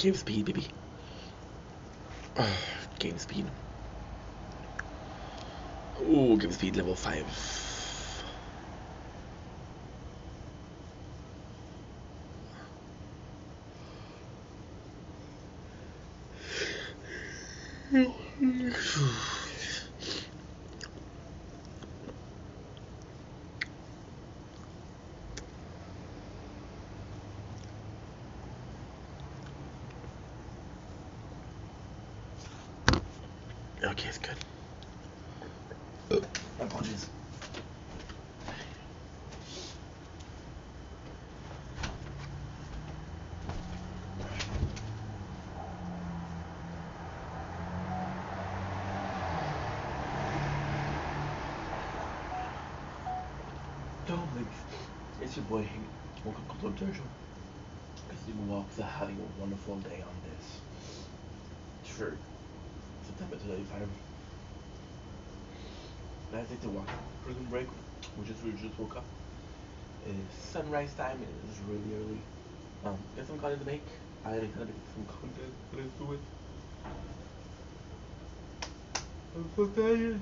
Game speed, baby. Game speed. Ooh, game speed level 5. Okay, it's good. Apologies. It's your boy Hank. Welcome to the show. Casino Walks are having a wonderful day on this. Sure. September 25. I take the walk. Prison break. We just woke up. It's sunrise time. It is really early. Got some content to make. I am gonna make some content. Let's do it. I'm so tired.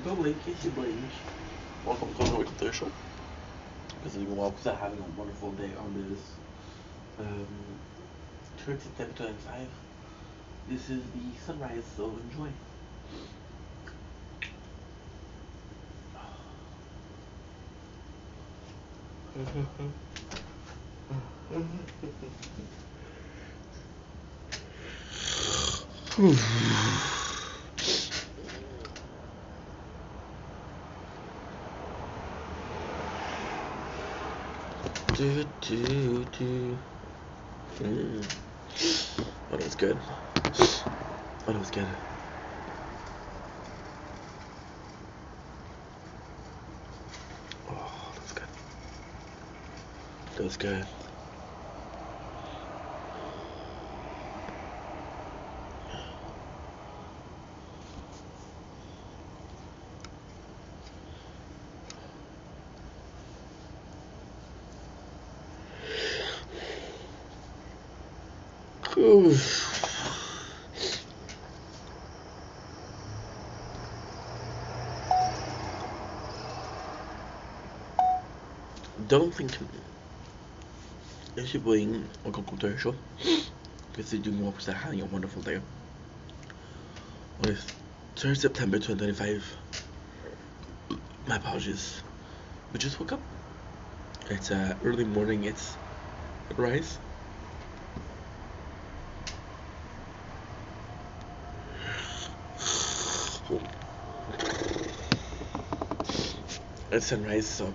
Don't blink, it's your boy. Welcome to the show. Casino Walks are having a wonderful day on this 3rd September 25. This is the sunrise, so enjoy. Oh, that was good. Oh, that was good. Oh, that was good. That was good. Ooh. Don't think it's your boy. Welcome to the show. Casino Walks are having a wonderful day. On this 3rd September 2025. My apologies. We just woke up. It's early morning. It's sunrise. It's sunrise, so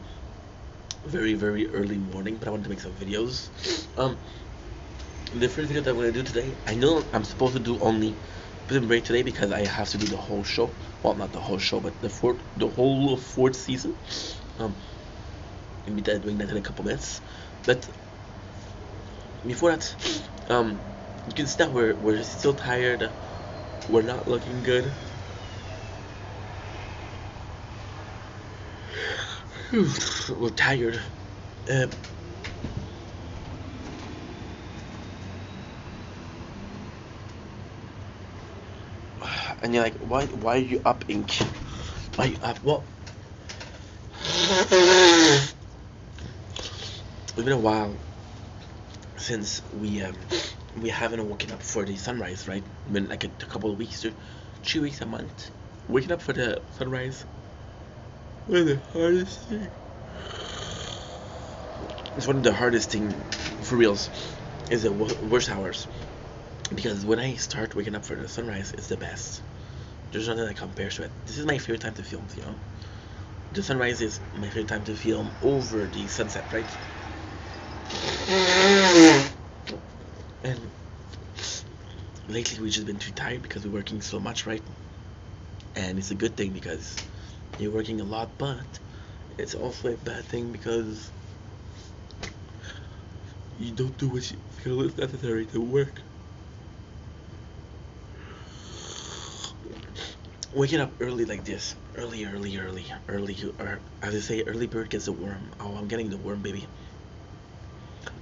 very early morning. But I wanted to make some videos. The first video that I'm gonna do today. I know I'm supposed to do only Prison Break today because I have to do the whole show. Well, not the whole show, but the whole 4th season. I'll be doing that in a couple minutes. But before that, you can see that we're still tired. We're not looking good. We're tired. And you're like, why are you up, Ink? Why are you up? Well, it's been a while since we haven't woken up for the sunrise, right? Been like a couple of weeks or 2 weeks, a month. Waking up for the sunrise was the hardest thing. It's one of the hardest thing for reals. Is the worst hours, because when I start waking up for the sunrise, it's the best. There's nothing that compares to it. This is my favorite time to film, you know. The sunrise is my favorite time to film over the sunset, right? And lately we've just been too tired because we're working so much, right? And it's a good thing because you're working a lot, but it's also a bad thing because you don't do what you feel is necessary to work. waking up early like this, early, or as I say, early bird gets the worm. Oh, I'm getting the worm, baby.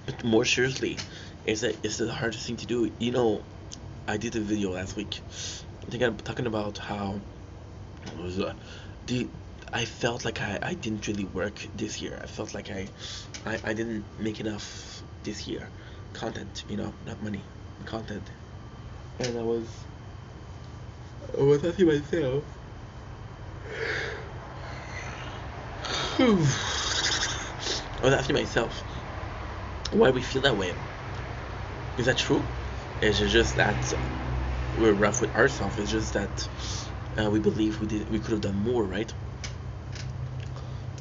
But more seriously, it's the hardest thing to do. You know, I did a video last week. I think I'm talking about how it was the I felt like I didn't really work this year. I felt like I didn't make enough this year. Content, not money, content. And I was asking myself, I was asking myself, why we feel that way. Is that true? Is it just that we're rough with ourselves? It's just that we believe we could have done more, right?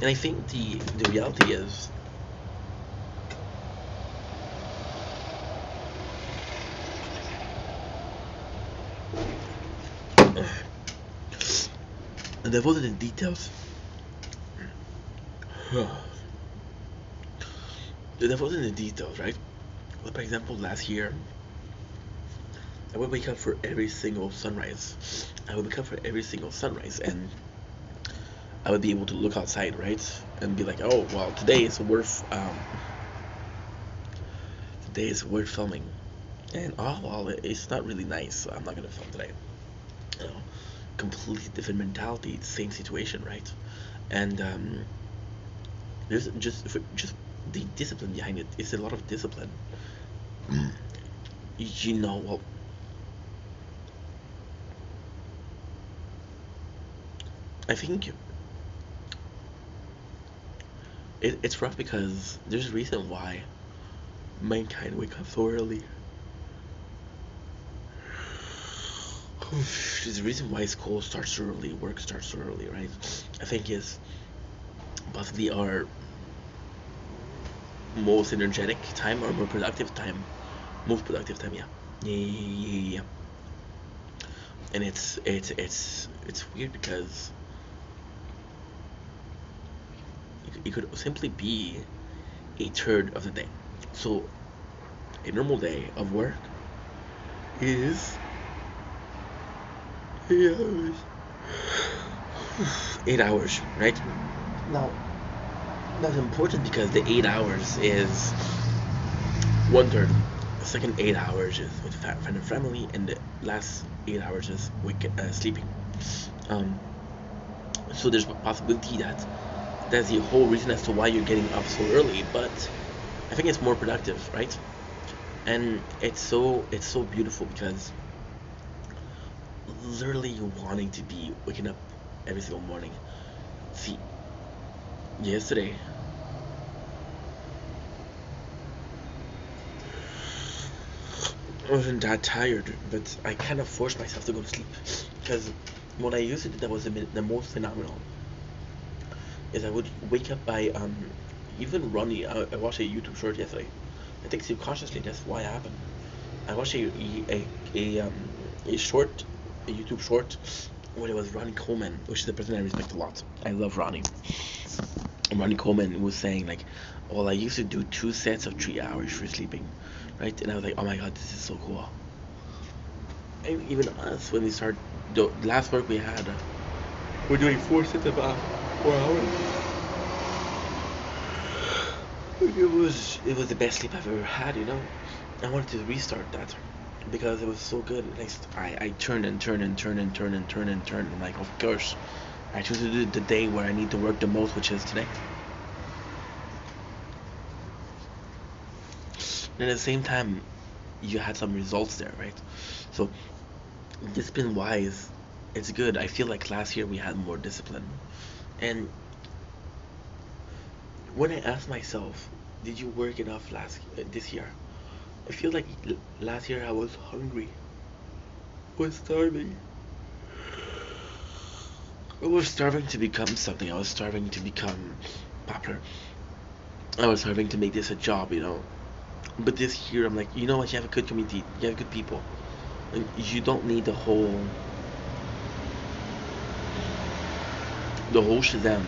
And I think the reality is, the devil in the details. The devil in the details, right? Well, for example, last year, I would wake up for every single sunrise. I would wake up for every single sunrise, and I would be able to look outside, right, and be like, oh, well, today is worth filming, and oh, well, it's not really nice, so I'm not gonna film today. You know, completely different mentality, same situation, right? And there's just the discipline behind it. It's a lot of discipline. Well, I think it's rough because there's a reason why mankind wake up so early. There's a reason why school starts so early, work starts so early, right? I think it's possibly our most energetic time or more productive time. Most productive time, yeah. Yeah. And it's weird because it could simply be a third of the day. So a normal day of work is 8 hours. 8 hours, right? Now that's important because the 8 hours is one third. The second 8 hours is with friend and family, and the last 8 hours is sleeping. Um, so there's a possibility that that's the whole reason as to why you're getting up so early. But I think it's more productive, right? And it's so beautiful because literally wanting to be waking up every single morning. See, yesterday I wasn't that tired, but I kind of forced myself to go to sleep because when I used to do that was the most phenomenal. Is I would wake up by even running. I watched a YouTube short yesterday. I think subconsciously that's why it happened. I watched a short, a YouTube short where it was Ronnie Coleman, which is a person I respect a lot. I love Ronnie. And Ronnie Coleman was saying like, well, I used to do 2 sets of 3 hours for sleeping, right? And I was like, oh my god, this is so cool. And even us, when we start the last work we had, we're doing 4 sets of 4 hours. It was the best sleep I've ever had. I wanted to restart that because it was so good. I turned and turned and turned and turned and turned and turned. And like, of course, I choose to do the day where I need to work the most, which is today. And at the same time, you had some results there, right? So discipline wise, it's good. I feel like last year we had more discipline. And when I asked myself, did you work enough this year? I feel like last year I was hungry. I was starving. I was starving to become something. I was starving to become popular. I was starving to make this a job. But this year I'm like, you know what? You have a good community. You have good people. And you don't need the whole Shazam,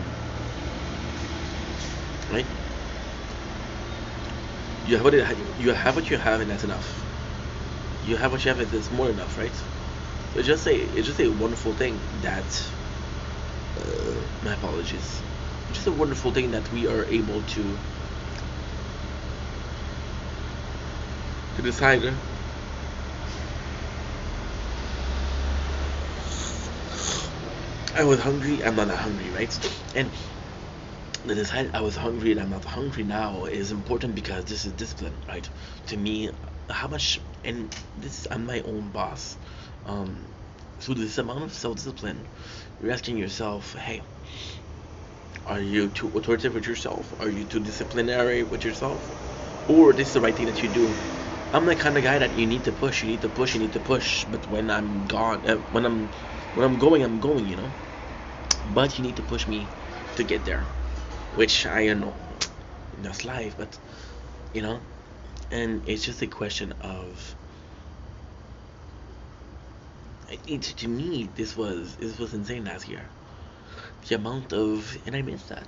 right? You have what you have, and that's enough. You have what you have, and that's more enough, right? It's just a wonderful thing that my apologies. It's just a wonderful thing that we are able to decide. I was hungry. I'm not hungry, right? And the decide I was hungry and I'm not hungry now is important because this is discipline, right? To me, how much and this I'm my own boss. Um, so this amount of self-discipline, you're asking yourself, hey, are you too authoritative with yourself? Are you too disciplinary with yourself? Or this is the right thing that you do? I'm the kind of guy that you need to push, you need to push, you need to push. But when I'm gone, when I'm going, I'm going, you know. But you need to push me to get there, which I don't know, that's life. But you know, and it's just a question of to me this was insane last year. The amount of and I missed that.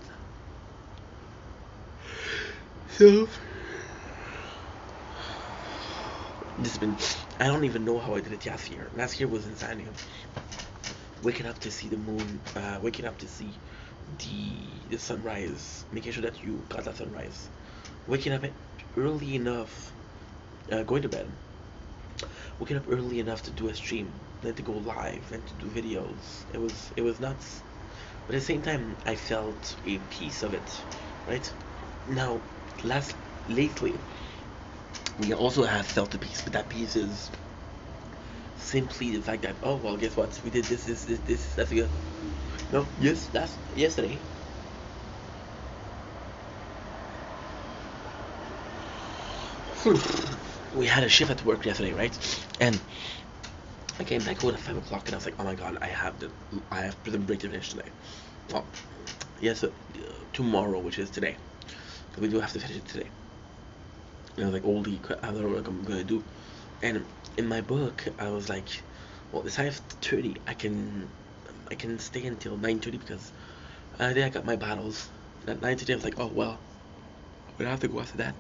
So this has been I don't even know how I did it last year. Last year was insane. Waking up to see the moon, waking up to see the sunrise, making sure that you got that sunrise, waking up early enough, going to bed, waking up early enough to do a stream, then to go live, and to do videos. It was nuts. But at the same time, I felt a piece of it, right? Now, last lately, we also have felt a piece, but that piece is simply the fact that oh well, guess what? We did this. That's good. No, yes, that's yesterday. We had a shift at work yesterday, right? And I came back home at 5 o'clock, and I was like, oh my god, I have prison break to finish today. Well, yes, tomorrow, which is today, because we do have to finish it today. And I was like, holy crap, I don't know what I'm gonna do. And in my book, I was like, well, it's 5:30. I can stay until 9:30 because then I got my battles. And at 9:30, I was like, oh well, we have to go after that.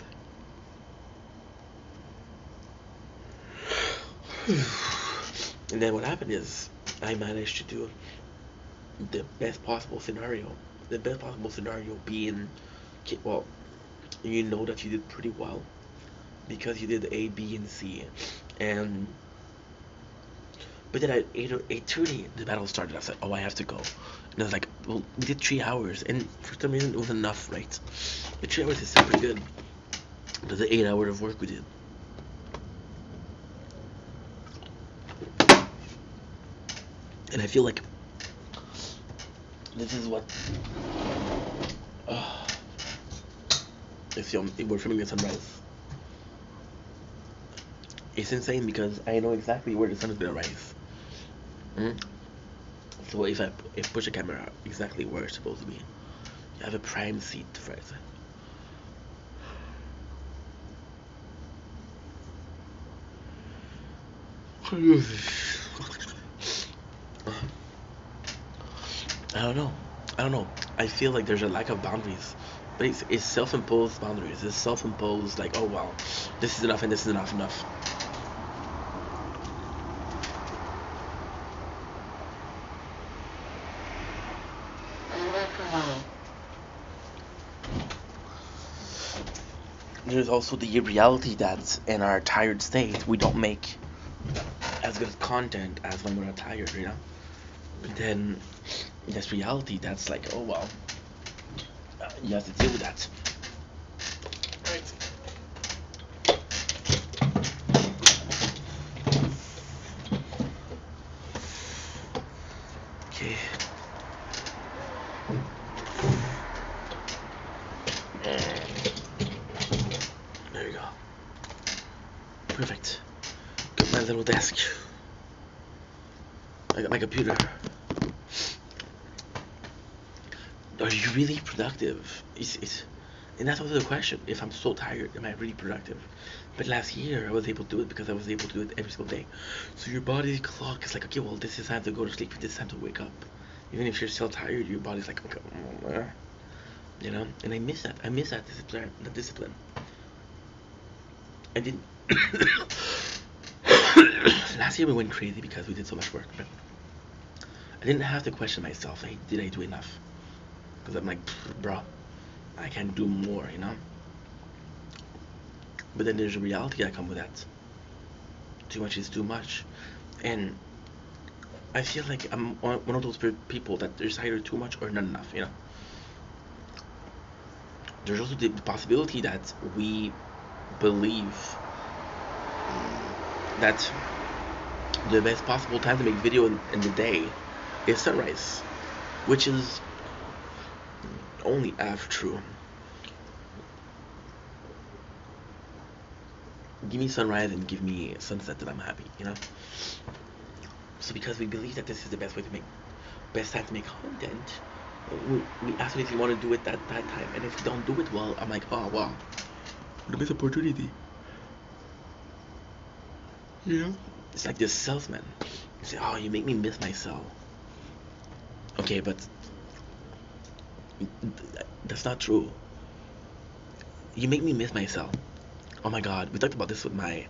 And then what happened is I managed to do the best possible scenario. The best possible scenario being, well, you know that you did pretty well because you did A, B, and C, and but then at 8:30 the battle started. I was like, oh, I have to go, and I was like, well, we did 3 hours, and for some reason it was enough, right? The 3 hours is super good, but the 8 hours of work we did, and I feel like this is what. Uh, if we're filming the sunrise. It's insane because I know exactly where the sun is gonna rise. Mm? So if push the camera exactly where it's supposed to be, you have a prime seat for it. I don't know. I don't know. I feel like there's a lack of boundaries, but it's self-imposed boundaries. It's self-imposed like, oh well, this is enough and this is enough enough. There's also the reality that in our tired state we don't make as good content as when we're not tired, you know. But then this reality that's like, oh well, you have to deal with that. Right. Okay. There you go. Perfect. Got my little desk. I got my computer. Are you really productive? And that's also the question. If I'm so tired, am I really productive? But last year, I was able to do it because I was able to do it every single day. So your body clock is like, okay, well, this is time to go to sleep. This is time to wake up. Even if you're still tired, your body's like, okay, you know. And I miss that. I miss that discipline. The discipline. I didn't. Last year we went crazy because we did so much work. But I didn't have to question myself. Hey, did I do enough? Because I'm like, bro, I can do more, you know. But then there's a reality that comes with that. Too much is too much, and I feel like I'm one of those people that there's either too much or not enough. You know. There's also the possibility that we believe that the best possible time to make video in the day is sunrise, which is only half true. Give me sunrise and give me sunset and I'm happy, you know? So because we believe that this is the best way to make, best time to make content, we absolutely want to do it that time. And if we don't do it well, I'm like, oh wow, what a missed opportunity. Yeah. It's like this salesman. You say, oh, you make me miss my cell. Okay, but that's not true. You make me miss my cell. Oh my god, we talked about this with my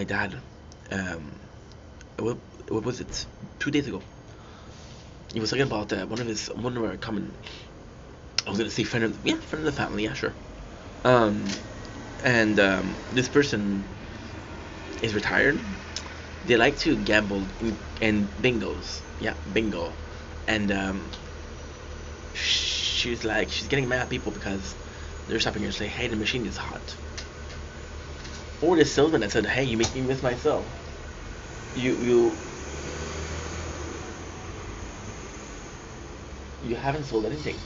dad. Um, what was it? 2 days ago. He was talking about one of our common. I was gonna say friend of the family. Yeah, sure. Um, and this person is retired. They like to gamble and bingos. Yeah, bingo. And she's getting mad at people because they're stopping her and say, hey, the machine is hot. Or the salesman that said, hey, you make me miss myself. You you haven't sold anything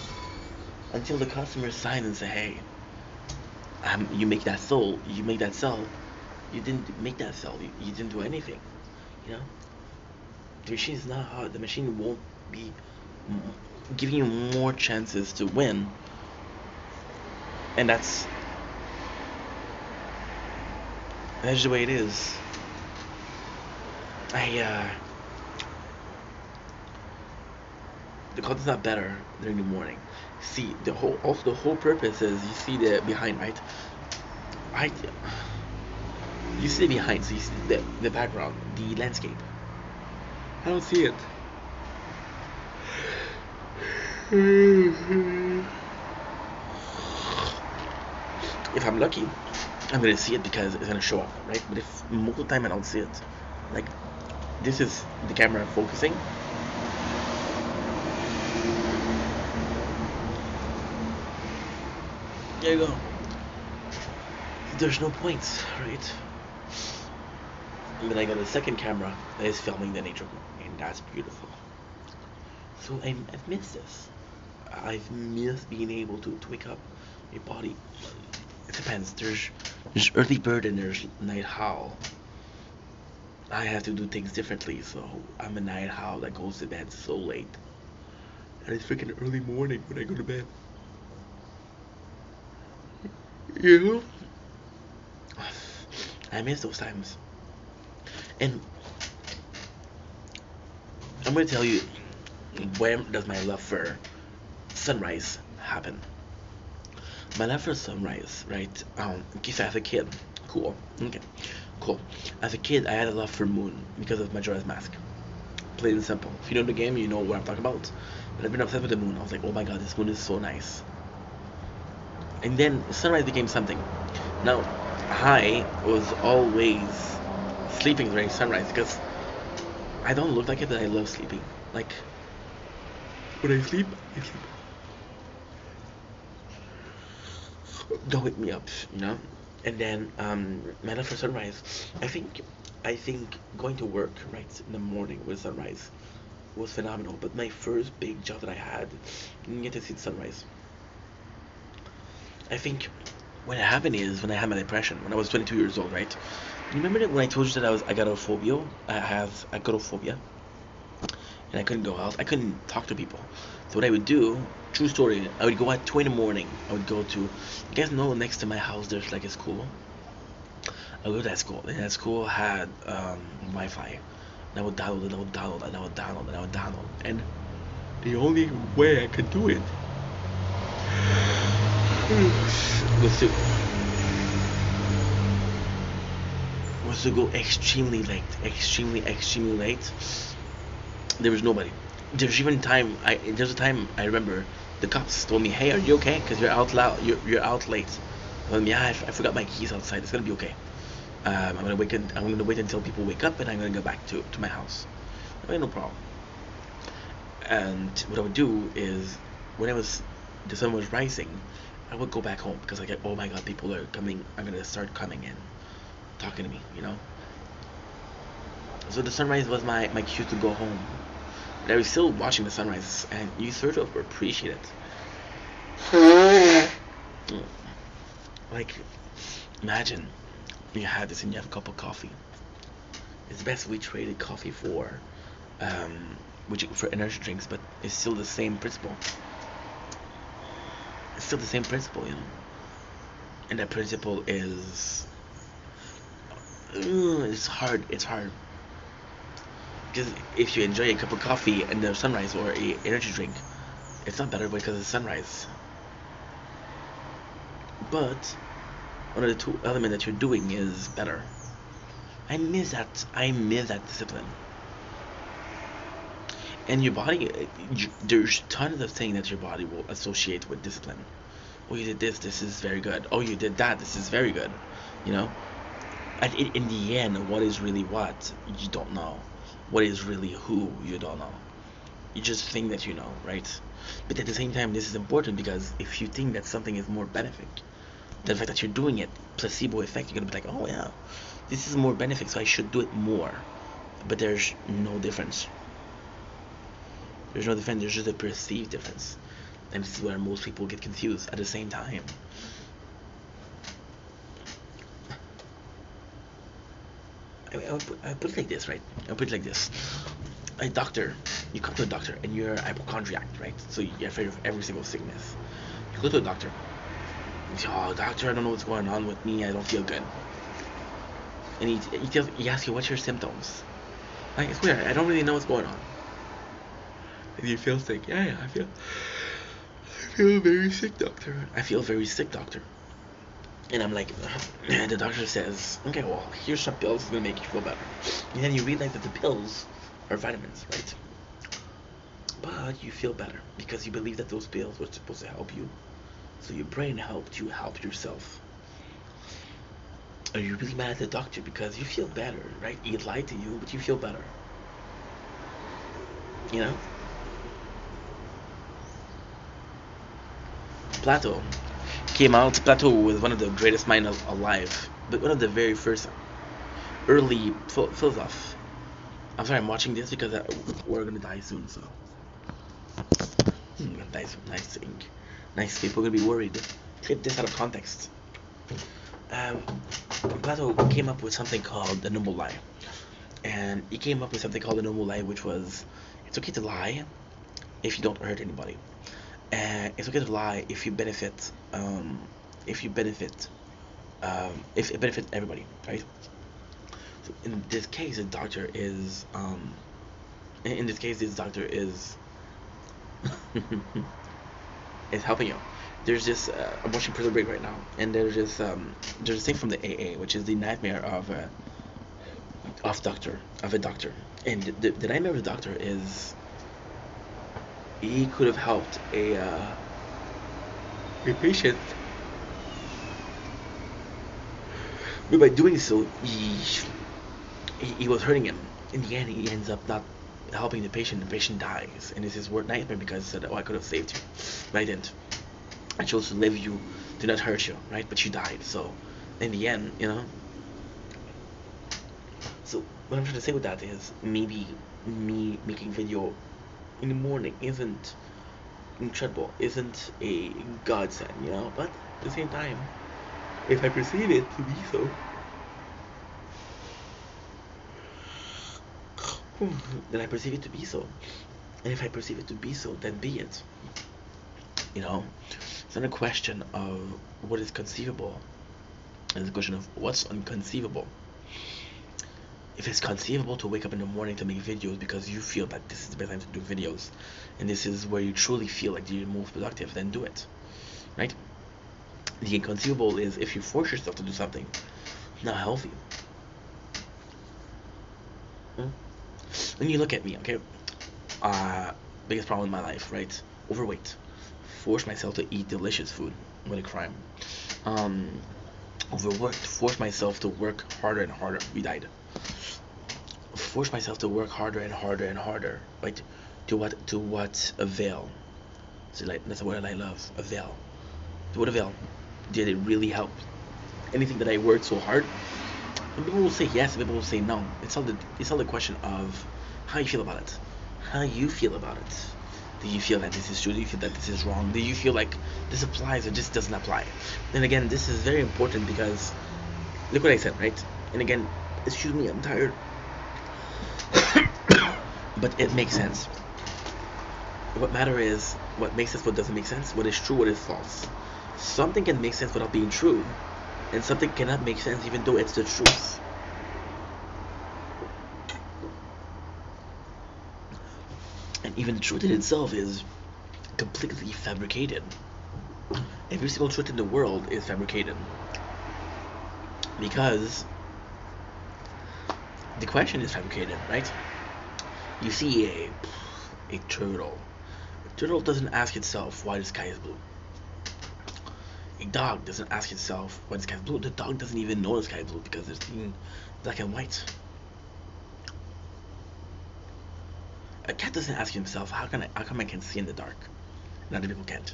until the customer sign and say, hey, you make that sell. You didn't make that sell. You didn't do anything. You know, the machine is not hot. The machine won't be giving you more chances to win, and that's just the way it is. The content's not better during the morning. See, the whole purpose is you see the behind, right? I You see the behind, so you see the background, the landscape. I don't see it. If I'm lucky, I'm gonna see it because it's gonna show up, right? But if most of the time I don't see it, like this is the camera focusing. There you go. There's no points, right? And then I got a second camera that is filming the nature, and that's beautiful. So I've missed this. I've missed being able to wake up your body. It depends. There's early bird and there's night owl. I have to do things differently, so I'm a night owl that goes to bed so late. And it's freaking early morning when I go to bed. You know? I miss those times. And I'm gonna tell you where does my love for sunrise happen. My love for sunrise, right? Okay, so as a kid, cool. Okay, cool. As a kid, I had a love for moon because of Majora's Mask. Plain and simple. If you know the game, you know what I'm talking about. But I've been obsessed with the moon. I was like, oh my god, this moon is so nice. And then sunrise became something. Now, I was always sleeping during sunrise because I don't look like it, but I love sleeping. Like, when I sleep, I sleep. Don't wake me up, you know. And then my love for sunrise. I think going to work right in the morning with sunrise was phenomenal. But my first big job that I had, didn't get to see the sunrise. I think what happened is when I had my depression when I was 22 years old, right? You remember that when I told you that I have agoraphobia, and I couldn't go out, I couldn't talk to people. So what I would do, true story, I would go at 2 in the morning. I would go to, you guys know, next to my house there's like a school. I would go to that school, and that school had Wi-Fi. And I would download, and I would download, and I would download, and I would download, and the only way I could do it was was to go extremely late. There was nobody. There's a time I remember the cops told me, "Hey, are you okay? Because you're out loud. You're out late." Yeah, I forgot my keys outside. It's gonna be okay. I'm gonna wait until people wake up, and I'm gonna go back to my house. Okay, no problem. And what I would do is, when the sun was rising, I would go back home because I get, oh my god, people are coming. I'm gonna start coming in, talking to me, you know. So the sunrise was my cue to go home. But I was still watching the sunrise, and you sort of appreciate it. Like, imagine you have this and you have a cup of coffee. It's the best we traded coffee for, for energy drinks, but it's still the same principle. It's still the same principle, you know. And that principle is, it's hard. It's hard because if you enjoy a cup of coffee and the sunrise or a energy drink, it's not better because of the sunrise. But one of the two elements that you're doing is better. I miss that. I miss that discipline. And your body, there's tons of things that your body will associate with discipline. Oh, you did this. This is very good. Oh, you did that. This is very good. You know. And in the end, what is really what you don't know. What is really who you don't know. You just think that you know, right? But at the same time, this is important because if you think that something is more benefic, the fact that you're doing it, placebo effect, you're gonna be like, oh yeah, this is more benefic, so I should do it more. But there's no difference. There's no difference. There's just a perceived difference, and this is where most people get confused. At the same time, I put it like this, right? I put it like this: a doctor, you come to a doctor and you're hypochondriac, right? So you're afraid of every single sickness. You go to a doctor. You say, "Oh, doctor, I don't know what's going on with me. I don't feel good." And he asks you, "What's your symptoms?" Like, it's weird. I don't really know what's going on. And you feel sick. Yeah, I feel very sick, doctor. I feel very sick, doctor. And I'm like, the doctor says, okay, well, here's some pills that's gonna make you feel better. And then you realize that the pills are vitamins, right? But you feel better because you believe that those pills were supposed to help you. So your brain helped you help yourself. Are you really mad at the doctor because you feel better, right? He lied to you, but you feel better. You know? Plato came out. Plato was one of the greatest minds alive, but one of the very first early philosophers. I'm sorry, I'm watching this because we're gonna die soon. So, nice, nice thing, nice. People are gonna be worried. Clip this out of context. Um, Plato came up with something called the noble lie, and he came up with something called the noble lie, which was it's okay to lie if you don't hurt anybody. And it's okay to lie if you benefit, if you benefit, if it benefits everybody, right? So in this case, the doctor is, in this case, this doctor is, is helping you. There's this, I'm watching Prison Break right now, and there's a thing from the AA, which is the nightmare of a doctor, and the nightmare of the doctor is he could have helped a patient, but by doing so, he was hurting him. In the end, he ends up not helping the patient. The patient dies, and this is worst nightmare because he said, "Oh, I could have saved you, but I didn't. I chose to live you, to not hurt you, right? But you died. So, in the end, you know." So what I'm trying to say with that is maybe me making video in the morning isn't incredible, isn't a godsend, you know. But at the same time, if I perceive it to be so, then I perceive it to be so. And if I perceive it to be so, then be it. You know, it's not a question of what is conceivable. It's a question of what's unconceivable. If it's conceivable to wake up in the morning to make videos because you feel that this is the best time to do videos, and this is where you truly feel like you're most productive, then do it, right? The inconceivable is if you force yourself to do something not healthy. Mm. And you look at me, okay? Uh, Biggest problem in my life, right? Overweight. Force myself to eat delicious food. What a crime. Um, Overworked. Force myself to work harder and harder. We died. Force myself to work harder and harder and harder. Right? To what? To what avail? So like that's a word I love. Avail. To what avail? Did it really help? Anything that I worked so hard? And people will say yes. People will say no. It's all the question of how you feel about it. How you feel about it. Do you feel that this is true? Do you feel that this is wrong? Do you feel like this applies or just doesn't apply? Then again, this is very important because look what I said, right? And again, excuse me, I'm tired. But it makes sense. What matter is what makes sense, what doesn't make sense, what is true, what is false. Something can make sense without being true, and something cannot make sense even though it's the truth. And even the truth in itself is completely fabricated. Every single truth in the world is fabricated because the question is fabricated, right? You see a turtle. A turtle doesn't ask itself why the sky is blue. A dog doesn't ask itself why the sky is blue. The dog doesn't even know the sky is blue because it's in black and white. A cat doesn't ask himself how come I can see in the dark and other people can't.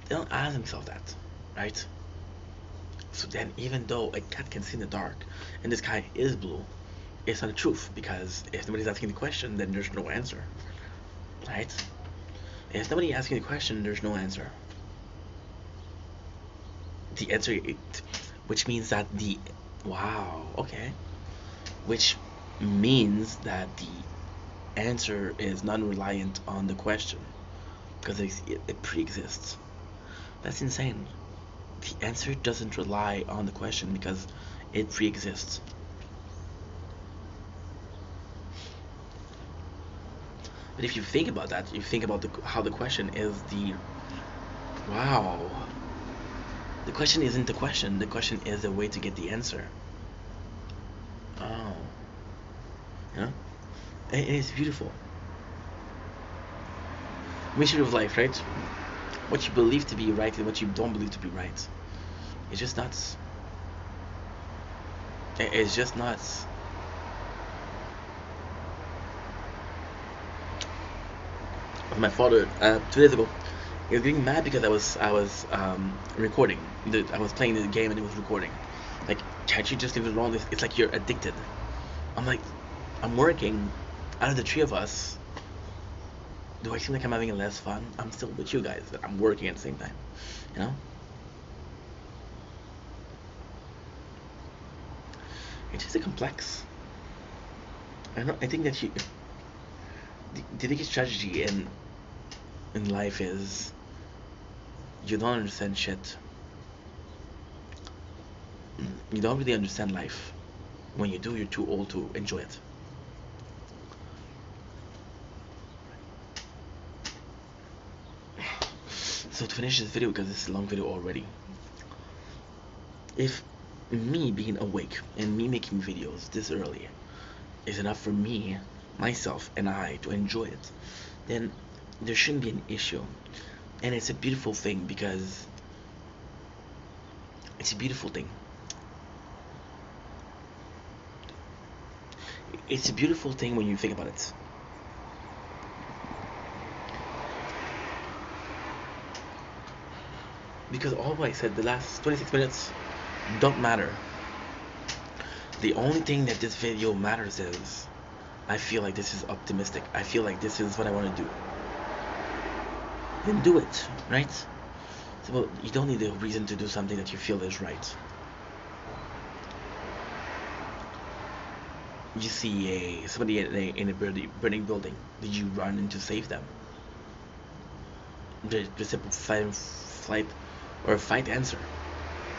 They don't ask themselves that, right? So then, even though a cat can see in the dark and the sky is blue, it's not the truth because if nobody's asking the question, then there's no answer, right? If nobody asking the question, there's no answer. The answer, which means that okay, which means that the answer is non-reliant on the question because it pre-exists. That's insane. The answer doesn't rely on the question because it pre-exists. But if you think about that, you think about how the question is wow. The question isn't the question. The question is a way to get the answer. Oh, yeah. And it's beautiful. Mission of life, right? What you believe to be right and what you don't believe to be right. It's just nuts. It's just nuts. My father, 2 days ago, he was getting mad because I was recording. I was playing the game and it was recording. Like, can't you just leave it alone? It's like you're addicted. I'm like, I'm working. Out of the three of us, do I seem like I'm having less fun? I'm still with you guys, but I'm working at the same time. You know? It's just a complex. I think that the biggest strategy in life is you don't understand shit. You don't really understand life. When you do, you're too old to enjoy it. So to finish this video, because this is a long video already, if me being awake and me making videos this early is enough for me, myself, and I to enjoy it, then there shouldn't be an issue. And it's a beautiful thing because it's a beautiful thing. It's a beautiful thing when you think about it. Because all I said, the last 26 minutes don't matter. The only thing that this video matters is I feel like this is optimistic. I feel like this is what I want to do. Then do it, right? So, well, you don't need a reason to do something that you feel is right. You see somebody in a burning building. Did you run in to save them? The simple flight or fight answer.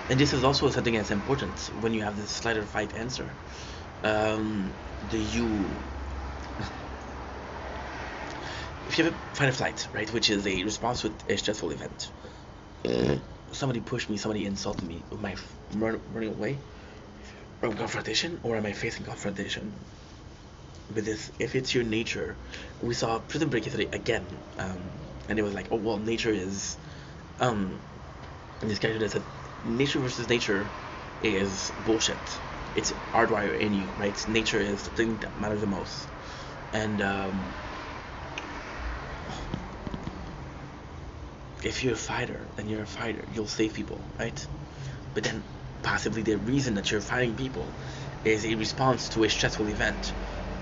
And this is also something that's important when you have this flight or fight answer. Do you if you have a fight or flight, right, which is a response to a stressful event. Somebody pushed me, somebody insulted me. Am I running away? Or confrontation? Or am I facing confrontation? with this, if it's your nature, we saw Prison Break yesterday again, and it was like, oh well, nature is, um, and this character that said, nature versus nature is bullshit. It's hardwired in you, right? Nature is the thing that matters the most, and if you're a fighter and you're a fighter, you'll save people, right? But then possibly the reason that you're fighting people is a response to a stressful event.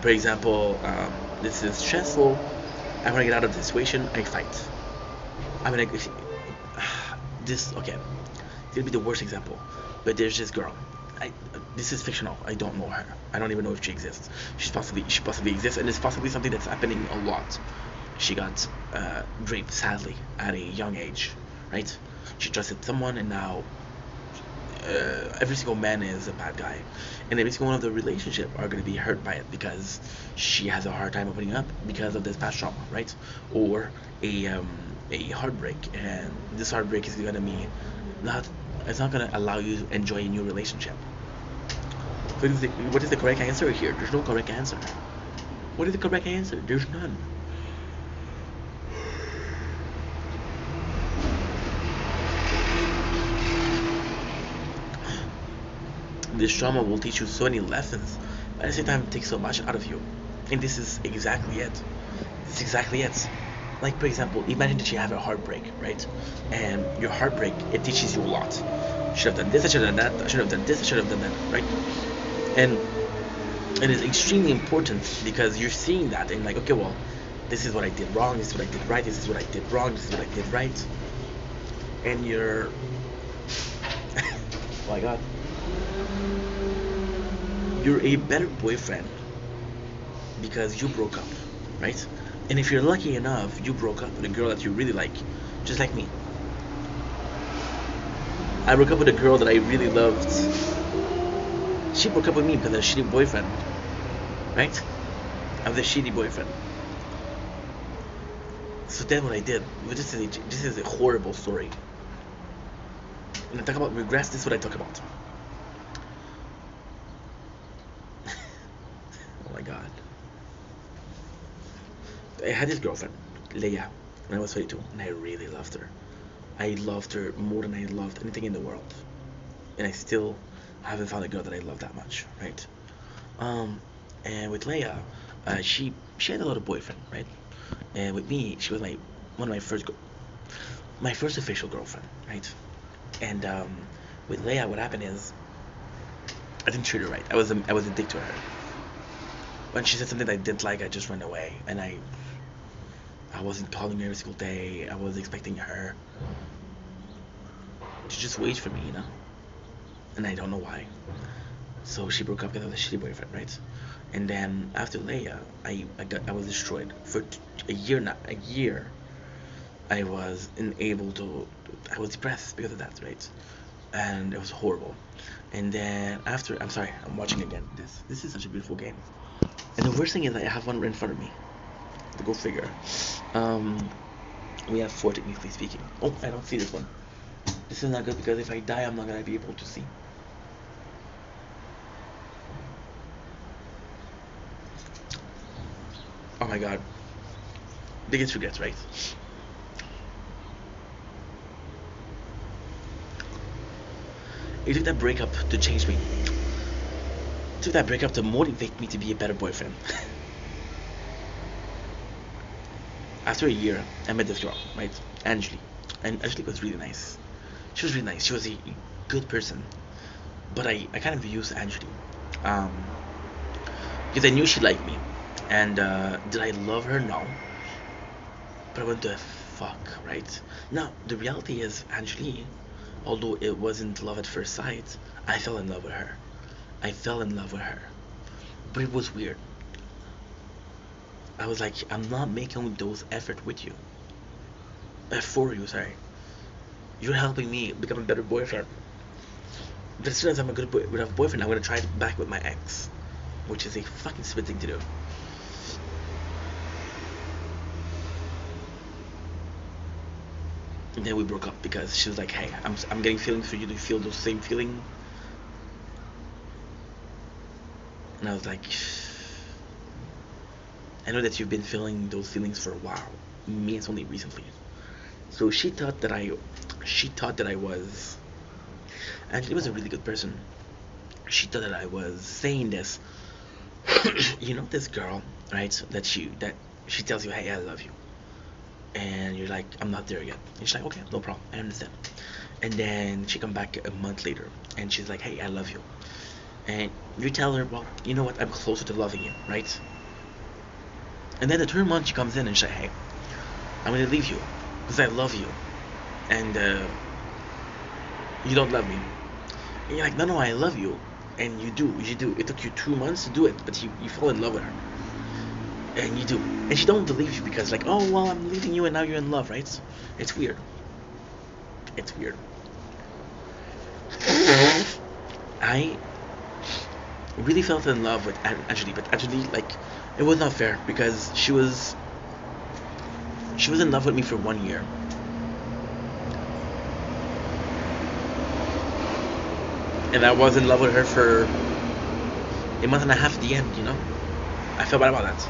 For example, this is stressful. I want to get out of the situation. I fight. I'm gonna this okay. It's gonna be the worst example, but there's this girl. I this is fictional. I don't know her. I don't even know if she exists. She possibly exists, and it's possibly something that's happening a lot. She got raped sadly at a young age, right? She trusted someone, and now every single man is a bad guy, and every single one of the relationship are going to be hurt by it because she has a hard time opening up because of this past trauma, right? Or a heartbreak, and this heartbreak is going to be not it's not going to allow you to enjoy a new relationship. So what is the correct answer here? There's no correct answer. What is the correct answer? There's none. This trauma will teach you so many lessons, but at the same time it takes so much out of you. And this is exactly it. This is exactly it. Like, for example, imagine that you have a heartbreak, right? And your heartbreak, it teaches you a lot. Should have done this, I should have done that, I should have done this, I should have done that, right? And it is extremely important because you're seeing that and like, okay, well, this is what I did wrong, this is what I did right, this is what I did wrong, this is what I did right. And you're oh my god. You're a better boyfriend because you broke up, right? And if you're lucky enough, you broke up with a girl that you really like, just like me. I broke up with a girl that I really loved. She broke up with me because of a shitty boyfriend, right? I was a shitty boyfriend. So that's what I did. This is a horrible story. When I talk about regrets, this is what I talk about. Oh my god. I had this girlfriend, Leia, when I was 22, and I really loved her. I loved her more than I loved anything in the world. And I still haven't found a girl that I love that much, right? And with Leia, she had a lot of boyfriend, right? And with me, she was one of my first official girlfriend, right? And with Leia, what happened is I didn't treat her right. I was a dick to her. When she said something that I didn't like, I just ran away, and I wasn't calling her every single day. I was expecting her to just wait for me, you know. And I don't know why. So she broke up because of a shitty boyfriend, right? And then after Leia, I was destroyed for a year now. A year, I was unable to. I was depressed because of that, right? And it was horrible. And then after, I'm sorry, I'm watching again. This is such a beautiful game. And the worst thing is that I have one right in front of me. To go figure. We have four technically speaking. Oh, I don't see this one. This is not good because if I die, I'm not gonna be able to see. Oh my god. Biggest regrets, right? It took that breakup to change me. It took that breakup to motivate me to be a better boyfriend. After a year, I met this girl, right? Angeli. And Angeli was really nice. She was really nice. She was a good person. But I kind of used Angeli. Um, because I knew she liked me. And did I love her? No. But I went to fuck, right? Now, the reality is, Angeli, although it wasn't love at first sight, I fell in love with her. I fell in love with her. But it was weird. I was like, I'm not making those effort with you. For you, sorry. You're helping me become a better boyfriend. But as soon as I'm a good boyfriend, I'm gonna try it back with my ex, which is a fucking stupid thing to do. And then we broke up because she was like, "Hey, I'm getting feelings for you. Do you feel those same feeling?" And I was like, I know that you've been feeling those feelings for a while. Me, it's only recently. So she thought that I was, and she was a really good person. She thought that I was saying this. You know this girl, right? That she tells you, "Hey, I love you," and you're like, "I'm not there yet." And she's like, "Okay, no problem, I understand." And then she come back a month later, and she's like, "Hey, I love you," and you tell her, "Well, you know what? I'm closer to loving you, right?" And then the third month she comes in and she's like, "Hey, I'm gonna leave you because I love you, and you don't love me." And you're like, "No, no, I love you." And you do. It took you 2 months to do it, but you fall in love with her, and you do. And she don't believe you because like, oh well, I'm leaving you, and now you're in love, right? It's weird. It's weird. I really felt in love with Anjali, but Anjali, like, it was not fair because she was in love with me for 1 year, and I was in love with her for a month and a half at the end. You know, I felt bad about that.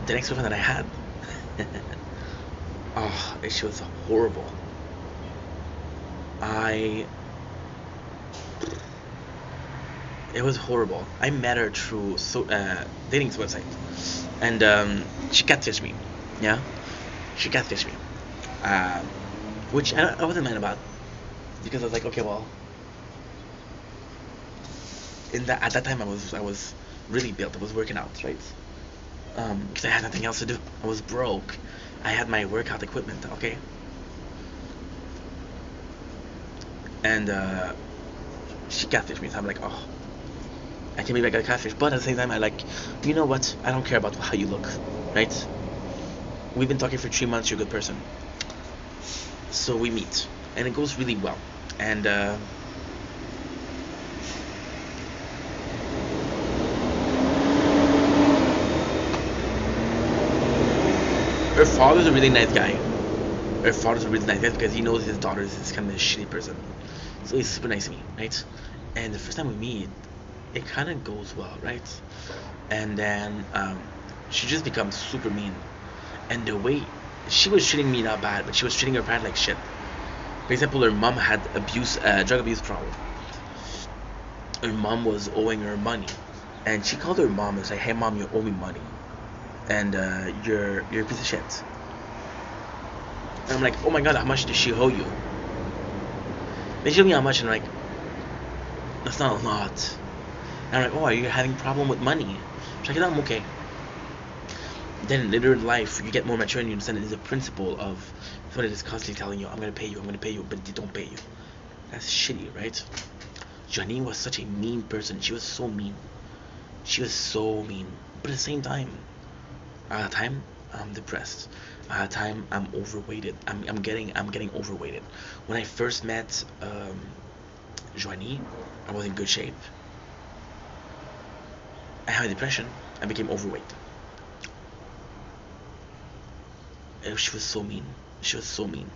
The next girlfriend that I had, oh, she was horrible. I It was horrible. I met her through dating website, and she catfished me. Yeah, she catfished me, uh, which I wasn't mad about because I was like, okay, well, at that time I was really built. I was working out, right? Because I had nothing else to do. I was broke. I had my workout equipment, okay, and she catfished me. So I'm like, oh, I can't believe I got catfish. But at the same time, I like, you know what? I don't care about how you look, right? We've been talking for 3 months. You're a good person, so we meet, and it goes really well. And her father's a really nice guy. Her father's a really nice guy because he knows his daughter is kind of a shitty person, so he's super nice to me, right? And the first time we meet, it kind of goes well, right? And then she just becomes super mean, and the way she was treating me not bad, but she was treating her parent like shit. For example, her mom had drug abuse problem. Her mom was owing her money, and she called her mom and said, "Hey, mom, you owe me money, and you're a piece of shit." And I'm like, "Oh my god, how much does she owe you?" They told me how much, and I'm like, "That's not a lot." And I'm like, "Oh, are you having problem with money?" She's like, "No, I'm okay." Then later in life, you get more mature and you understand there's a principle of somebody that's constantly telling you, I'm gonna pay you, but they don't pay you. That's shitty, right? Janine was such a mean person. She was so mean. She was so mean. But at the same time, at the time, I'm depressed. At the time, I'm overweighted. I'm getting overweighted. When I first met Joanie, I was in good shape. I had depression. I became overweight. And she was so mean. She was so mean.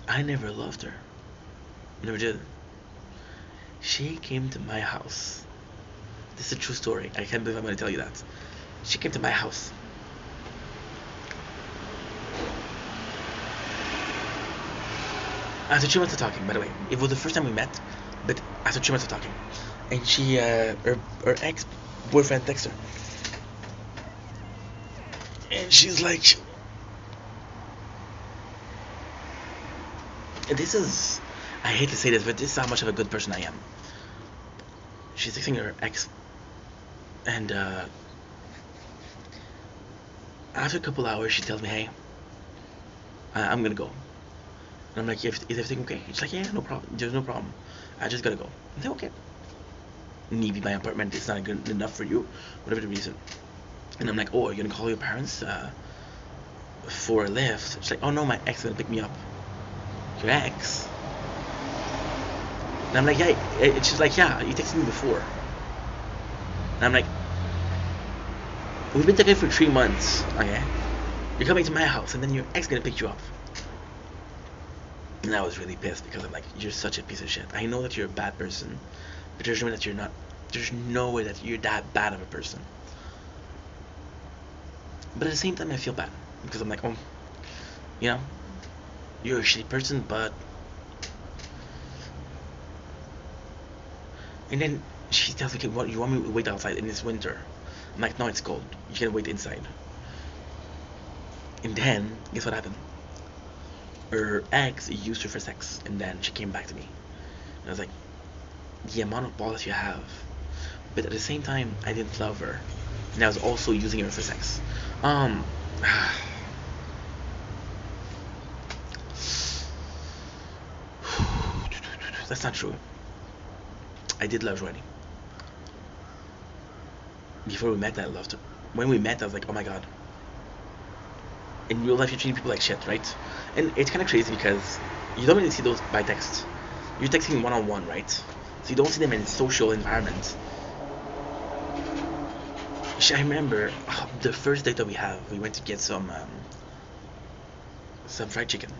I never loved her. Never did. She came to my house. This is a true story. I can't believe I'm going to tell you that. She came to my house. After 2 months of talking, by the way, it was the first time we met, but after 2 months of talking, and her ex boyfriend texts her, and she's like, "This is, I hate to say this, but this is how much of a good person I am." She's texting her ex, and after a couple hours, she tells me, "Hey, I'm gonna go." And I'm like, "Is everything okay?" She's like, "Yeah, no problem. There's no problem. I just gotta go." I say, "Okay. Maybe my apartment is not good enough for you, whatever the reason." And I'm like, "Oh, are you gonna call your parents for a lift?" She's like, "Oh no, my ex is gonna pick me up." Your ex? And I'm like, "Yeah." And she's like, "Yeah, you texted me before." And I'm like, "We've been together for 3 months, okay? You're coming to my house, and then your ex gonna pick you up." And I was really pissed because I'm like, "You're such a piece of shit. I know that you're a bad person, but there's no way that you're not. There's no way that you're that bad of a person." But at the same time, I feel bad because I'm like, oh, you know, you're a shitty person, but. And then she tells me, okay, what, you want me to wait outside in this winter? I'm like, no, it's cold. You can wait inside. And then, guess what happened? Her ex used her for sex, and then she came back to me. And I was like, the amount of balls you have. But at the same time, I didn't love her. And I was also using her for sex. Um, that's not true. I did love Joanie. Before we met, I loved her. When we met, I was like, oh my god. In real life, you treat people like shit, right? And it's kind of crazy because you don't really see those by text. You're texting one-on-one, right? So you don't see them in social environments. I remember the first date that we had, we went to get some fried chicken.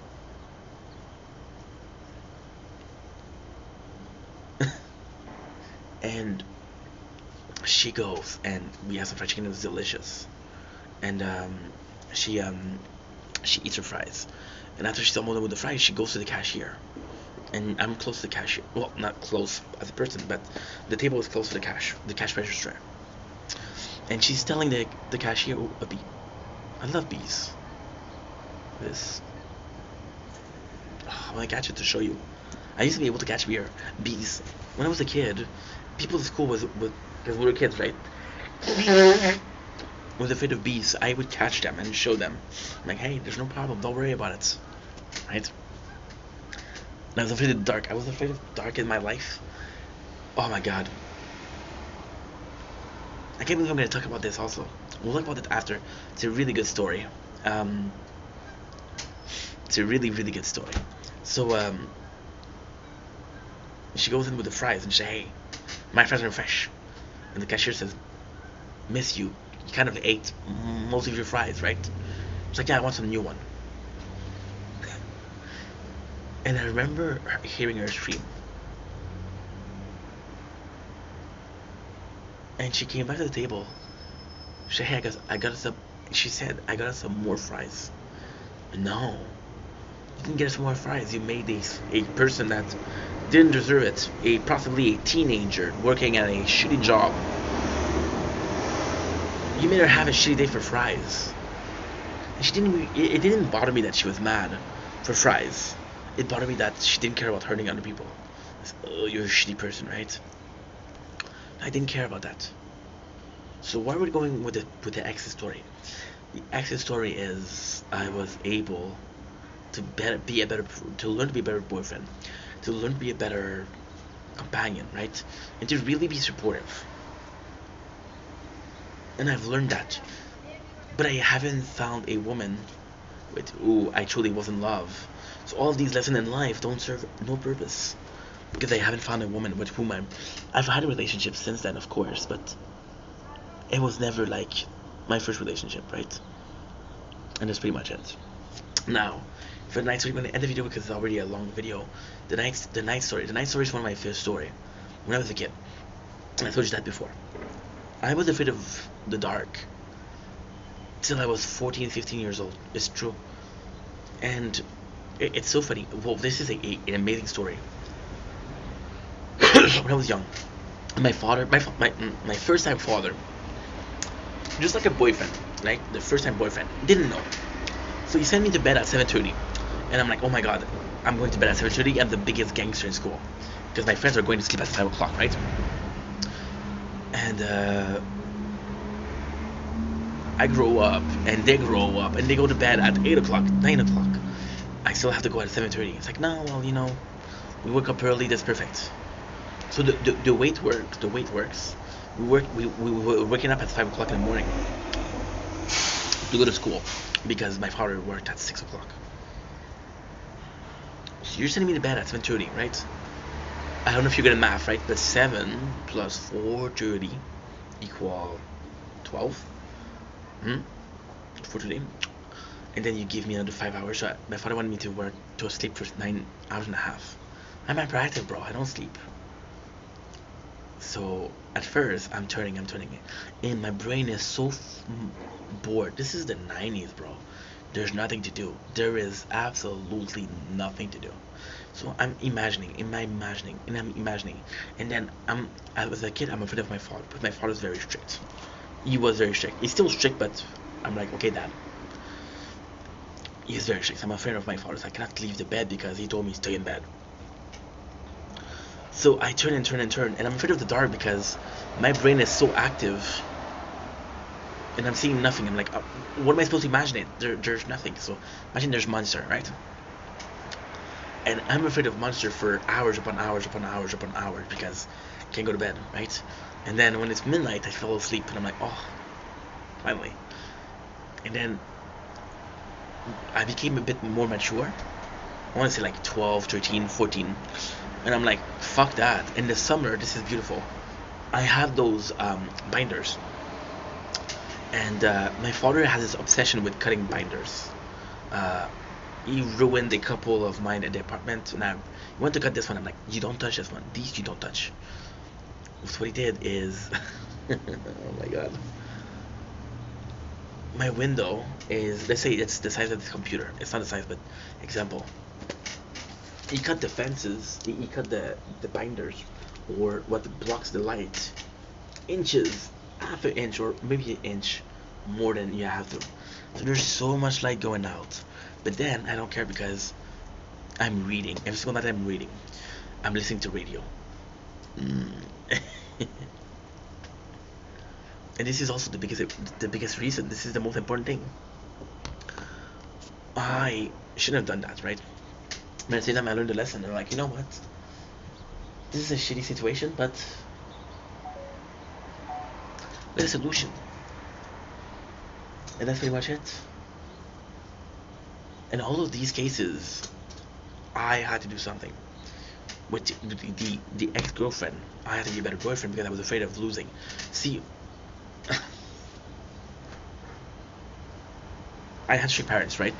And she goes and we have some fried chicken. It was delicious. And she eats her fries. And after she's almost done with the fries, she goes to the cashier. And I'm close to the cashier. Well, not close as a person, but the table is close to the cash register. And she's telling the cashier, oh, a bee. I love bees. This. Oh, I'm gonna catch it to show you. I used to be able to catch bees. When I was a kid, people at school because we were kids, right? Was afraid of bees. I would catch them and show them. I'm like, hey, there's no problem. Don't worry about it. Right? And I was afraid of dark. I was afraid of dark in my life. Oh my god. I can't believe I'm going to talk about this also. We'll talk about it after. It's a really good story. It's a really, really good story. So, she goes in with the fries and she says, hey, my fries are fresh. And the cashier says, miss you. You kind of ate most of your fries, right? She's like, yeah, I want some new one. And I remember hearing her scream. And she came back to the table. She said, hey, I got us some. She said, I got us some more fries. No, you didn't get us some more fries. You made a person that didn't deserve it, possibly a teenager working at a shitty job. You made her have a shitty day for fries. And she didn't. It didn't bother me that she was mad for fries. It bothered me that she didn't care about hurting other people. Oh, you're a shitty person, right? I didn't care about that. So why are we going with the exit story? The exit story is I was able to learn to be a better boyfriend, to learn to be a better companion, right? And to really be supportive. And I've learned that. But I haven't found a woman with who I truly was in love. So all of these lessons in life don't serve no purpose. Because I haven't found a woman with whom I've had a relationship since then, of course, but it was never like my first relationship, right? And that's pretty much it. Now, for the night story, I'm going to end the video because it's already a long video. The night story is one of my favorite story. When I was a kid, and I told you that before. I was afraid of the dark till I was 14, 15 years old. It's true. And it's so funny. Well, this is an amazing story. When I was young, my first time father, just like a boyfriend, like the first time boyfriend, didn't know. So he sent me to bed at 7:30, and I'm like, oh my god, I'm going to bed at 7:30. I'm the biggest gangster in school because my friends are going to sleep at 5 o'clock, right? And I grow up, and they grow up, and they go to bed at 8 o'clock, 9 o'clock. I still have to go at 7:30. It's like, no, well, we woke up early. That's perfect. So the weight works. We were waking up at 5 o'clock in the morning to go to school because my father worked at 6 o'clock. So you're sending me to bed at 7:30, right? I don't know if you're good at math, right? But 7 plus 4:30 equal 12. 4:30. And then you give me another 5 hours. So my father wanted me to sleep for 9 hours and a half. I'm hyperactive, bro. I don't sleep. So at first I'm turning, and my brain is so bored. This is the 90s, bro. There's nothing to do. There is absolutely nothing to do. So I'm imagining, and then as a kid, I'm afraid of my father, because my father's very strict. He was very strict. He's still strict, but I'm like, okay, dad. He's very strict. I'm afraid of my father, so I cannot leave the bed because he told me to stay in bed. So I turn and turn and turn, and I'm afraid of the dark because my brain is so active, and I'm seeing nothing. I'm like, what am I supposed to imagine? There's nothing. So imagine there's monster, right? And I'm afraid of monster for hours upon hours upon hours upon hours because I can't go to bed, right? And then when it's midnight, I fall asleep, and I'm like, oh, finally. And then I became a bit more mature. I want to say like 12, 13, 14. And I'm like, fuck that. In the summer, this is beautiful. I have those binders. And my father has this obsession with cutting binders. He ruined a couple of mine at the apartment. Now, you want to cut this one? I'm like, you don't touch this one. These you don't touch. So what he did is, oh my god. My window is, let's say it's the size of this computer. It's not the size, but example. He cut the fences. He cut the binders, or what blocks the light, inches, half an inch, or maybe an inch more than you have to. So there's so much light going out. But then I don't care because I'm reading. Every single night I'm reading. I'm listening to radio. And this is also the biggest reason. This is the most important thing. I shouldn't have done that, right? But at the same time, I learned a lesson. I'm like, you know what? This is a shitty situation, but there's a solution. And that's pretty much it. In all of these cases, I had to do something. With the ex-girlfriend, I had to be a better boyfriend because I was afraid of losing. See, I had strict parents, right?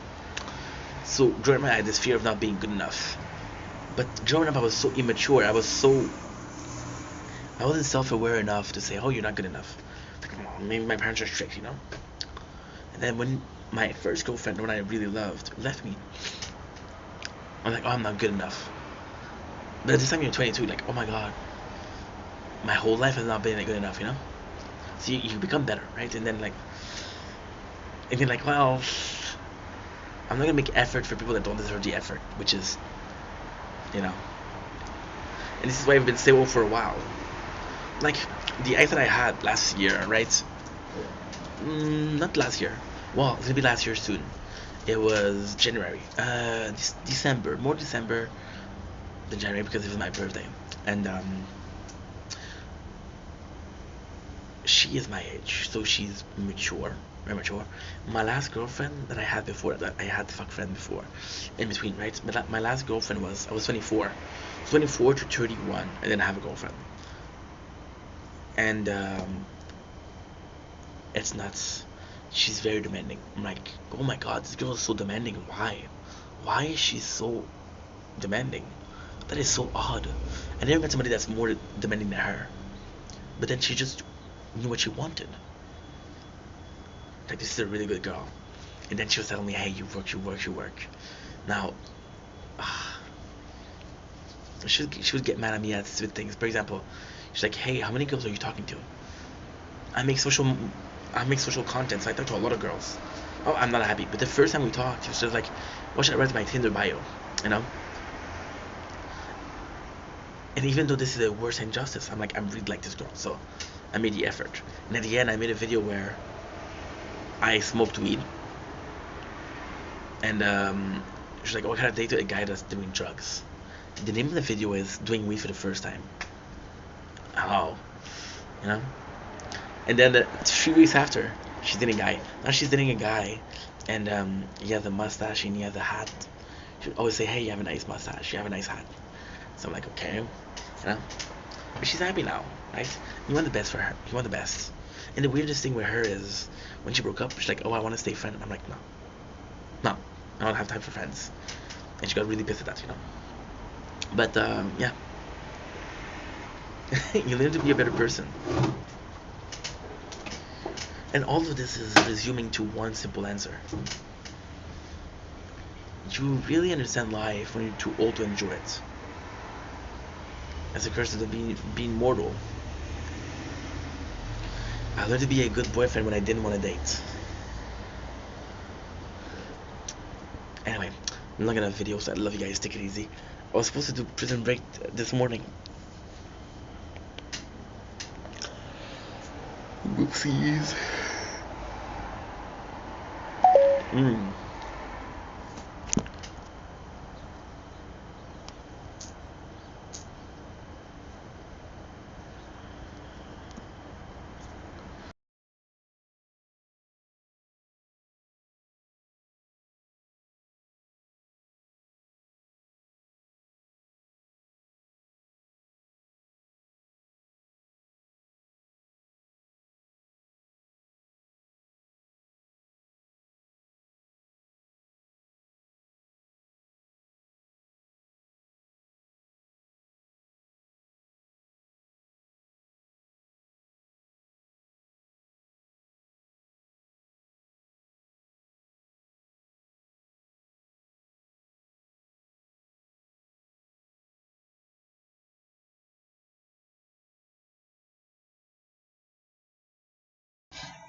So growing up, I had this fear of not being good enough. But growing up, I was so immature. I wasn't self-aware enough to say, "Oh, you're not good enough." Like, oh, maybe my parents are strict, you know. And then when my first girlfriend, when I really loved, left me, I'm like, "Oh, I'm not good enough." But at this time, you're 22, like, "Oh my god, my whole life has not been good enough," you know. So you become better, right? And then like, well, I'm not gonna make effort for people that don't deserve the effort, which is, you know. And this is why I've been stable for a while. Like the ex that I had last year, right? Not last year. Well, it's gonna be last year soon. It was January, December, more December than January because it was my birthday, and she is my age, so she's mature, very mature. My last girlfriend that I had before, that I had fuck friend before, in between, right? But my last girlfriend I was 24, 24 to 31, and then I have a girlfriend, and it's nuts. She's very demanding. I'm like, oh my god, this girl is so demanding. Why? Why is she so demanding? That is so odd. I never met somebody that's more demanding than her. But then she just knew what she wanted. Like, this is a really good girl. And then she was telling me, hey, you work. Now, she would get mad at me at stupid things. For example, she's like, hey, how many girls are you talking to? I make social content, so I talk to a lot of girls. Oh, I'm not happy. But the first time we talked, she was just like, what should I write in my Tinder bio? You know? And even though this is a worst injustice, I'm like, I'm really like this girl. So I made the effort. And at the end, I made a video where I smoked weed. And she's like, oh, can I date a guy that's doing drugs? The name of the video is Doing Weed for the First Time. Oh. You know? And then 3 weeks after, she's dating a guy. Now she's dating a guy, and he has a mustache and he has a hat. She would always say, hey, you have a nice mustache, you have a nice hat. So I'm like, okay, you know. But she's happy now, right? You want the best for her. You want the best. And the weirdest thing with her is, when she broke up, she's like, oh, I want to stay friend. I'm like, no, I don't have time for friends. And she got really pissed at that, you know. But yeah, you learn to be a better person. And all of this is resuming to one simple answer. You really understand life when you're too old to enjoy it. As a curse of being mortal. I learned to be a good boyfriend when I didn't want to date. Anyway, I'm not gonna have videos, so I love you guys, take it easy. I was supposed to do prison break this morning. Oopsies.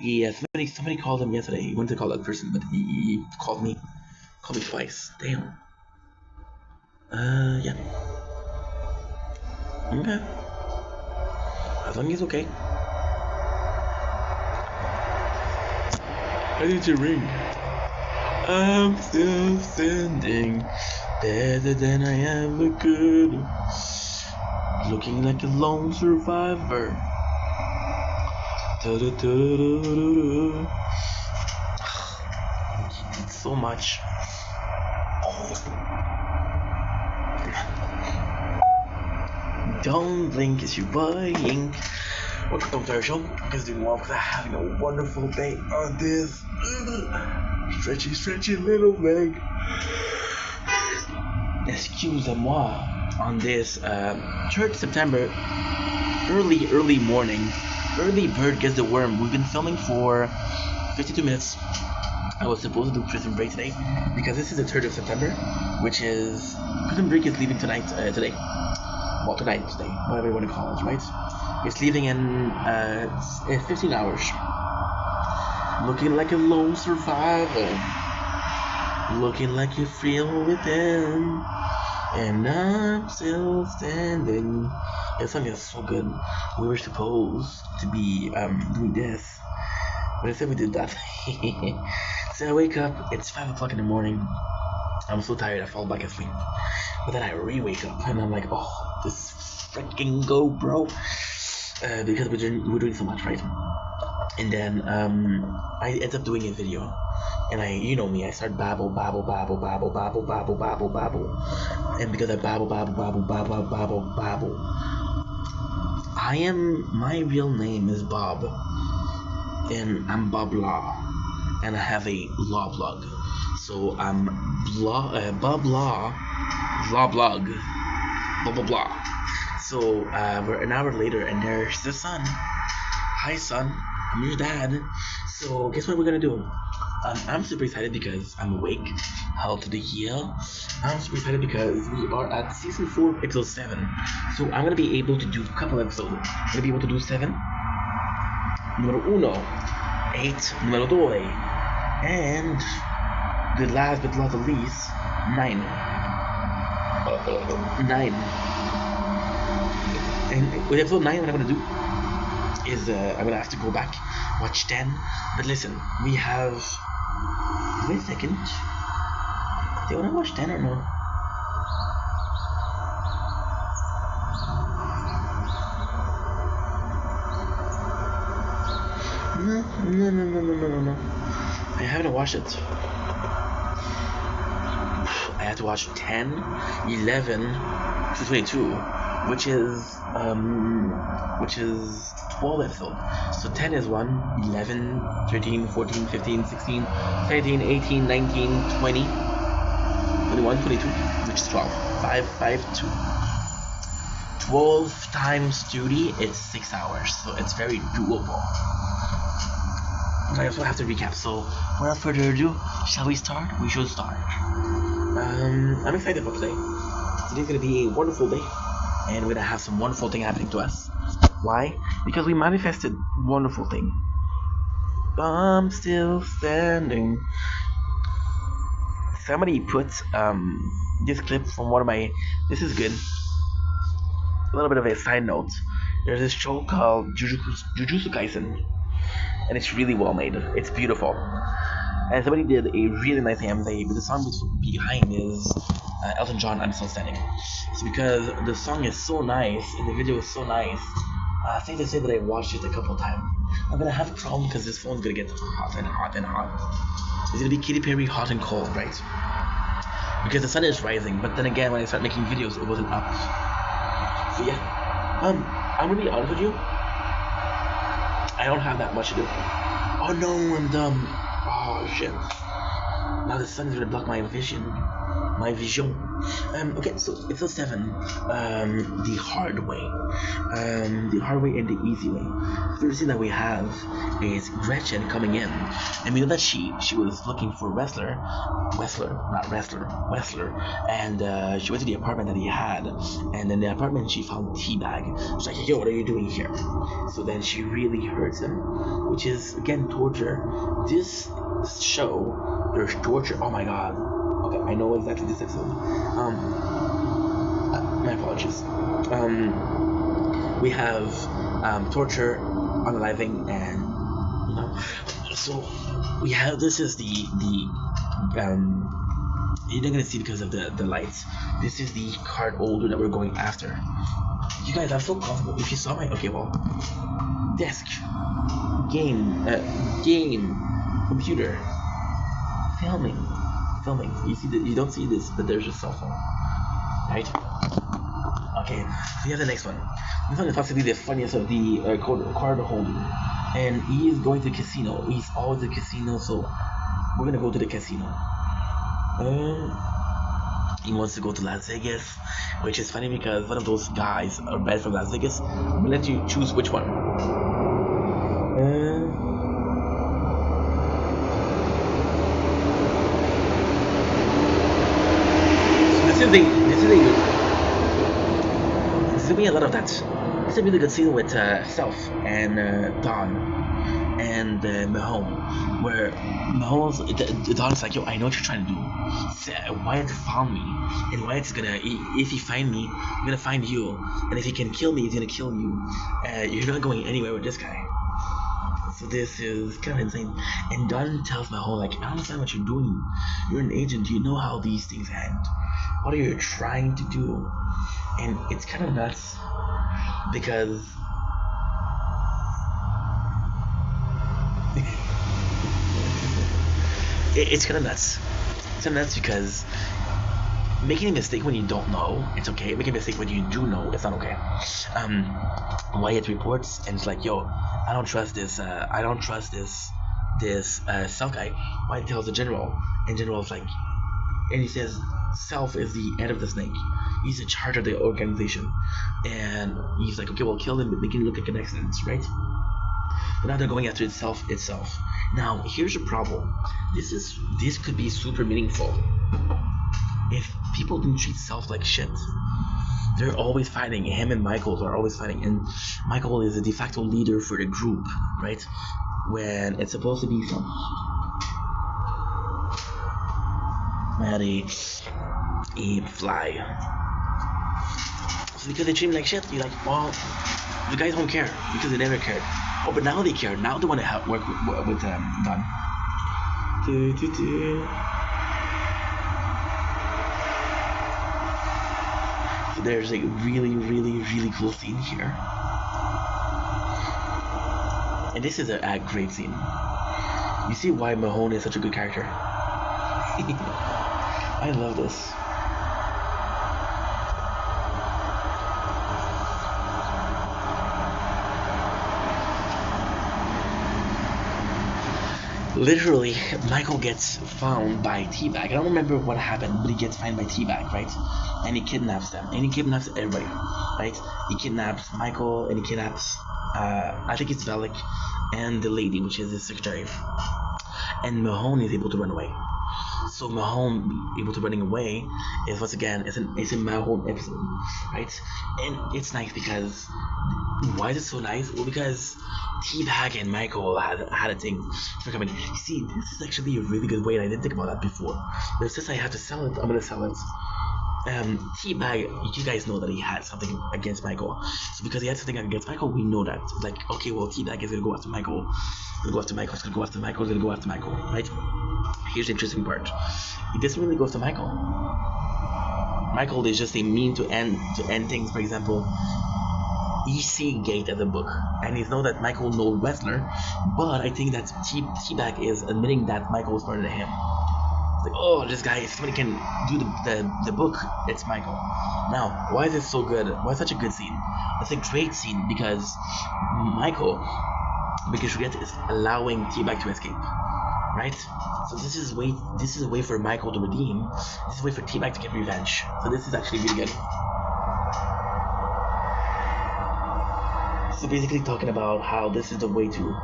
Yeah, somebody called him yesterday. He wanted to call that person, but he called me twice. Damn. Yeah. Okay. As long as he's okay. I need to ring. I'm still standing, better than I ever could. Looking like a lone survivor. It's so much. Don't blink as you're buying. Welcome to our show. Because doing well, because I'm having a wonderful day on this stretchy little leg. Excusez-moi. On this 3rd September, early morning. Early bird gets the worm. We've been filming for 52 minutes. I was supposed to do Prison Break today because this is the 3rd of September, which is Prison Break is leaving tonight. Today, whatever you want to call it, right? It's leaving in 15 hours. Looking like a lone survivor, looking like you feel within, and I'm still standing. This song is so good. We were supposed to be doing this, but instead we did that. So I wake up, it's 5 o'clock in the morning. I'm so tired, I fall back asleep. But then I re-wake up and I'm like, oh, this freaking go, bro. Because we're doing so much, right? And then I end up doing a video. And you know me, I start babble. And because I babble. My real name is Bob. And I'm Bob Law. And I have a law blog. So I'm Bob Law blog. Blah blah blah. So we're an hour later and there's the sun. Hi son, I'm your dad. So guess what we're gonna do? I'm super excited because I'm awake. How to the year? I'm super excited because we are at season 4, episode 7. So I'm gonna be able to do a couple episodes. I'm gonna be able to do 7. Numero 1. 8. Numero 2. And the last but not the least, 9. 9. And with episode 9, what I'm gonna do is I'm gonna have to go back, watch 10. But listen, we have. Wait a second. Do you wanna watch 10 or no? No. I haven't watched it. I have to watch 10, 11 to 22, which is 12 episodes. So 10 is 1, 11, 13, 14, 15, 16, 17, 18, 19, 20, 21, 22, which is 12. 5, 2. 12 times duty is 6 hours, so it's very doable. I also have to recap. So, without further ado, shall we start? We should start. I'm excited for today. Today's gonna be a wonderful day, and we're gonna have some wonderful thing happening to us. Why? Because we manifested wonderful thing. I'm still standing. Somebody put this clip from one of my. This is good. A little bit of a side note. There's this show called Jujutsu Kaisen, and it's really well made. It's beautiful. And somebody did a really nice AMV, but the song behind is Elton John, I'm Still Standing. It's because the song is so nice, and the video is so nice. Safe to say that I watched it a couple times. I'm gonna have a problem because this phone's gonna get hot and hot and hot. It's gonna be Katy Perry hot and cold, right? Because the sun is rising, but then again, when I start making videos, it wasn't up. So yeah, I'm gonna be honest with you. I don't have that much to do. Oh no, I'm dumb. Oh shit. Now the sun is gonna block my vision. My vision. Okay, so episode 7. The hard way. The hard way and the easy way. First thing that we have is Gretchen coming in. And we know that she was looking for Wrestler, and she went to the apartment that he had, and in the apartment she found Teabag. She's like, yo, what are you doing here? So then she really hurts him, which is again torture. This show, there's torture. Oh my god. Okay, I know exactly this episode. My apologies. We have torture, unaliving, and you know. So we have, this is the you're not gonna see because of the lights. This is the card holder that we're going after. You guys, I'm so comfortable. If you saw my desk, game, computer, filming. You see that you don't see this, but there's a cell phone, right? Okay, so you have the next one. This one is possibly the funniest of the card holder, and he is going to the casino. He's always at the casino, so we're gonna go to the casino. He wants to go to Las Vegas, which is funny because one of those guys are bad from Las Vegas. We'll let you choose which one. This is gonna be a lot of that. It's a really good scene with Self and Dawn and Mahone, where Mahone's Dawn's like, yo, I know what you're trying to do. Wyatt found me, and Wyatt's gonna, if he find me, I'm gonna find you, and if he can kill me, he's gonna kill you. You're not going anywhere with this guy. So this is kind of insane. And Dawn tells Mahone, like, I don't understand what you're doing. You're an agent. You know how these things end. What are you trying to do? And it's kind of nuts because it's kind of nuts. It's kind of nuts because making a mistake when you don't know, it's okay. Making a mistake when you do know, it's not okay. Wyatt reports and it's like, yo, I don't trust this Self guy. Wyatt tells the general, and general's like, and he says, Self is the head of the snake. He's in charge of the organization. And he's like, okay, well, kill him, but make it look like an accident, right? But now they're going after itself. Now, here's a problem. This could be super meaningful. If people didn't treat Self like shit, they're always fighting. Him and Michael are always fighting. And Michael is the de facto leader for the group, right? When it's supposed to be some... Maddie, a fly. So because they treat him like shit, you're like, well, the guys don't care because they never cared. Oh, but now they care. Now they want to work with Don. So there's a really cool scene here, and this is a great scene. You see why Mahone is such a good character. I love this. Literally, Michael gets found by Teabag. I don't remember what happened, but he gets found by Teabag, right? And he kidnaps them, and he kidnaps everybody, right? He kidnaps Michael, and he kidnaps, I think it's Velik, and the lady, which is his secretary. And Mahone is able to run away. So Mahone able to running away is once again it's a Mahone episode, right? And it's nice because why is it so nice? Well, because Teabag and Michael had a thing for coming. You see, this is actually a really good way, and I didn't think about that before. But since I have to sell it, I'm gonna sell it. Teabag, you guys know that he had something against Michael. So because he had something against Michael, we know that. Like, okay, well, Teabag is gonna go after Michael. Gonna go after Michael. He's gonna go after Michael. He's gonna go after Michael. Right? Here's the interesting part. He doesn't really go after Michael. Michael is just a mean to end things. For example, you see Gate as a book, and he knows that Michael no wrestler, but I think that Teabag is admitting that Michael is smarter than him. Like, oh, this guy, if somebody can do the book, it's Michael. Now, why is it so good? Why is such a good scene? It's a great scene because Juliet is allowing Teabag to escape, right? So this is a way for Michael to redeem. This is a way for Teabag to get revenge. So this is actually really good. So basically talking about how this is the way to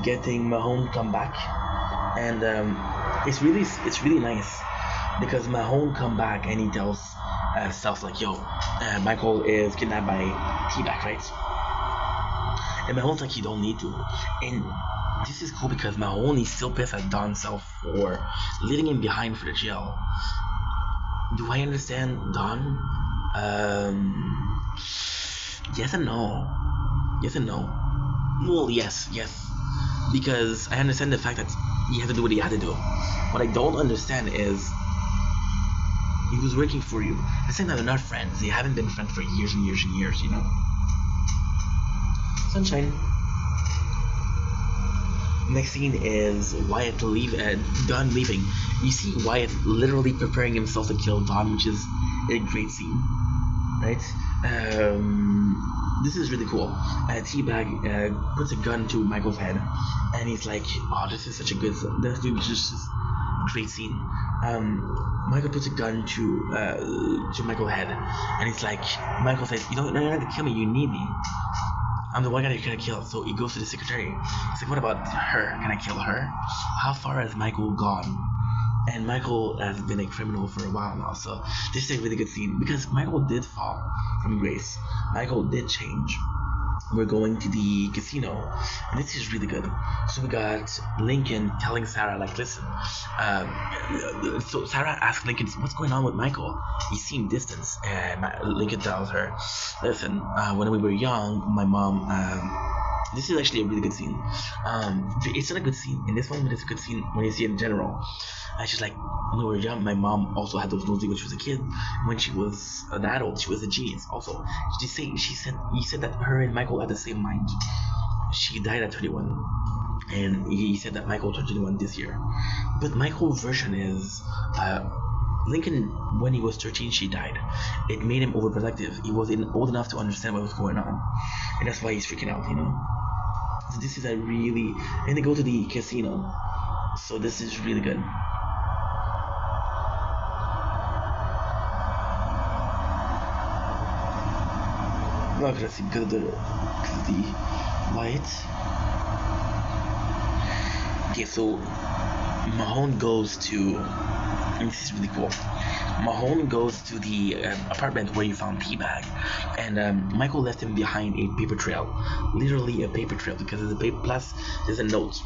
getting Mahone come back, and it's really nice because Mahone come back and he tells stuff like, yo, Michael is kidnapped by Teabag, right? And Mahone's like, you don't need to. And this is cool because Mahone is still pissed at Don's self for leaving him behind for the jail. Do I understand Don? Yes and no. Yes and no. Well, yes. Because I understand the fact that he had to do what he had to do. What I don't understand is he was working for you. At the same time, they're not friends. They haven't been friends for years and years and years, you know? Sunshine. Next scene is Wyatt Don leaving. You see Wyatt literally preparing himself to kill Don, which is a great scene, right? This is really cool. Teabag puts a gun to Michael's head, and he's like, "Oh, this is such a good. This is just a great scene." Michael puts a gun to Michael's head, and he's like, Michael says, "You don't have to kill me. You need me. I'm the one guy you're gonna kill." So he goes to the secretary. He's like, "What about her? Can I kill her?" How far has Michael gone? And Michael has been a criminal for a while now, so this is a really good scene because Michael did fall from grace. Michael did change. We're going to the casino, and this is really good. So we got Lincoln telling Sarah, like, listen. So Sarah asked Lincoln, what's going on with Michael? He seemed distant, and Lincoln tells her, listen, when we were young, my mom. This is actually a really good scene. It's not a good scene in this one, but it's a good scene when you see it in general. She's like, when we were young, my mom also had those nosebleeds when she was a kid. When she was an adult, she was a genius. Also, you said that her and Michael had the same mind. She died at 21, and he said that Michael turned 21 this year. But Michael's version is, Lincoln, when he was 13, she died. It made him overprotective. He wasn't old enough to understand what was going on, and that's why he's freaking out, you know. So this is and they go to the casino. So this is really good. Not gonna see because of the light. Okay, so Mahone goes to, and this is really cool. Mahone goes to the apartment where you found Teabag, and Michael left him behind a paper trail, literally a paper trail, because there's a paper plus there's a note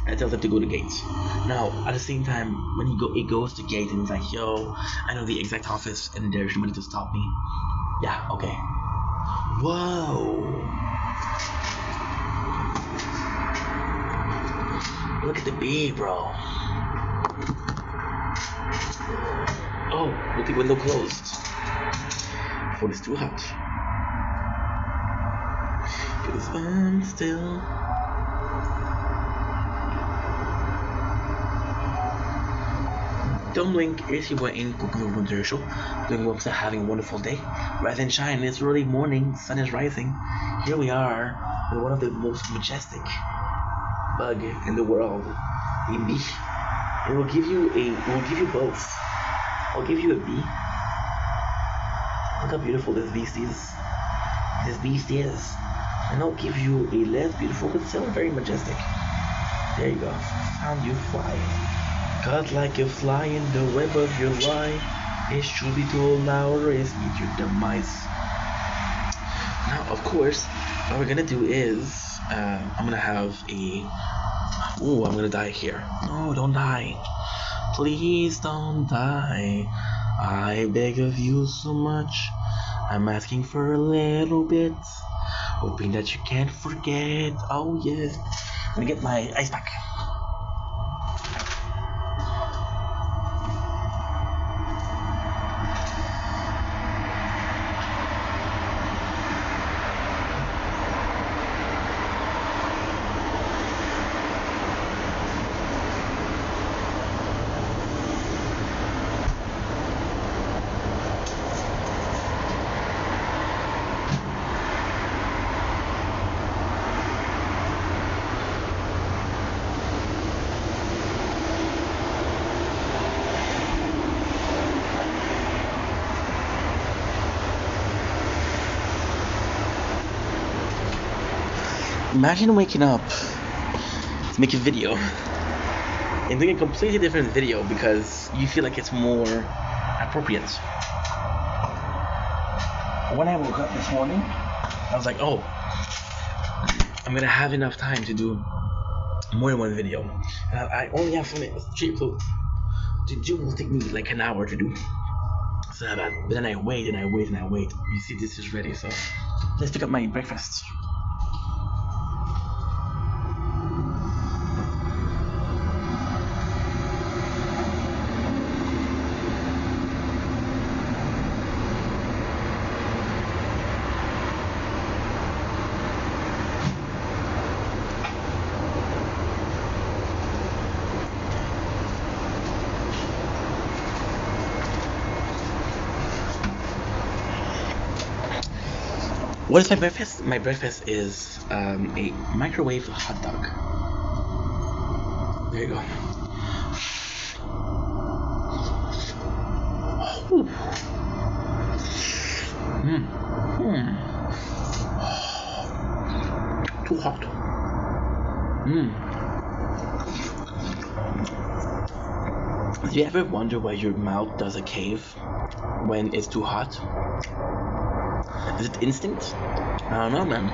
that tells him to go to Gate. Now, at the same time, when he goes to Gate and he's like, yo, I know the exact office, and there's nobody to stop me. Yeah, okay. Whoa! Look at the bee, bro. Oh, look, the window closed. Phone is too hot. Because I'm still. Don't blink, it's your boy in Kuku Show. Doing well, having a wonderful day. Rise and shine, it's early morning, sun is rising. Here we are with one of the most majestic bug in the world, a bee. And we'll give you both. I'll give you a bee. Look how beautiful this beast is. and I'll give you a less beautiful but still very majestic. There you go. Found you fly. Caught like a fly in the web of your life. It's truly told now race meet your demise. Now, of course, what we're gonna do is I'm gonna have a. Ooh, I'm gonna die here. No, don't die. Please don't die. I beg of you so much. I'm asking for a little bit. Hoping that you can't forget. Oh, yeah. I'm gonna get my ice pack. Imagine waking up to make a video and doing a completely different video because you feel like it's more appropriate. When I woke up this morning, I was like, oh, I'm gonna have enough time to do more than one video. I only have 4 minutes. So to do will take me like an hour to do. So but then I wait and I wait and I wait. You see, this is ready, so let's pick up my breakfast. What is my breakfast? My breakfast is a microwave hot dog. There you go. Too hot. Do you ever wonder why your mouth does a cave when it's too hot? Is it instinct? I don't know, man.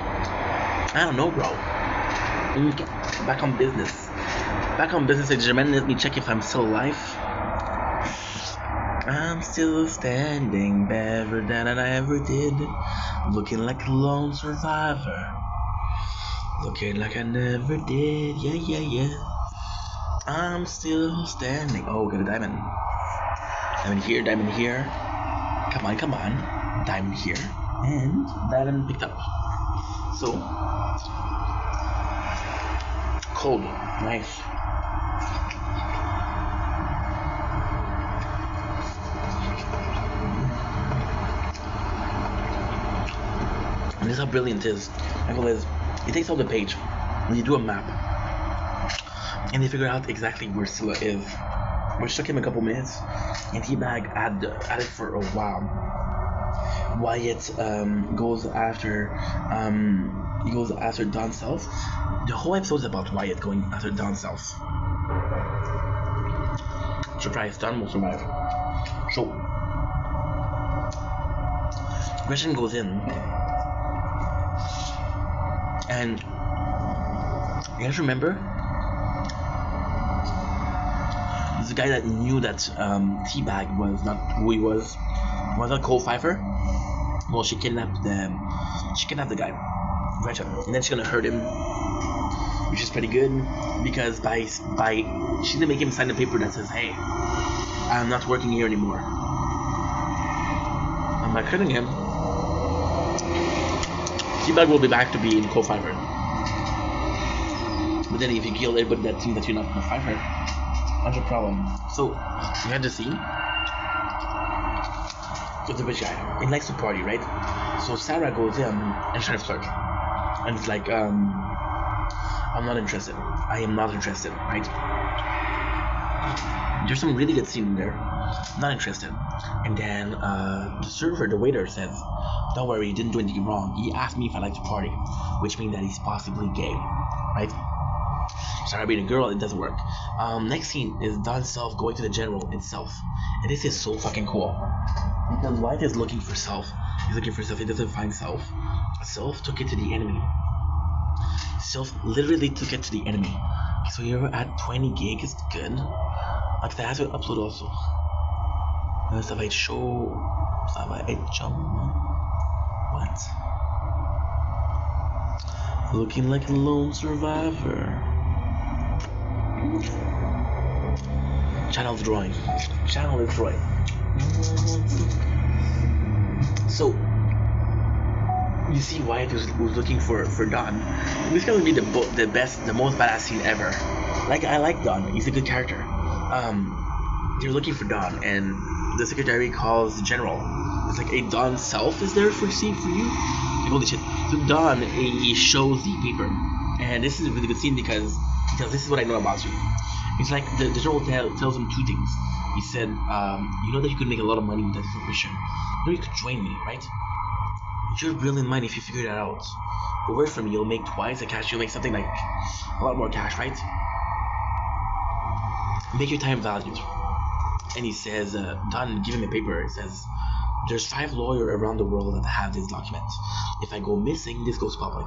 I don't know, bro. Back on business. Back on business, Jermaine. Let me check if I'm still alive. I'm still standing better than I ever did. Looking like a lone survivor. Looking like I never did. Yeah. I'm still standing. Oh, got a diamond. Diamond here, diamond here. Come on. Diamond here. And diamond picked up. So cold. Nice. And this is how brilliant it is. Michael is, it takes all the page when you do a map and they figure out exactly where Scylla is, which took him a couple minutes, and Teabag had it for a while. Wyatt goes after Dawn Self. The whole episode is about Wyatt going after Dawn Self. Surprise, Dawn will survive. So Gretchen goes in, and you guys remember? There's a guy that knew that Teabag was not who he was not Cole Pfeiffer. Well, she kidnapped the guy, Gretchen, and then she's gonna hurt him, which is pretty good because by she's gonna make him sign a paper that says, "Hey, I'm not working here anymore." And by killing him, Teabag will be back to being Cole Pfeiffer. But then if you kill everybody that thinks that you're not Cole Pfeiffer, that's a problem. So you had to see. It's a rich guy. He likes to party, right? So Sarah goes in and tries to flirt. And it's like, I'm not interested. I am not interested, right? There's some really good scene in there. Not interested. And then the server, the waiter says, "Don't worry, he didn't do anything wrong. He asked me if I like to party," which means that he's possibly gay, right? Sorry, being a girl, it doesn't work. Next scene is Don Self going to the general itself, and this is so fucking cool because White is looking for Self. He's looking for Self. He doesn't find Self. Self took it to the enemy. Self literally took it to the enemy. So you're at 20 gig is good. Like that has to upload also. Ça va être chaud. Ça va être chum. What? Looking like a lone survivor. Channel is drawing. Channel is drawing. So you see Wyatt was looking for Don. This is gonna be the best, the most badass scene ever. Like I like Don. He's a good character. They're looking for Don, and the secretary calls the general. It's like, "Hey, Don Self is there for you?" Like, holy shit. So Don, he shows the paper, and this is a really good scene because he tells, "This is what I know about you." It's like the general tells him two things. He said, "You know that you could make a lot of money with that information. You know you could join me, right? You're brilliant mind if you figure that out. But work for me, you'll make twice the cash. You'll make something like a lot more cash, right? Make your time valued." And he says, Don, give him a paper. He says, "There's 5 lawyers around the world that have this document. If I go missing, this goes public."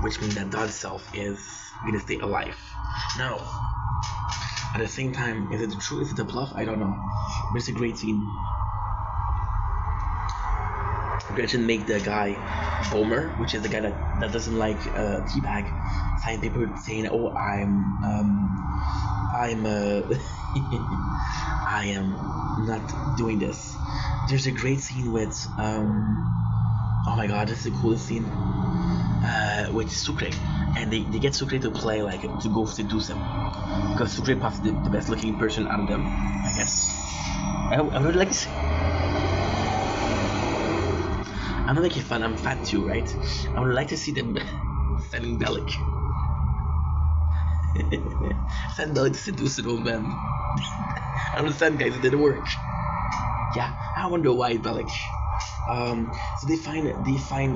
Which means that Don's Self is gonna stay alive. Now, at the same time, is it the truth? Is it a bluff? I don't know. But it's a great scene. Gretchen make the guy Bomer, which is the guy that doesn't like Teabag, sign paper saying, "Oh, I am not doing this." There's a great scene with oh my god, this is the coolest scene with Sucre, and they get Sucre to play like to go seduce him because Sucre pops the best looking person out of them, I guess. I would like to see. I'm not making fun, I'm fat too, right? I would like to see them sending Bellic. Send Bellic to seduce an old man. I understand, guys, it didn't work. Yeah, I wonder why Bellic. So they find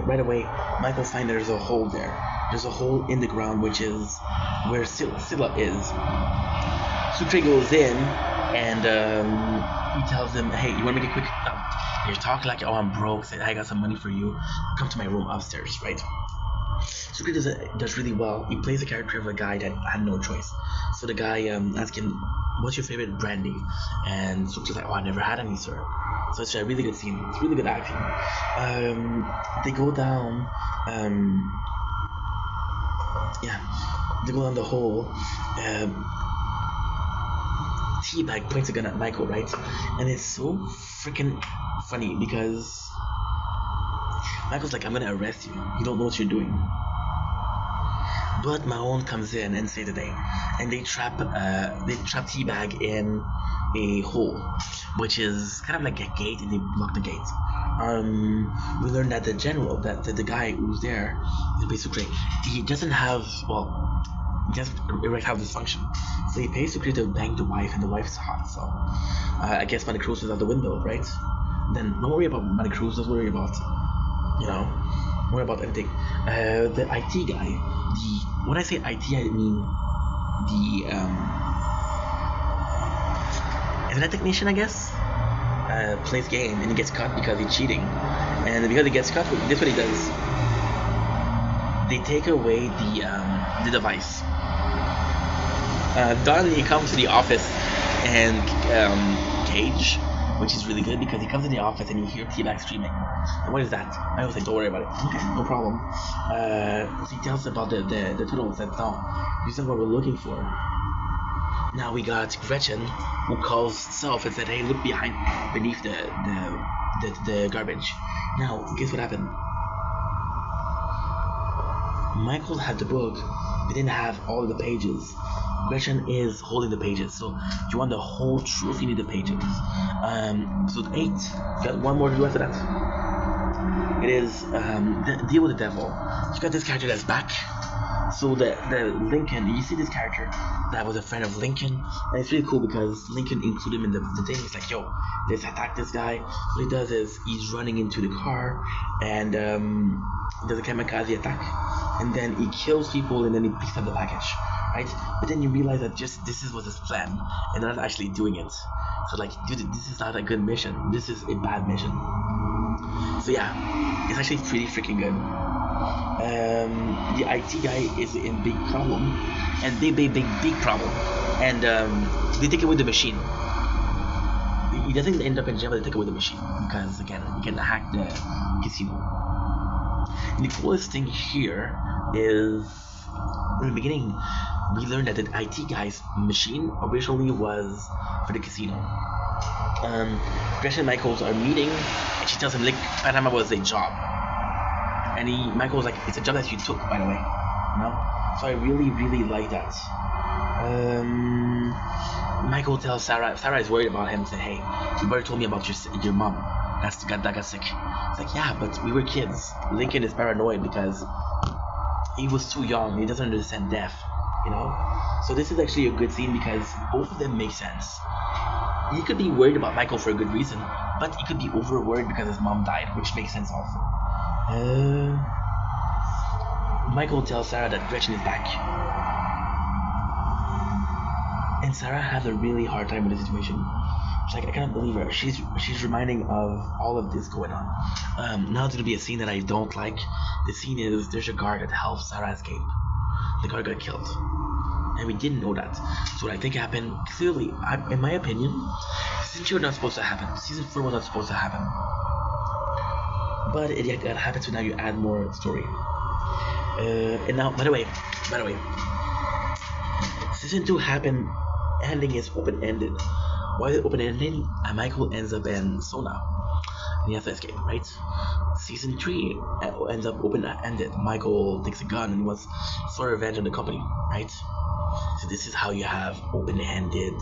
right away. Michael finds there's a hole there. There's a hole in the ground, which is where Scylla is. Sucre goes in and he tells them, "Hey, you want to make a quick? You're talking like, oh, I'm broke. Say, I got some money for you. Come to my room upstairs, right?" Sucre does really well. He plays the character of a guy that had no choice. So the guy asks him, "What's your favorite brandy?" And Sucre's like, "Oh, I never had any, sir." So it's a really good scene. It's really good acting. They go down. They go down the hole. Teabag points a gun at Michael, right? And it's so freaking funny because Michael's like, "I'm gonna arrest you. You don't know what you're doing." But Mahone comes in and saves the day, and they trap Teabag in a hole, which is kind of like a gate, and they block the gate. We learn that the general, that the guy who's there, is basically he doesn't have he doesn't erectile dysfunction, so he pays Sucre to bang the wife, and the wife's hot. So I guess Monte Cruz is out the window, right? Then don't worry about Monte Cruz. Don't worry about don't worry about anything. The IT guy. When I say IT, I mean the internet technician, I guess. Plays game and he gets caught because he's cheating, and because he gets caught, this is what he does. They take away the device. Don, he comes to the office and Cage, which is really good because he comes in the office and you hear Teabag screaming. And what is that? I was like, "Don't worry about it." Okay, no problem. So he tells about the tunnel. Said, "No, this is what we're looking for." Now we got Gretchen, who calls Self and said, "Hey, look beneath the garbage." Now, guess what happened? Michael had the book, but didn't have all of the pages. Gretchen is holding the pages, so if you want the whole truth, you need the pages. So 8. Got one more to do after that. It is deal with the devil. You got this character that's back. So the Lincoln, you see this character that was a friend of Lincoln, and it's really cool because Lincoln included him in the thing. He's like, yo, let's attack this guy. What he does is he's running into the car and does a kamikaze attack, and then he kills people and then he picks up the package, right? But then you realize that just this was his plan and they're not actually doing it. So like, dude, this is not a good mission. This is a bad mission. So yeah, it's actually pretty freaking good. The IT guy is in big problem, and big problem, and they take away the machine. He doesn't end up in jail, but they take away the machine because again, you can hack the casino. And the coolest thing here is, in the beginning, we learned that the IT guy's machine originally was for the casino. Gretchen and Michaels are meeting, and she tells him like Panama was a job. And Michael's like, it's a job that you took, by the way, you know. So I really like that. Michael tells Sarah. Sarah is worried about him. Say, hey, you've already told me about your mom. That got sick. It's like, yeah, but we were kids. Lincoln is paranoid because he was too young. He doesn't understand death, you know. So this is actually a good scene because both of them make sense. He could be worried about Michael for a good reason, but he could be over worried because his mom died, which makes sense also. Michael tells Sarah that Gretchen is back, and Sarah has a really hard time with the situation. She's like, I cannot believe her. She's reminding of all of this going on. Now it's gonna be a scene that I don't like. The scene is there's a guard that helps Sarah escape. The guard got killed, and we didn't know that. So what I think happened, clearly, in my opinion, season 2 was not supposed to happen. Season 4 was not supposed to happen. But it happens, so now you add more story. And now, by the way, season 2 happened, ending is open-ended. Why is it open-ended? Michael ends up in Sona, and he has to escape, right? Season 3 ends up open-ended. Michael takes a gun and wants for revenge on the company, right? So this is how you have open-ended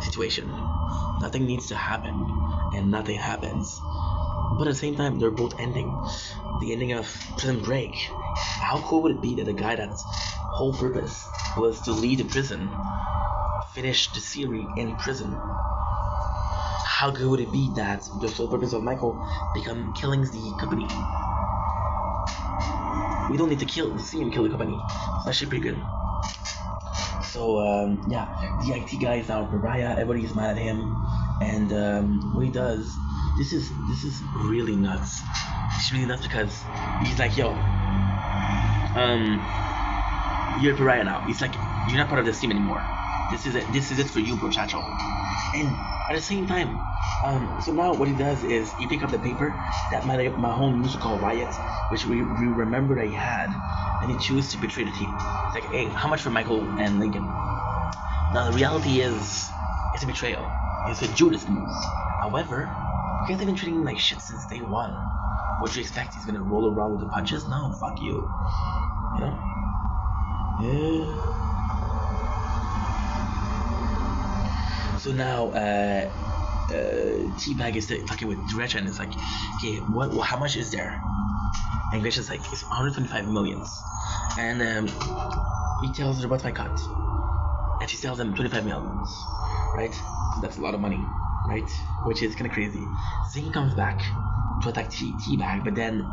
situation. Nothing needs to happen, and nothing happens. But at the same time, they're both ending. The ending of Prison Break. How cool would it be that a guy that's whole purpose was to leave the prison, finish the series in prison? How good would it be that the sole purpose of Michael become killing the company? We don't need to see him kill the company. It's actually pretty good. So yeah, the IT guy is now a pariah. Everybody's mad at him, and what he does. This is really nuts. It's really nuts because he's like, yo, you're a pariah now. He's like, you're not part of this team anymore. This is it for you, muchacho. And at the same time, so now what he does is he pick up the paper that Mahone used to call riot, which we remember that he had, and he chooses to betray the team. It's like, hey, how much for Michael and Lincoln? Now the reality is, it's a betrayal. It's a Judas move. However, you guys have been treating him like shit since day one. What do you expect? He's gonna roll around with the punches? No, fuck you. You know? Yeah. So now, Teabag is talking with Gretchen. It's like, okay, how much is there? And Gretchen's like, it's 125 millions. And he tells her, what's my cut? And she tells him 25 millions, right? So that's a lot of money, right? Which is kind of crazy. Zing comes back to attack Teabag, but then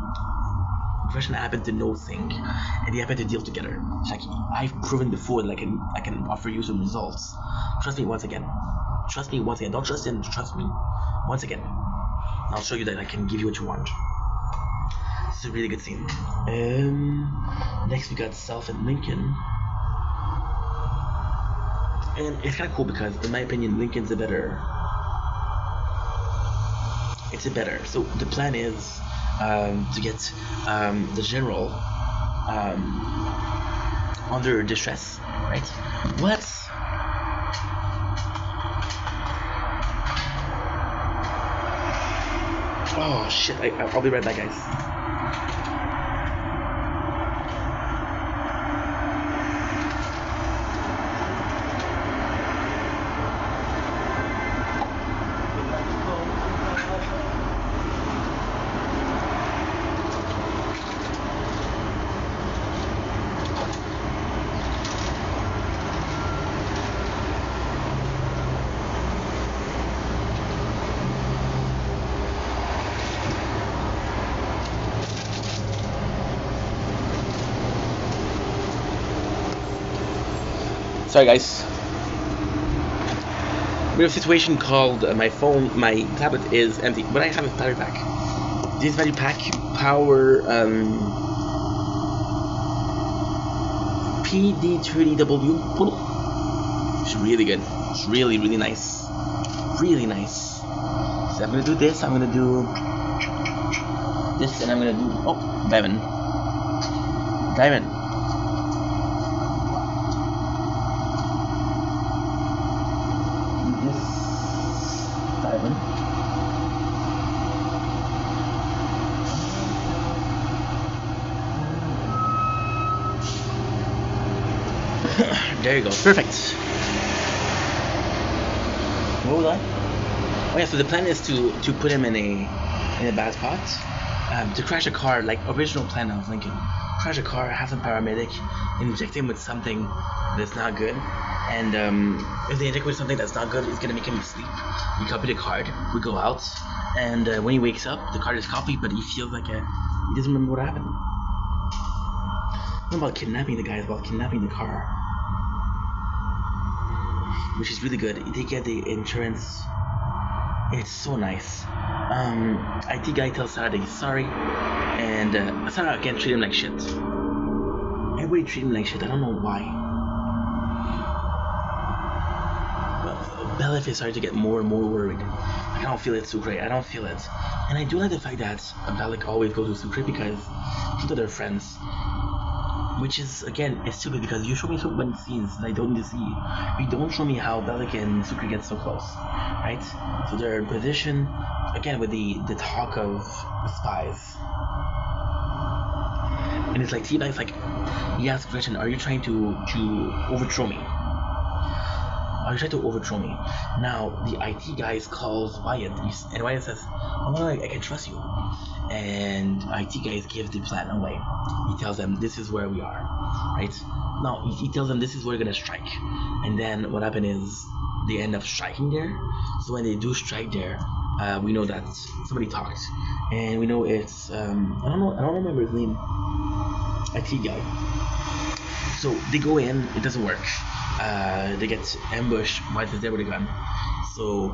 Gretchen happened to know Zing, and they happen to deal together. She's like, I've proven before that I can offer you some results. Trust me once again. Trust me once again. Don't trust him, trust me. Once again. I'll show you that I can give you what you want. This is a really good scene. Next we got Self and Lincoln. And it's kind of cool because, in my opinion, Lincoln's it's a better. So the plan is to get the general under distress, right? What? Oh shit! I'll be right back, guys. Sorry, guys. We have a situation called my tablet is empty, but I have a battery pack. This battery pack power PD30W. It's really good. It's really nice. Really nice. So I'm gonna do this. I'm gonna do this, and I'm gonna do diamond. There you go. Perfect. What was I? Oh yeah. So the plan is to put him in a bad spot. To crash a car, like original plan of Lincoln. Crash a car, have some paramedic, inject him with something that's not good, and if they inject with something that's not good, it's gonna make him sleep. We copy the card, we go out, and when he wakes up, the card is copied, but he feels like he doesn't remember what happened. It's not about kidnapping the guy, it's about kidnapping the car, which is really good. They get the insurance. It's so nice. IT guy tells Sarah that he's sorry, and Sarah can't treat him like shit. Everybody treat him like shit. I don't know why. Bella is starting to get more and more worried. I don't feel it, Sucre. I don't feel it. And I do like the fact that Bella always goes with Sucre because they're friends. Which is, again, it's stupid because you show me so many scenes that I don't need to see. You don't show me how Bellic and Sucre get so close, right? So they're in position, again, with the talk of spies. And it's like, T-Bag's like, he asks Gretchen, are you trying to overthrow me? Are you trying to overthrow me? Now, the IT guy calls Wyatt, and Wyatt says, oh, no, I can trust you. And IT guys give the plan away. He tells them this is where we are, right? Now he tells them this is where we're gonna strike, and then what happened is they end up striking there. So when they do strike there, we know that somebody talked, and we know it's I don't remember his name. IT guy. So they go in, it doesn't work. They get ambushed. White is there with a gun. So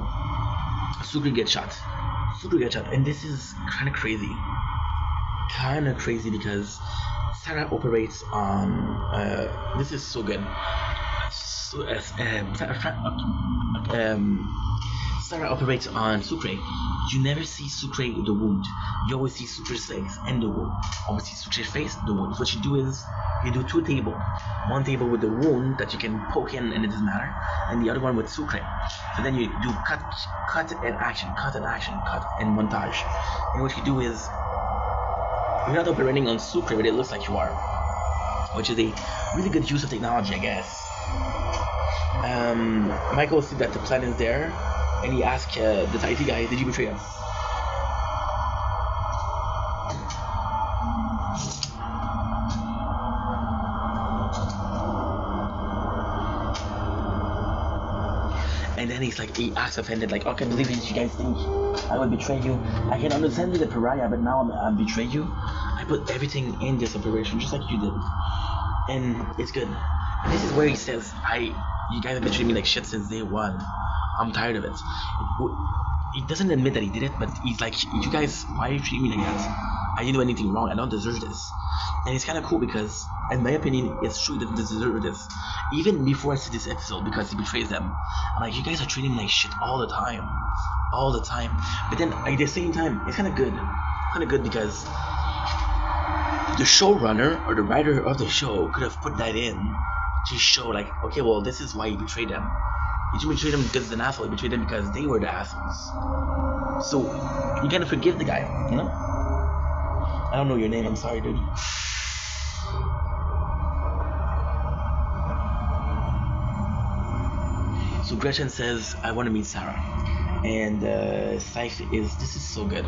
Sucre gets shot. And this is kind of crazy because Sarah operates on this is so good. Sarah operates on Sucre. You never see Sucre the wound. You always see Sucre's face and the wound. Always see Sucre's face, the wound. So what you do is you do two tables. One table with the wound that you can poke in and it doesn't matter, and the other one with Sucre. So then you do cut and action, cut and montage. And what you do is you're not operating on Sucre, but it looks like you are, which is a really good use of technology, I guess. Michael sees that the plan is there, and he asks the IT guy, did you betray us? And then he's like, he acts offended, like, oh, I can't believe it, you guys think I would betray you. I can understand you, the pariah, but now I'm betray you. I put everything in this operation, just like you did. And it's good. And this is where he says, you guys have been treating me like shit since day one. I'm tired of it. He doesn't admit that he did it, but he's like, you guys, why are you treating me like that? I didn't do anything wrong. I don't deserve this. And it's kind of cool because, in my opinion, it's true that he deserves this. Even before I see this episode, because he betrays them, I'm like, you guys are treating me like shit all the time. But then, at the same time, it's kind of good because the showrunner or the writer of the show could have put that in to show, like, okay, well, this is why he betrayed them. He didn't betray them because he's an asshole. He betrayed them because they were the assholes. So you gotta forgive the guy, you know? I don't know your name. I'm sorry, dude. So Gretchen says, I want to meet Sarah. And Saif this is so good.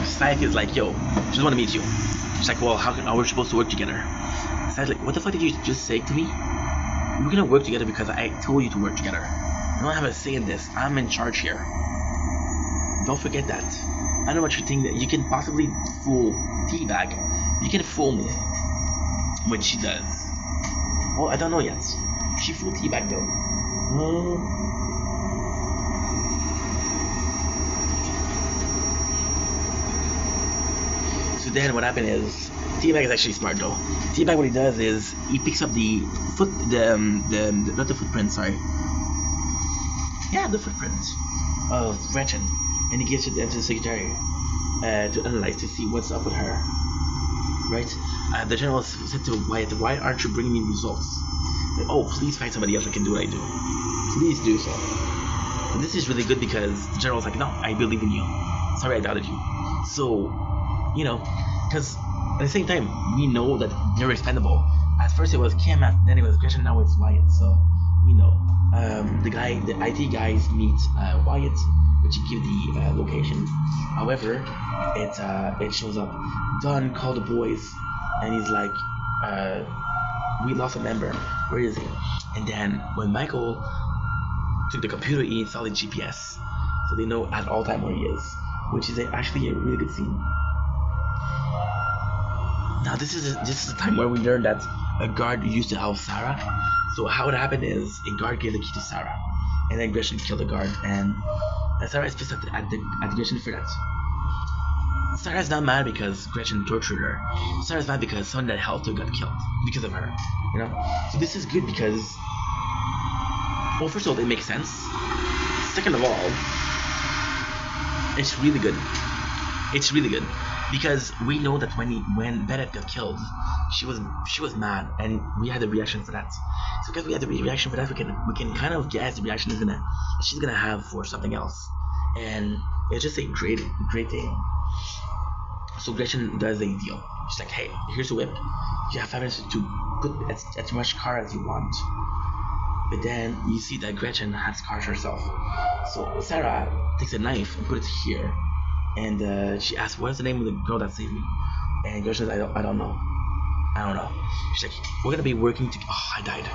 Saif is like, yo, just want to meet you. She's like, well, how are we supposed to work together? Saif's like, what the fuck did you just say to me? We're gonna work together because I told you to work together. You don't have a say in this. I'm in charge here. Don't forget that. I know what you think that you can possibly fool T-Bag. You can fool me. Which she does. Well, I don't know yet. She flew teabag though. So then what happened is Teabag is actually smart though. Teabag, what he does is he picks up the not the footprint, sorry. Yeah, the footprint of Gretchen, and he gives it to the secretary to analyze to see what's up with her. Right? The general said to Wyatt, "Why aren't you bringing me results? Like, oh, please find somebody else that can do what I do. Please do so." And this is really good because the general's like, "No, I believe in you. Sorry, I doubted you." So, you know, because at the same time, we know that they're expendable. At first it was KMF, then it was Gretchen, now it's Wyatt. So we know. The IT guys meet Wyatt, which he give the location. However, it shows up. Don called the boys, and he's like, "We lost a member. Where is he?" And then when Michael took the computer, he installed the GPS, so they know at all time where he is, which is actually a really good scene. Now this is a time where we learn that a guard used to help Sarah. So how it happened is a guard gave the key to Sarah, and then Gretchen killed the guard, and Sarah is pissed at the Gretchen for that. Sarah's not mad because Gretchen tortured her. Sarah's mad because someone that helped her got killed because of her. You know? So this is good because, well, first of all, it makes sense. Second of all, it's really good. It's really good because we know that when Bennett got killed, she was mad, and we had a reaction for that. So because we had the reaction for that, we can kind of guess the reaction she's gonna have for something else, and it's just a great thing. So Gretchen does a deal. She's like, "Hey, here's a whip. You have 5 minutes to put as much car as you want." But then you see that Gretchen has cars herself. So Sarah takes a knife and puts it here, and she asks, "What's the name of the girl that saved me?" And Gretchen says, I don't know. I don't know." She's like, "We're gonna be working to." Oh, I died.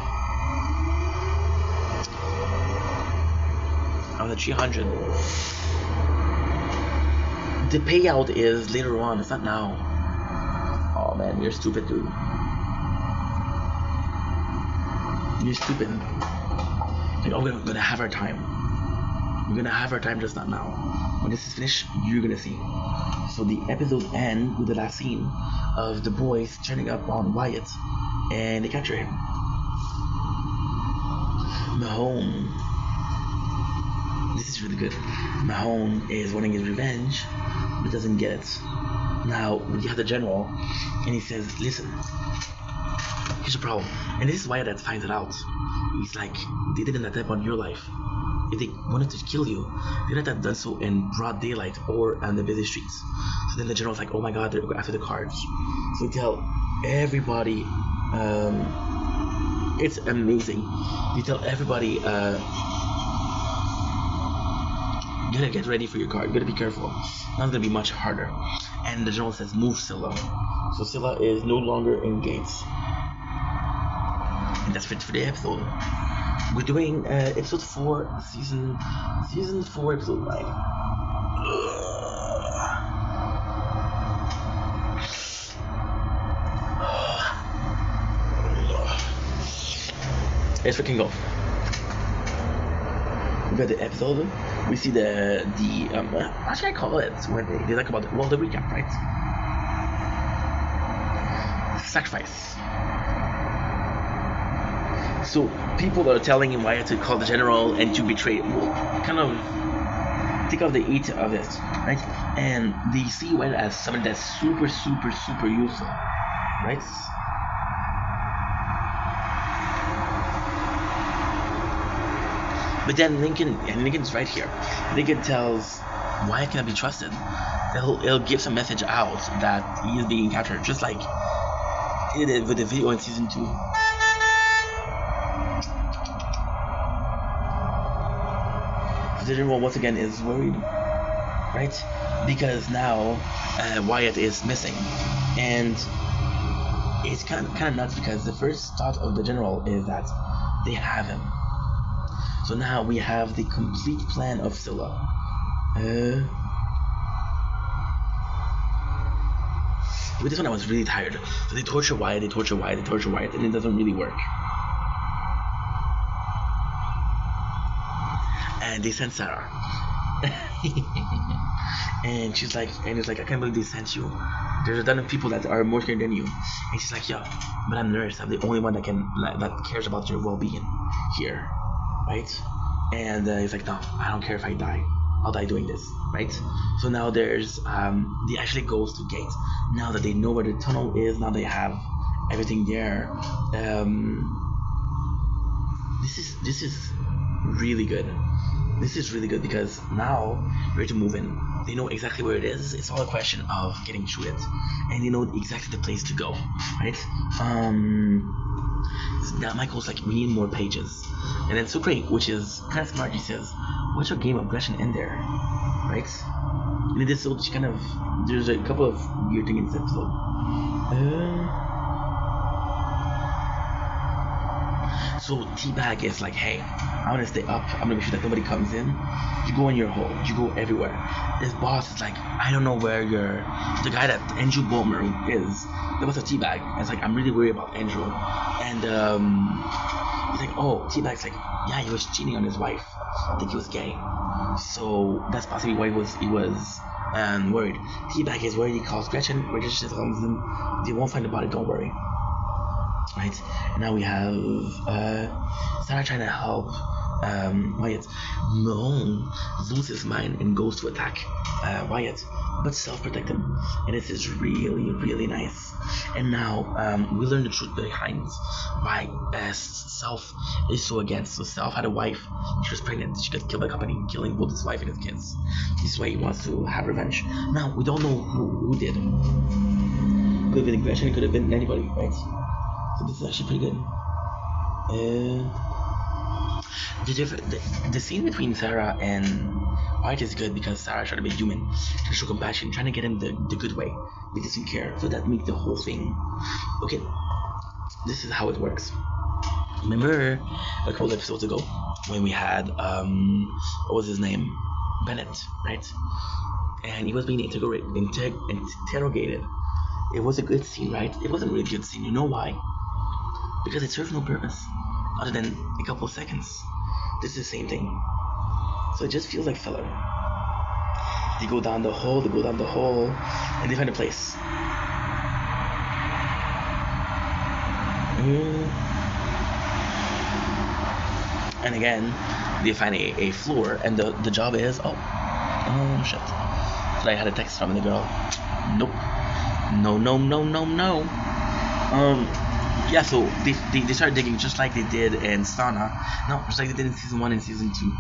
I was at 300. The payout is later on. It's not now. Oh man, you're stupid, dude. You're stupid. Like, oh, we're gonna have our time. We're gonna have our time, just not now. When this is finished, you're gonna see. So the episode ends with the last scene of the boys turning up on Wyatt, and they capture him. Mahone. This is really good. Mahone is wanting his revenge, but doesn't get it. Now we have the general, and he says, "Listen, here's the problem." And this is why that finds it out. He's like, "They didn't attempt on your life. If they wanted to kill you, they would have done so in broad daylight or on the busy streets." So then the general's like, "Oh my god, they're after the cards." So we tell everybody, it's amazing. They tell everybody, you gotta get ready for your card. You gotta be careful. Now it's gonna be much harder. And the general says, "Move Scylla." So Scylla is no longer in gates. And that's it for the episode. We're doing episode 4, season 4, episode 9. Let's freaking go. We got the episode. We see the how should I call it when they talk about the recap, right? Sacrifice. So people are telling him why to call the general and to betray him. Kind of take off the heat of it, right? And they see Wyatt as someone that's super useful, right? But then Lincoln's right here. Lincoln tells Wyatt cannot be trusted. He'll give some message out that he is being captured, just like he did with the video in season 2. The general once again is worried, right? Because now Wyatt is missing, and it's kind of nuts because the first thought of the general is that they have him. So now we have the complete plan of Scylla. With this one I was really tired. So they torture Wyatt, and it doesn't really work. and they sent Sarah. And she's like, and it's like, I can't believe they sent you. There's a ton of people that are more scared than you. And she's like, yeah, but I'm nurse. I'm the only one that that cares about your well-being here, right? And he's like, no, I don't care if I die. I'll die doing this, right? So now there's they actually goes to gate. Now that they know where the tunnel is, now they have everything there. This is really good. This is really good because now we're ready to move in. They know exactly where it is. It's all a question of getting through it, and they know exactly the place to go, right? Now Michael's like, we need more pages, and then Sucre, which is kind of smart, he says, "What's your game of aggression in there?" Right? And in this episode, she kind of there's a couple of weird things in this episode. So Teabag is like, hey, I want to stay up. I'm gonna make sure that nobody comes in. You go in your hole. You go everywhere. His boss is like, I don't know where the guy that Andrew Bulmer is. That was a Teabag. And it's like, I'm really worried about Andrew. And he's like, oh, Teabag's like, yeah, he was cheating on his wife. I think he was gay. So that's possibly why he was worried. Teabag is worried. He calls Gretchen. Gretchen tells them, they won't find the body. Don't worry. Right, and now we have Sarah trying to help Wyatt. No, loses his mind and goes to attack Wyatt, but self-protect him, and this is really, really nice. And now we learn the truth behind why Self is so against. So Self had a wife, she was pregnant, she got killed by a company, killing both his wife and his kids. This is why he wants to have revenge. Now we don't know who did. Could have been aggression, it could have been anybody, right? So this is actually pretty good. The scene between Sarah and White is good because Sarah trying to be human, trying to show compassion, trying to get him the good way. He doesn't care, so that makes the whole thing. Okay, this is how it works. Remember a couple episodes ago when we had what was his name? Bennett, right? And he was being interrogated. It was a good scene, right? It wasn't a really good scene. You know why? Because it serves no purpose other than a couple of seconds. This is the same thing. So it just feels like filler. They go down the hole, and they find a place. And again, they find a floor, and the job is, oh shit. So I had a text from the girl. Nope. No. Yeah, so they started digging just like they did in Sauna. No, just like they did in season 1 and season 2,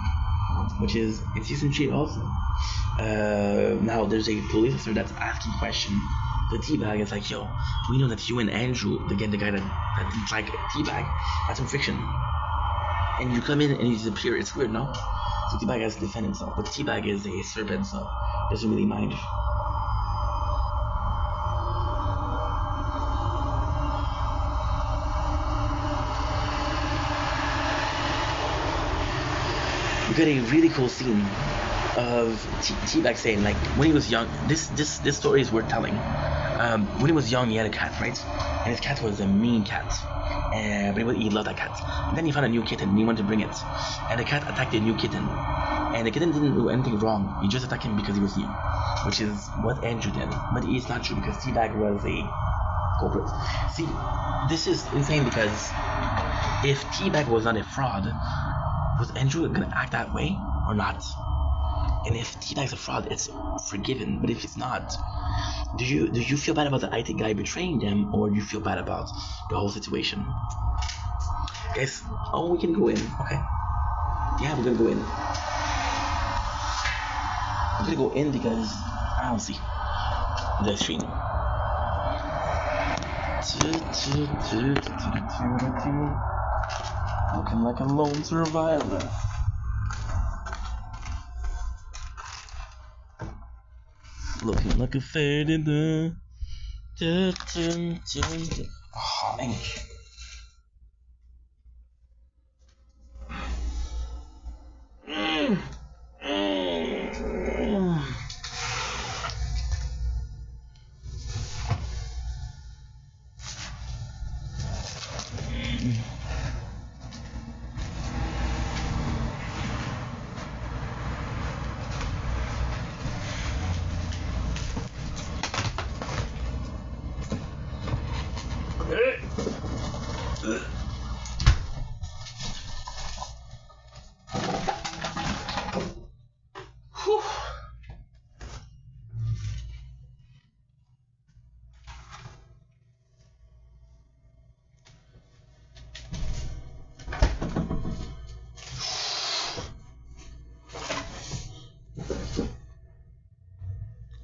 which is in season 3 also. Now there's a police officer that's asking question. The Teabag is like, yo, we know that you and Andrew, again the guy that like Teabag, that's some fiction. And you come in and you disappear. It's weird, no? So Teabag has to defend himself, but Teabag is a serpent, so doesn't really mind. We got a really cool scene of Teabag saying, like, when he was young, this story is worth telling. When he was young, he had a cat, right? And his cat was a mean cat, but he loved that cat. And then he found a new kitten, and he wanted to bring it. And the cat attacked the new kitten, and the kitten didn't do anything wrong. He just attacked him because he was new, which is what Andrew did. But it's not true because Teabag was a culprit. See, this is insane because if Teabag was not a fraud, was Andrew gonna act that way or not? And if Teabag's a fraud, it's forgiven. But if it's not, do you feel bad about the IT guy betraying them, or do you feel bad about the whole situation? Guys, we can go in. Okay. Yeah, we're gonna go in. I'm gonna go in because I don't see the screen. Looking like a lone survivor. Looking like a faded. Oh, man.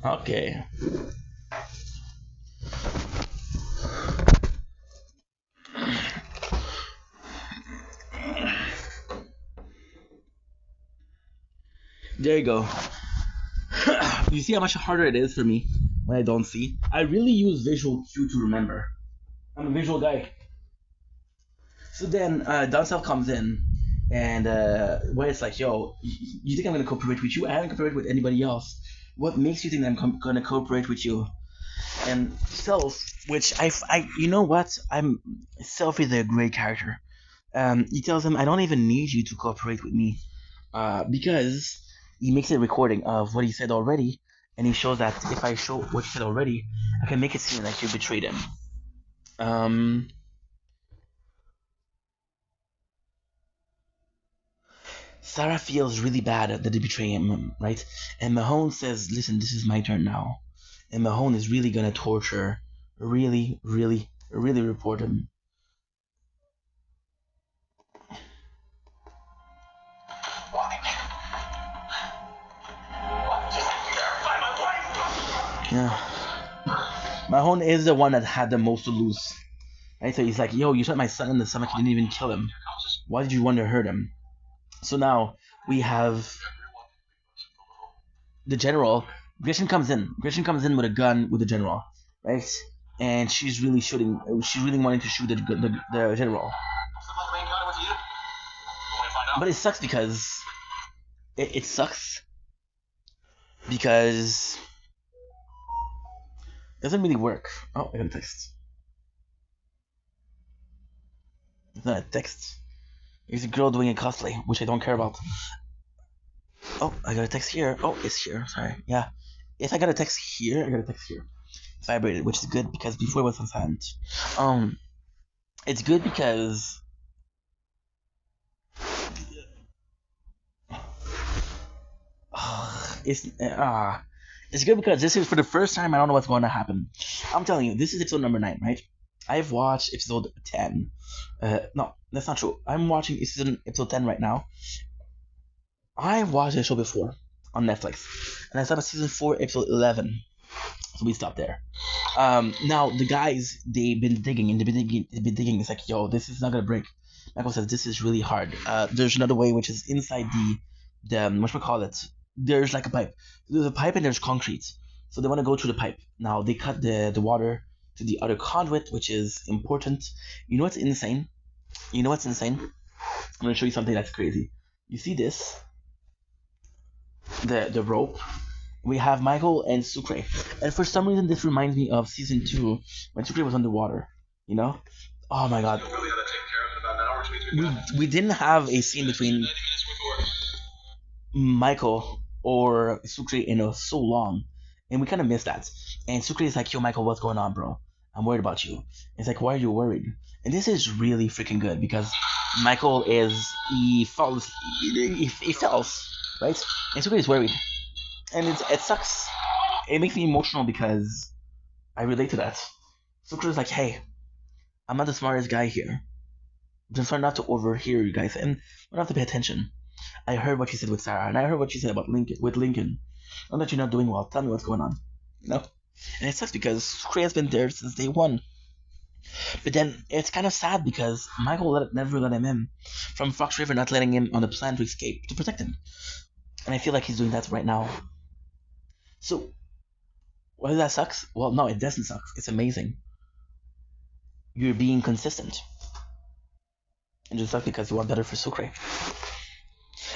Okay. There you go. You see how much harder it is for me when I don't see? I really use visual cue to remember. I'm a visual guy. So then down south comes in, and when it's like, yo, you think I'm gonna cooperate with you? I haven't cooperated with anybody else. What makes you think that gonna cooperate with you? And Self, which you know what? Self is a great character. He tells him, I don't even need you to cooperate with me, because he makes a recording of what he said already, and he shows that if I show what he said already, I can make it seem like you betrayed him. Um, Sarah feels really bad that they betray him, right? And Mahone says, "Listen, this is my turn now." And Mahone is really gonna torture, really, really, really report him. Yeah, Mahone is the one that had the most to lose. Right? So he's like, "Yo, you shot my son in the stomach. You didn't even kill him. Why did you want to hurt him?" So now we have the general. Gretchen comes in. Gretchen comes in with a gun with the general, right? And she's really shooting. She's really wanting to shoot the general. But it sucks because it sucks because it doesn't really work. Oh, I got a text. It's not a text. It's a girl doing a cosplay, which I don't care about. Oh, I got a text here. Oh, it's here. Sorry. Yeah. If I got a text here, I got a text here. It's vibrated, which is good because before it was on silent. It's good because it's good because this is for the first time. I don't know what's going to happen. I'm telling you, this is episode number 9, right? I've watched episode 10. No, that's not true. I'm watching episode 10 right now. I watched the show before on Netflix, and I saw season 4, episode 11. So we stopped there. Now the guys they've been digging and they've been digging. It's like, yo, this is not gonna break. Michael says this is really hard. There's another way, which is inside the what we call it. There's like a pipe. There's a pipe and there's concrete. So they want to go through the pipe. Now they cut the water to the other conduit, which is important. You know what's insane? You know what's insane? I'm gonna show you something that's crazy. You see this? The rope. We have Michael and Sucre. And for some reason, this reminds me of season 2 when Sucre was underwater. You know? Oh my god. We didn't have a scene between Michael or Sucre in so long. And we kind of missed that. And Sucre is like, yo, Michael, what's going on, bro? I'm worried about you. It's like, why are you worried? And this is really freaking good because Michael he falls, he falls, right? And Sucre is worried. And it sucks. It makes me emotional because I relate to that. Sucre's like, hey, I'm not the smartest guy here. Just try not to overhear you guys and not have to pay attention. I heard what you said with Sarah, and I heard what you said about Lincoln. Know that you're not doing well. Tell me what's going on. You know? And it sucks because Sucre has been there since day one. But then it's kind of sad because Michael never let him in. From Fox River not letting him on the plan to escape, to protect him. And I feel like he's doing that right now. So, whether that sucks? Well, no, it doesn't suck. It's amazing. You're being consistent. And just sucks because you want better for Sucre.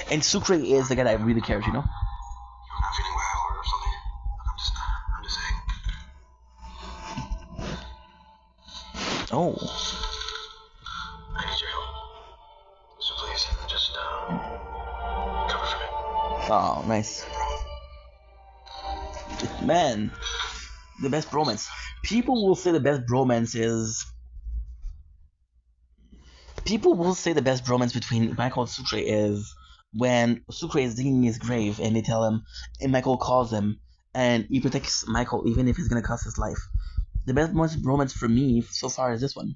And Sucre is the guy that really cares, you know? You're not feeling well or something. I'm just saying. Oh. I need your help. So please, just cover for me. Oh, nice. Man, the best bromance. People will say the best bromance is. People will say the best bromance between Michael and Sucre is when Sucre is digging his grave and they tell him, and Michael calls him, and he protects Michael even if it's gonna cost his life. The best bromance for me so far is this one,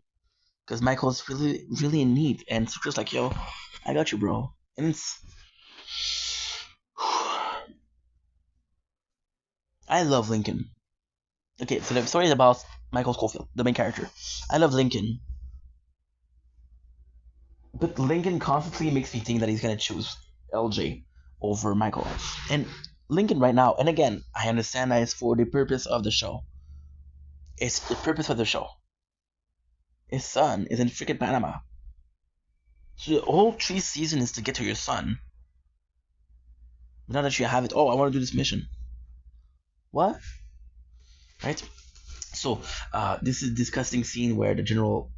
because Michael's really, really in need, and Sucre's like, "Yo, I got you, bro," and I love Lincoln. Okay, so the story is about Michael Scofield, the main character. I love Lincoln, but Lincoln constantly makes me think that he's gonna choose LJ over Michael. And Lincoln right now, and again, I understand that it's for the purpose of the show. It's the purpose of the show. His son is in freaking Panama. So the whole 3 season is to get to your son. But now that you have it, oh, I want to do this mission. What? Right? So, this is a disgusting scene where the general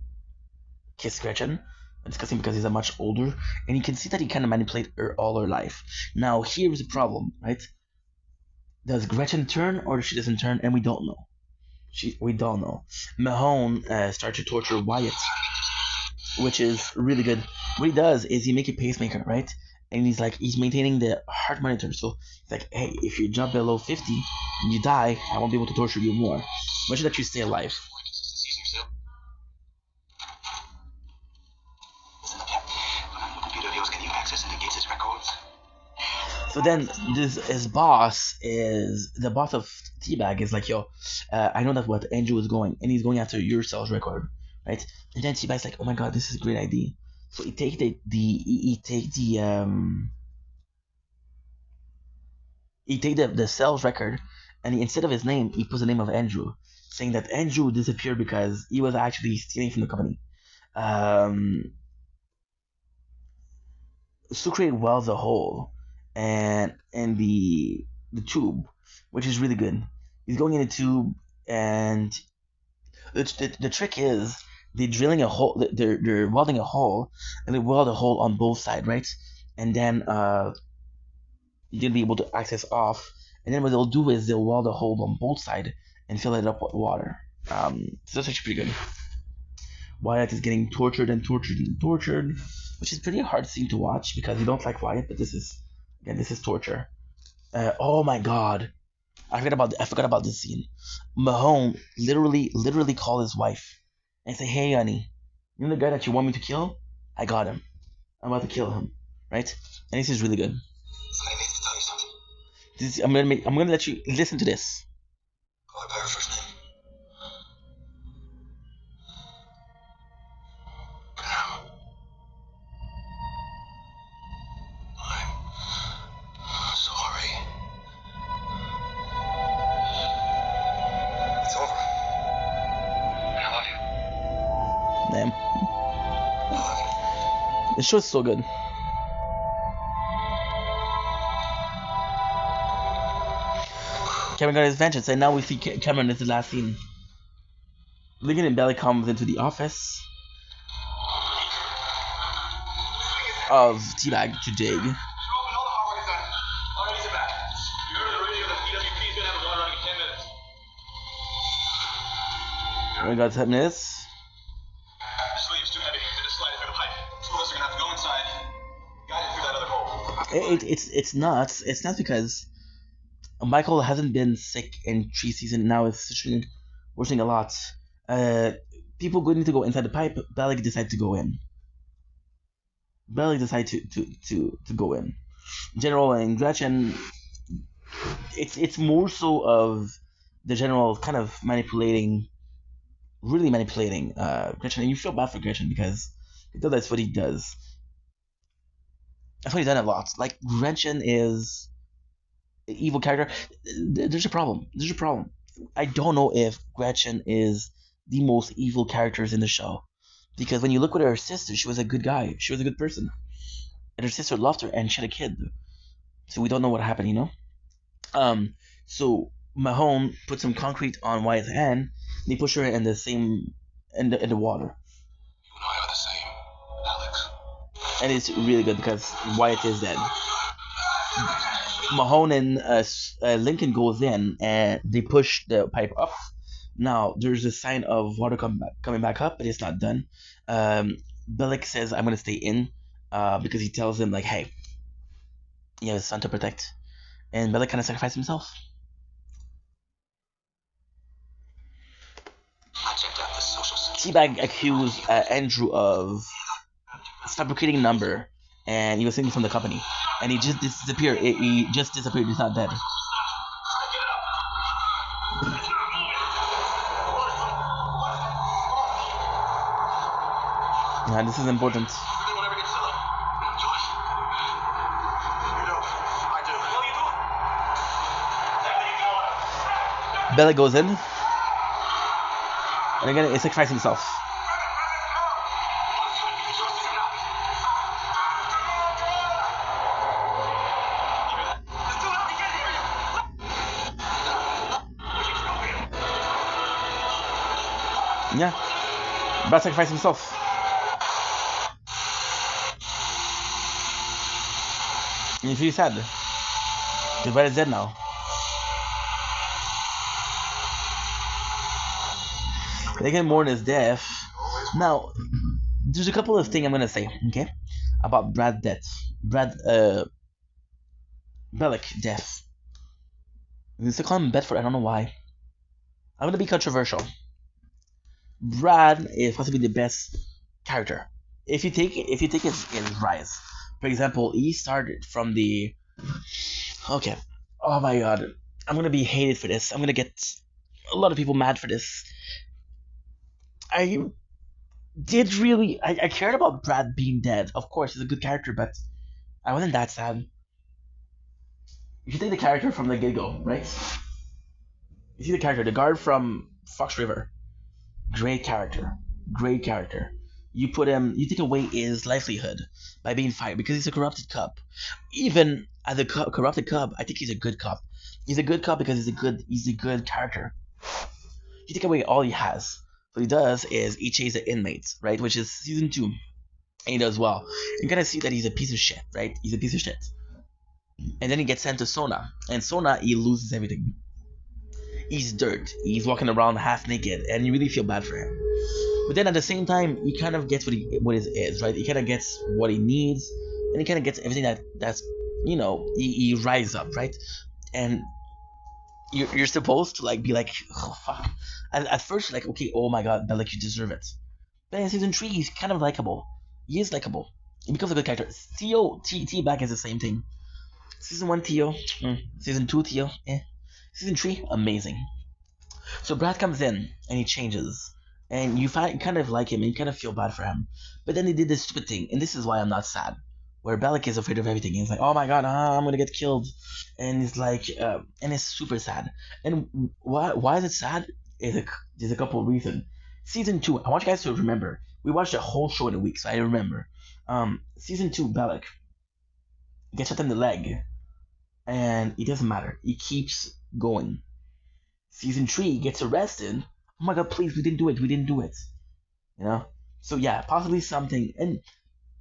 kissed Gretchen. Disgusting because he's a much older, and you can see that he kind of manipulated her all her life. Now, here's the problem, right? Does Gretchen turn or she doesn't turn? And we don't know. We don't know. Mahone starts to torture Wyatt, which is really good. What he does is he make a pacemaker, right? And he's maintaining the heart monitor. So it's like, hey, if you drop below 50 and you die, I won't be able to torture you more. Make sure that you stay alive. So then his boss is the boss of Teabag is like, yo, I know that what Andrew is going, and he's going after your sales record, right? And then Teabag's like, oh my god, this is a great idea. So he take the sales record, and instead of his name, he puts the name of Andrew, saying that Andrew disappeared because he was actually stealing from the company. Sucre welds a hole and in the tube, which is really good. He's going in the tube, and the trick is they're drilling a hole. They're welding a hole, and they weld a hole on both sides, right? And then you'll be able to access off. And then what they'll do is they'll weld a hole on both sides and fill it up with water. So that's actually pretty good. Wyatt is getting tortured and tortured and tortured, which is pretty hard scene to watch because you don't like Wyatt, but this is torture. Oh my god, I forgot about this scene. Mahone literally called his wife and say, "Hey, honey, you know the guy that you want me to kill? I got him. I'm about to kill him." Right? And this is really good. I need to tell you something. I'm gonna let you listen to this. Call her by her first name. But now, I'm sorry. It's over. And I love you. Damn, I love you. the show's so good. Cameron got his vengeance, and now we see Cameron is the last scene. Lincoln and Belly comes into the office of Teabag to dig. We got 10 minutes. The sleeve's too heavy. Just slide it through the pipe. Two of us are gonna have to go inside, guide it through that other hole. It's not because Michael hasn't been sick in 3 seasons. Now it's worsening a lot. People going to go inside the pipe. Bellic decided to go in. Bellic decided to go in. General and Gretchen. It's more so of the general kind of really manipulating Gretchen, and you feel bad for Gretchen because you know that's what he does. That's what he's done a lot. Like Gretchen is an evil character. There's a problem. I don't know if Gretchen is the most evil characters in the show, because when you look at her sister, she was a good guy. She was a good person, and her sister loved her, and she had a kid. So we don't know what happened, you know. So Mahone put some concrete on Wyatt's hand, and he pushed her in the same in the water. You and I are the same, Alex. And it's really good because Wyatt is dead. Mahone and Lincoln goes in and they push the pipe up. Now there's a sign of water coming back up, but it's not done. Bellic says, "I'm gonna stay in," because he tells him like, "Hey, you have a son to protect," and Bellic kind of sacrificed himself. I checked out the social Teabag accused Andrew of fabricating a number, and he was stealing from the company, and he just disappeared. He just disappeared. He's not dead. This is important. You do whatever gets done. Joyce. You don't. I do. No, you don't. Bellic goes in. And again, he sacrifices himself. Yeah. Brad sacrificed himself. And you feel sad. Because Brad is dead now. They can mourn his death. Now, there's a couple of things I'm gonna say, okay? About Brad's death. Bellic death. I used to call him Bedford, I don't know why. I'm gonna be controversial. Brad is possibly the best character. If you take his rise, for example, he started from the. Okay, oh my god, I'm gonna be hated for this. I'm gonna get a lot of people mad for this. I cared about Brad being dead. Of course, he's a good character, but I wasn't that sad. If you take the character from the get-go, right? You see the character, the guard from Fox River. Great character. You take away his livelihood by being fired because he's a corrupted cop. Even as a corrupted cop, I think he's a good cop. He's a good cop because he's a good character. You take away all he has. What he does is he chases the inmates, right? Which is season 2. And he does well. You kind of see that he's a piece of shit, right? He's a piece of shit. And then he gets sent to Sona. And Sona, he loses everything. He's dirt. He's walking around half naked, and you really feel bad for him. But then at the same time, he kind of gets what it is, right? He kind of gets what he needs, and he kind of gets everything that's he rises up, right? And you're supposed to be like, oh fuck. At first, you're like, okay, oh my god, Bellic, you deserve it. But in season 3, he's kind of likable. He is likable. He becomes a good character. T-Back is the same thing. Season 1, Theo. Season 2, Theo. Season 3, amazing. So Brad comes in and he changes, and you kind of like him and you kind of feel bad for him. But then he did this stupid thing, and this is why I'm not sad. Where Bellic is afraid of everything. He's like, oh my god, I'm gonna get killed, and he's like, and it's super sad. And why is it sad? There's a couple of reasons. Season 2, I want you guys to remember. We watched the whole show in a week, so I remember. Season 2, Bellic gets shot in the leg, and it doesn't matter. He keeps going. Season 3 gets arrested. Oh my god, please, we didn't do it. So yeah, possibly something. And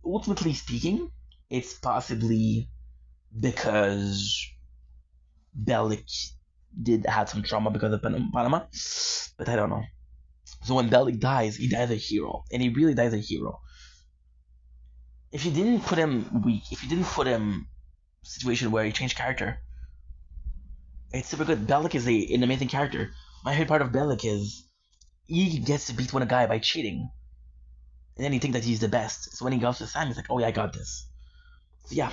ultimately speaking, it's possibly because Bellic did have some trauma because of Panama, but I don't know. So when Bellic dies, he dies a hero, and he really dies a hero. If you didn't put him weak, if you didn't put him situation where he changed character, it's super good. Bellic is an amazing character. My favorite part of Bellic is he gets to beat one guy by cheating, and then he thinks that he's the best. So when he goes to Sam, he's like, "Oh yeah, I got this." So yeah,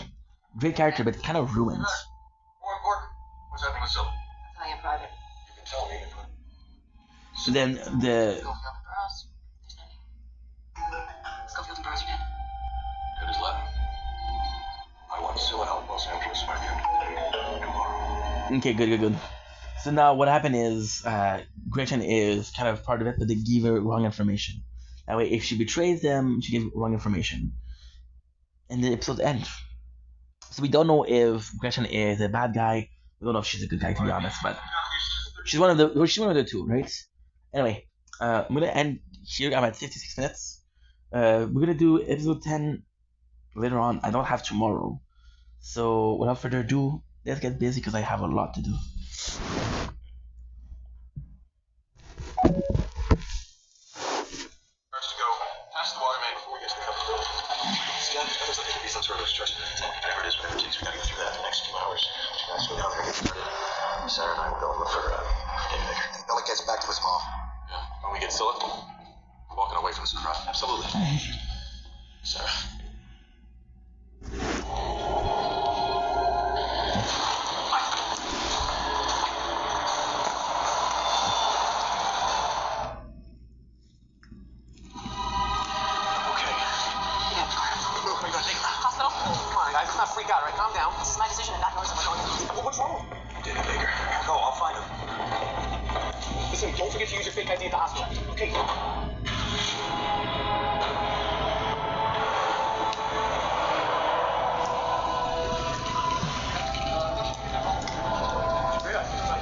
great character, but kind of ruined. More important. What's happening with Sylvie? I'll tell you in private. You can tell me. So then the Schofield and Burroughs. There's nothing. Schofield and Burroughs are dead. Good as left. I want Scylla out in Los Angeles by the end of the day tomorrow. okay, good. So now what happened is Gretchen is kind of part of it, but they give her wrong information. That way, if she betrays them, she gives wrong information, and the episode ends. So we don't know if Gretchen is a bad guy. We don't know if she's a good guy, to be honest, but she's one of the two, right? Anyway, I'm gonna end here. I'm at 56 minutes. We're gonna do episode 10 later on. I don't have tomorrow, so without further ado, let's get busy because I have a lot to do. First to go past the water main before we get to the cover. See, that looks like it could be some sort of stress. Whatever it is, whatever it takes, we gotta get through that in the next few hours. You guys go down there and get started. Sarah and I will go and look for David Baker. Billy gets back to his mom. Yeah. When we get Scylla, we're walking away from this crowd. Absolutely. Sarah. Okay. freak out, all right? Calm down. This is my decision and not yours, and we're going to... Well, what's wrong? David Baker. Go, I'll find him. Listen, don't forget to use your fake ID at the hospital. Okay.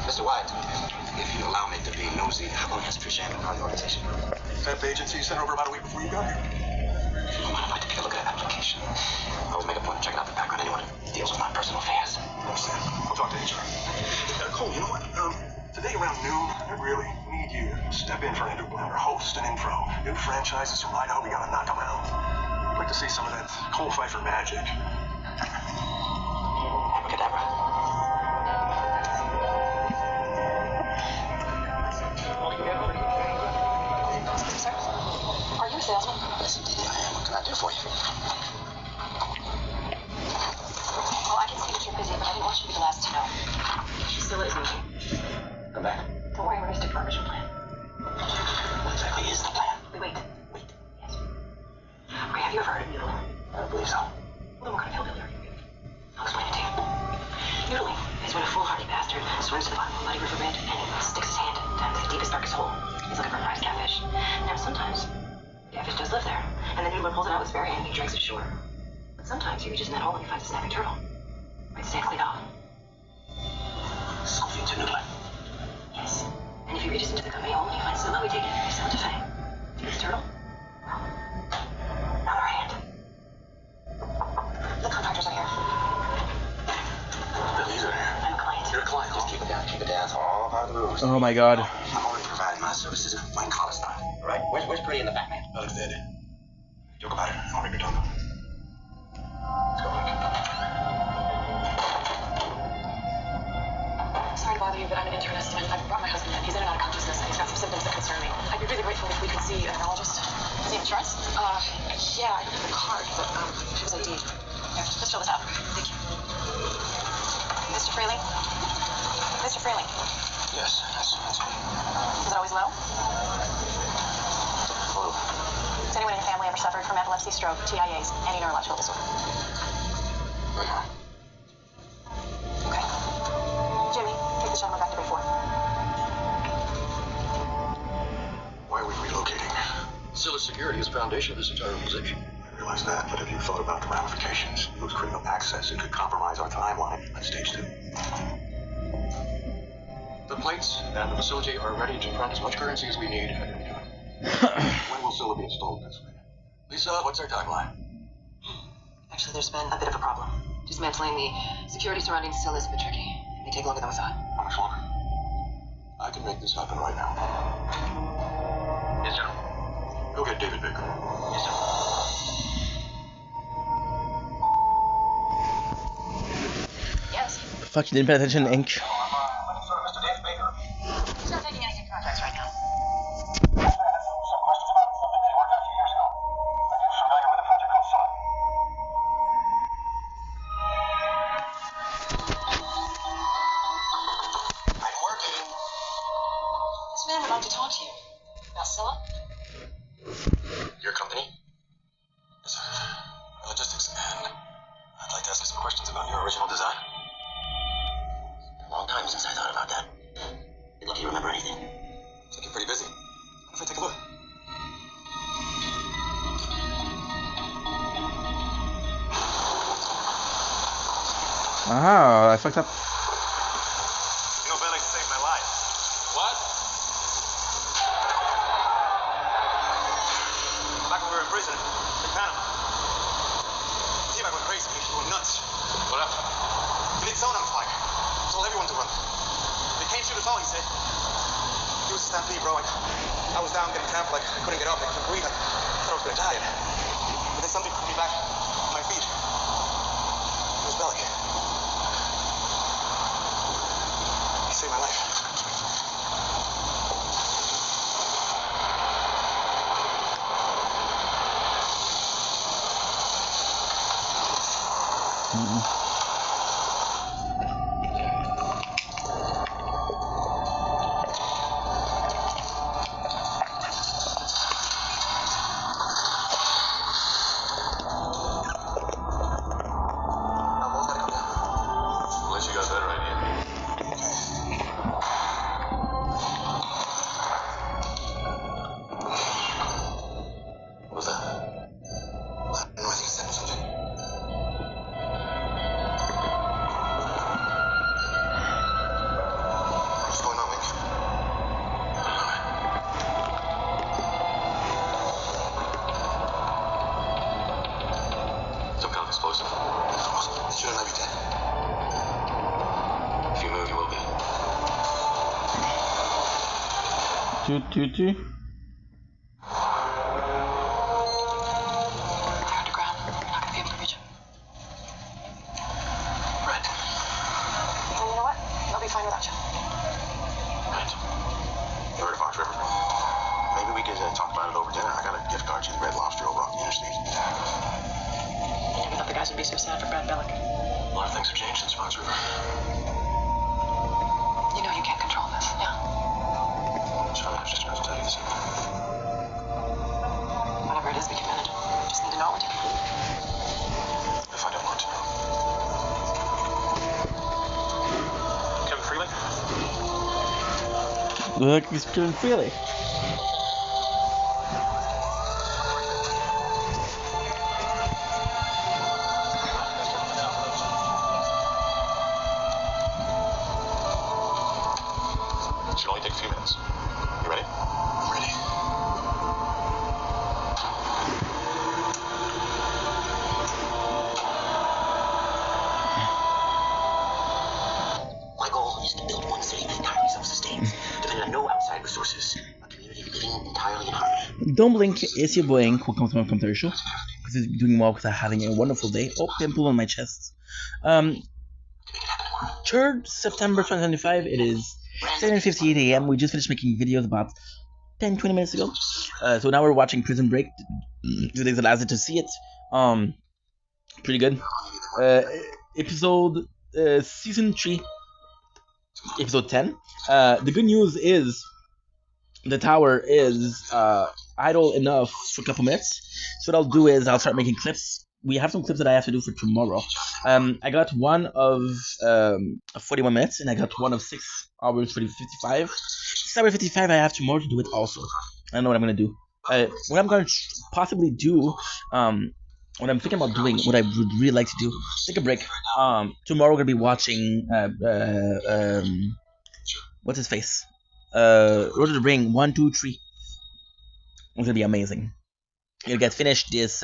Mr. White, if you allow me to be nosy, how long has Trish been part of the organization? Temp agency you sent over about a week before you got here. I mind if I take a look at that application? I always make a point of checking out the background anyone who deals with my personal affairs. Understand? I'll talk to HR. Cole, you know what? Today around noon, I really need you to step in for Andrew Blammer, host an intro. New franchises from Idaho, we gotta knock them out. I'd like to see some of that Cole Pfeiffer magic. Abracadabra. Sir, are you a salesman? Yes, indeed I am. What can I do for you? Well, I can see that you're busy, but I didn't want you to be the last to know. Priscilla is moving. Come back. Don't worry, we're going to stick to our original plan. What exactly is the plan? We wait. Wait. Yes. Okay, have you ever heard of noodling? I don't believe so. Well, then what kind of hillbilly are you? I'll explain it to you. Noodling is when a foolhardy bastard swims to the bottom of a muddy riverbed and sticks his hand down to the deepest, darkest hole. He's looking for a prize catfish. Now, sometimes, catfish does live there, and the noodler pulls it out with his bare hand and he drags it ashore. But sometimes he reaches in that hole and he finds a snapping turtle. Bites his hand clean off. Something to noodle. Yes. And if he reaches into the company hole and he finds Zilla, we take it and we sell it to Faye. See this turtle? Well, now our hand. The contractors are here. The leader here. I'm a client. You're a client. Just keep it down. Keep it down. It's all part of the rules. Oh my god. I'm already providing my services. Mine collar style. All right? Where's Pretty in the back, man? Alex there. Joke about it. I'll rip your tongue. Let's go. Sorry to bother you, but I'm an internist and I've brought my husband in. He's in and out of consciousness and he's got some symptoms that concern me. I'd be really grateful if we could see a neurologist. Does he have insurance? Yeah, I don't have a card, but it was ID. Here, let's fill this out. Thank you. Mr. Freeling? Mr. Freeling, Yes, that's me. is it always low? Hello. Has anyone in your family ever suffered from epilepsy, stroke, TIAs, any neurological disorder? My mom. Okay. Jimmy, take the gentleman back to Bay 4. Why are we relocating? Scylla Security is the foundation of this entire organization. I realize that, but have you thought about the ramifications? Lose critical access. It could compromise our timeline on stage 2. The plates and the facility are ready to print as much currency as we need at any time. When will Scylla be installed in Pennsylvania? Lisa, what's our timeline? Actually, there's been a bit of a problem. Dismantling the security surrounding Scylla is a bit tricky. It may take longer than we thought. How much longer? I can make this happen right now. Yes, sir. Go get David Baker. Yes, sir. Yes. Fuck, you didn't pay attention, Ink. Looking for Mr. David Baker. He's not taking any new contracts right now. Some questions about something they worked on a few years ago. Are you familiar with a project called Sun? I'm working. This man would like to talk to you. About Scylla? Your company? Yes, logistics, and I'd like to ask you some questions about your original design. It's been a long time since I thought about that. You lucky you remember anything? Looks like you're pretty busy. What if I take a look? Ah, I fucked up. You know, Bellick saved my life. What? Back when we were in prison in Panama. T-Bag went crazy. He went nuts. What happened? He lit sonar on fire. Told everyone to run. They can't shoot us all, he said. He was a stampede, bro. I was down getting trampled. I couldn't get up. I couldn't breathe. I thought I was gonna die. But then something put me back on my feet. It was Bellick. He saved my life. Soon I might be dead. If you move, you will be. Toot. They're underground. We're not gonna be able to reach them. Right. Well, you know what? They'll be fine without you. Right. You heard of Fox River? Maybe we could talk about it over dinner. I got a gift card to the Red Lobster over on the interstate. I never thought the guys would be so sad for Brad Bellick. A lot of things have changed since Fox River. You know you can't control this, yeah? Charlie, I was just about to tell you the same thing. Whatever it is, we can manage it. Just need to know what to do. If I don't want to know. Kevin Freeland? Look, he's Kevin Freely. Should only take a few minutes. You ready? I'm ready. My goal is to build one city entirely self-sustained, depending on no outside resources. A community living entirely in harmony. Don't blink, it's your boy Ink. Welcome to my commentary show. Because he's doing well because I'm having a wonderful day. Oh, pimple on my chest. 3rd September 2025, it is 7:58 a.m. We just finished making videos about 10-20 minutes ago. So now we're watching Prison Break. Today's the last day to see it. Pretty good. Episode season 3, episode 10. The good news is the tower is idle enough for a couple minutes. So what I'll do is I'll start making clips. We have some clips that I have to do for tomorrow. I got one of 41 minutes, and I got one of 6 hours 55. 6 hours 55, I have tomorrow to do it also. I don't know what I'm going to do. What I'm going to possibly do, what I'm thinking about doing, what I would really like to do, take a break. Tomorrow we're going to be watching, what's his face? Lord of the Ring 1, 2, 3. It's going to be amazing. You'll get finished this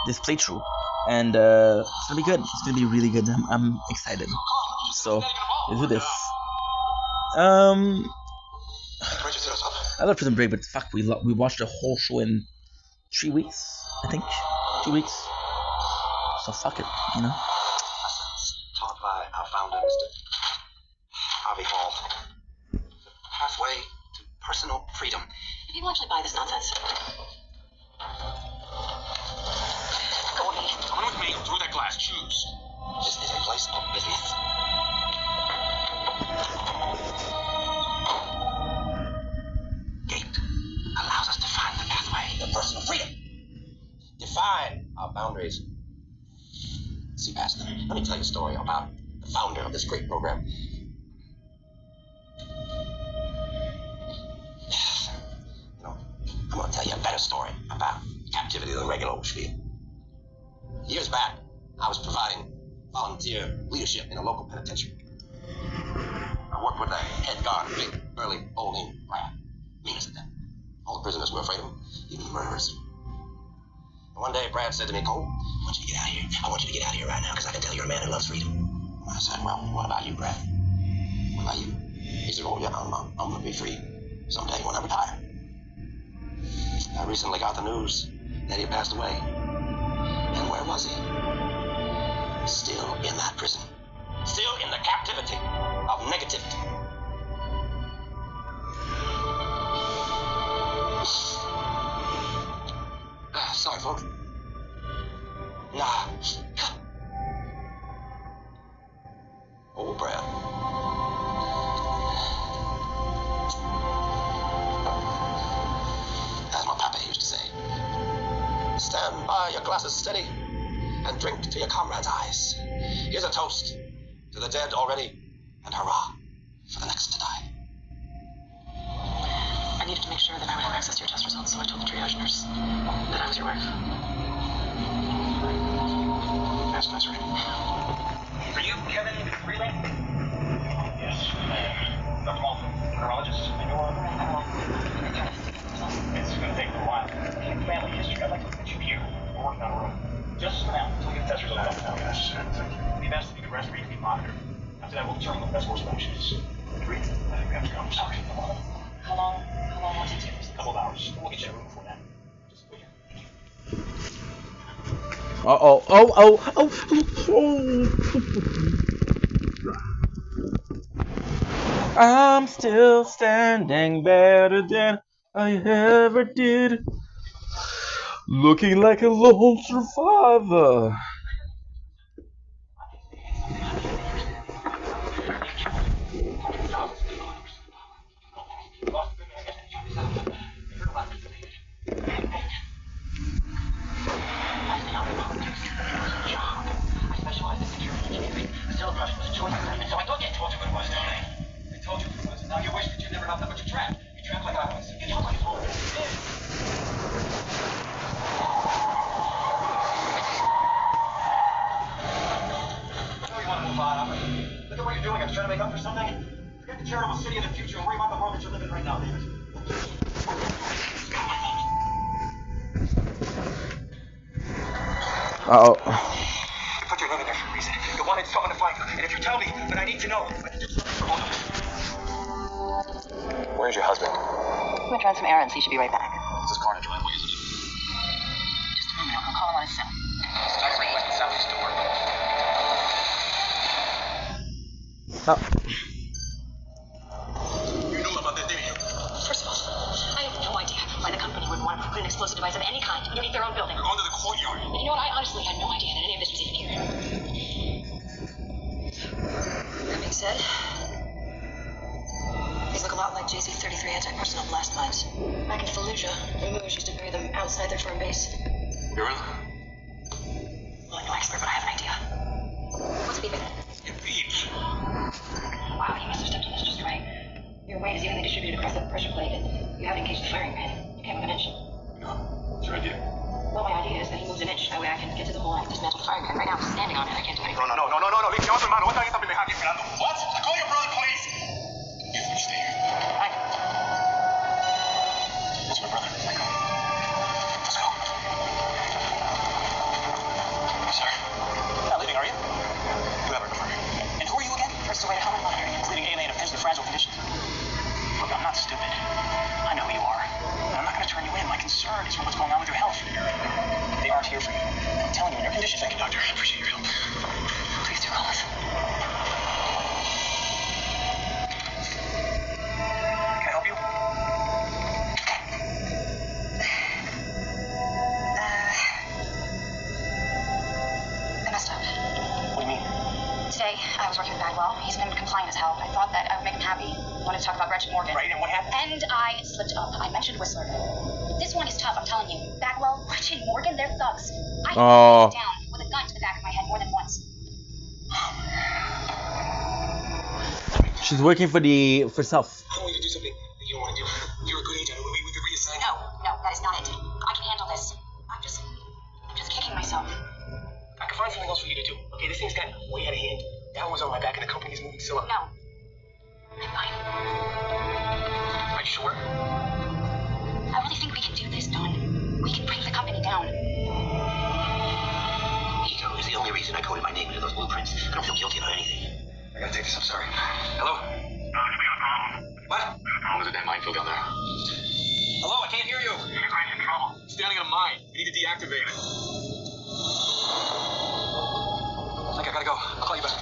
playthrough, and it's gonna be good. It's gonna be really good. I'm excited. So let's do this. I love Prison Break, but fuck, we watched the whole show in 3 weeks, I think, 2 weeks. So fuck it, you know. Lessons taught by our founder, Mr. Harvey Hall. Halfway to personal freedom. Do people actually buy this nonsense? Go with me. Come with me through that glass. Choose. This is a place of business. Gate allows us to find the pathway to personal freedom. Define our boundaries. See past them. Let me tell you a story about the founder of this great program. I'm going to tell you a better story about captivity of the regular old spiel. Years back, I was providing volunteer leadership in a local penitentiary. I worked with a head guard, a big, burly, old English Brad. Meanest of them. All the prisoners were afraid of him, even the murderers. And one day, Brad said to me, Cole, I want you to get out of here. I want you to get out of here right now, because I can tell you're a man who loves freedom. And I said, well, what about you, Brad? What about you? He said, oh, yeah, I'm going to be free someday when I retire. I recently got the news that he had passed away. And where was he? Still in that prison. Still in the captivity of negativity. Sorry, folks. Nah. Old Brad. As my papa used to say, stand by your glasses steady and drink to your comrades' eyes. Here's a toast to the dead already, and hurrah for the next to die. I needed to make sure that I would have access to your test results, so I told the triage nurse that I was your wife. That's nice, right? Are you Kevin Freeland? Yes, I am. Dr. Malton, neurologist. I know it's going to take a while. Family history, I'd like to put you here. We're working on a room. Just for now, until we get the test results back. Thank you. We've asked if you can rest, breathe, be monitored. After that, we'll determine what the best course of action is. Agreed? I think we have to go. Sorry. How long will it take you? A couple of hours. We'll get you in a room before that. Just wait here. I'm still standing better than I ever did. Looking like a lone survivor. I specialize in security engineering. The cell brush was a choice assignment, so I took it. I told you what it was, didn't I? I told you what it was. And now you wish that you never helped them, but you're trapped. You're trapped like I was. You know my home. I know you want to move on, but look at what you're doing. I'm trying to make up for something. Forget the charitable city of the future and worry about the world that you're living right now, David. Uh-oh. You put your name in there for a reason. You wanted someone to find you. And if you tell me, then I need to know. I can do something for both of us. Where's your husband? I'm gonna run some errands. He should be right back. This is Carnage Runway, isn't it? Just a moment. I'll call him on his cell. Starts like west and southeast door. You knew about that, didn't you? First of all, I have no idea why the company would want to put an explosive device of any kind underneath their own building. You're under the courtyard. And you know what? I honestly had no idea that any of this was even here. That being said, these look a lot like JC-33 anti-personnel blast mines. Back in Fallujah, the movers used to bury them outside their firm base. You're in? Well, I'm no expert, but I have an idea. What's beeping? It beeps. Wow, you must have stepped on this just right. Your weight is evenly distributed across the pressure plate, and you haven't engaged the firing pin. You can't move an inch. No. What's your idea? Well, my idea is that he moves an inch. That way I can get to the hole and dismantle the firing pin. Right now, I'm standing on it. I can't do anything. No. Leave your hermano. What está behind you, Fernando? What? Call your brother, please. You stay here. Fine. That's my brother. Michael. Let's go. Sorry. Not leaving, are you? You have her number. And who are you again? First away to helmet monitoring. Including alien offense to fragile conditions. Look, I'm not stupid. I know who you are. But I'm not going to turn you in. My concern is what's going on with your health. They aren't here for you. I'm telling you, in your condition. Thank you, doctor. I appreciate your help. Please do call us. Can I help you? I messed up. What do you mean? Today, I was working with Bagwell. He's been compliant as hell. I thought that I would make him happy. I wanted to talk about Gretchen Morgan. Right, and what happened? And I slipped up. I mentioned Whistler. This one is tough, I'm telling you. Bagwell, Gretchen Morgan, they're thugs. I Oh. down with a gun to the back of my head more than once. She's working for self. I don't want you to do something that you don't want to do. You're a good agent. We could reassign. No, that is not it. I can handle this. I'm just kicking myself. I can find something else for you to do. Okay, this thing's got way out of hand. That was on my back, and the company's moving Scylla. No. I'm fine. Are you sure? I really think we can do this, Don. We can bring the company down. Ego is the only reason I coded my name into those blueprints. I don't feel guilty about anything. I gotta take this. I'm sorry. Hello? We got a problem. What? There's a dead minefield down there. Hello, I can't hear you. You're in trouble. Standing in a mine. We need to deactivate it. I think I gotta go. I'll call you back.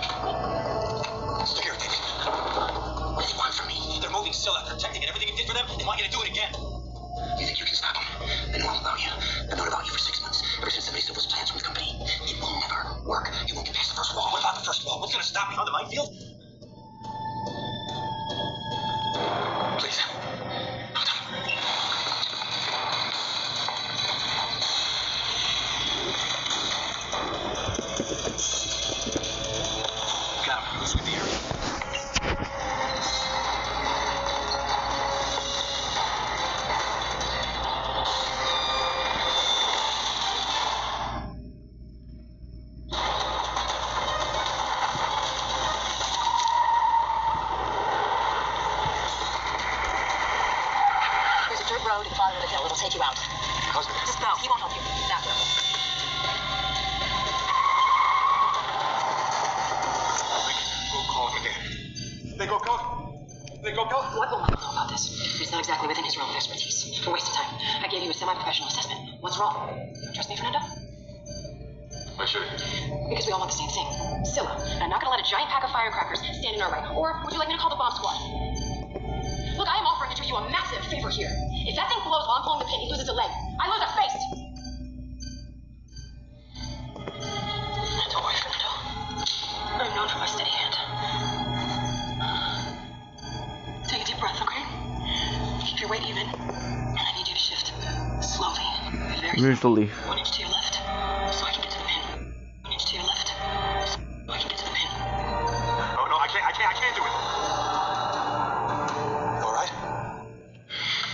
Look here, David. What do they want from me? They're moving Scylla, protecting it. Everything you did for them, they want you to do it again. You think you can stop them? They know all about you. They've known about you for 6 months, ever since they made those plans from the company. It will never work. You won't get past the first wall. What about the first wall? What's gonna stop me on the minefield? Please. Don't tell me. Got him. Let's get the area. There's a dirt road at the bottom of the hill. It'll take you out. Husband. Just go. He won't help you. Now. They go, go. What will Michael know about this? It's not exactly within his realm of expertise. A waste of time. I gave you a semi-professional assessment. What's wrong? You don't trust me, Fernando? Why should Because we all want the same thing. Scylla. And I'm not gonna let a giant pack of firecrackers stand in our way. Or would you like me to call the bomb squad? Look, I am offering to do you a massive favor here. If that thing blows while I'm pulling the pin, he loses a leg. I lose a face. Don't worry, Fernando. I'm known for my steady hand. Take a deep breath, okay? Keep your weight even. And I need you to shift. Slowly. Very slowly. 1 inch to your left. So I can get to the pin. 1 inch to your left. So I can get to the pin. Oh, no, I can't do it. All right?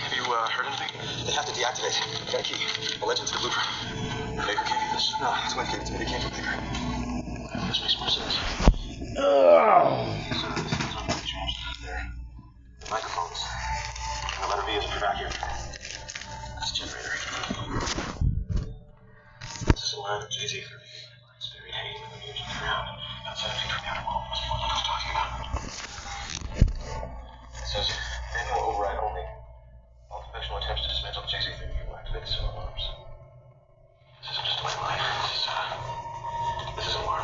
Have you heard anything? They have to deactivate. I got a key. A legend to the blueprint. Baker gave you this? No, his wife gave it to me. They came from Baker. This makes more sense. There. The microphones. And the letter V is for vacuum. That's a generator. This is a line that Jay-Z threw. It's very hanging in the music around. Outside of from the outer world. Must be what I'm talking about. It says, manual override only. All conventional attempts to dismantle the Jay-Z thing will activate the cell alarms. This isn't just a white line. This is an alarm. I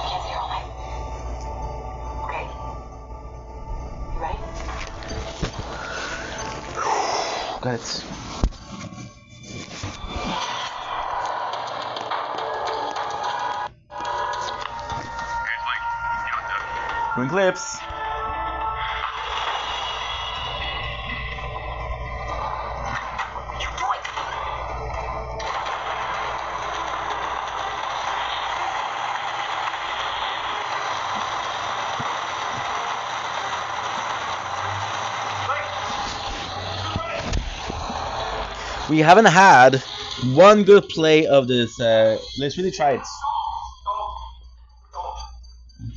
can't stay here all night. Okay. You ready? Got it. Green clips. We haven't had one good play of this. Let's really try it. You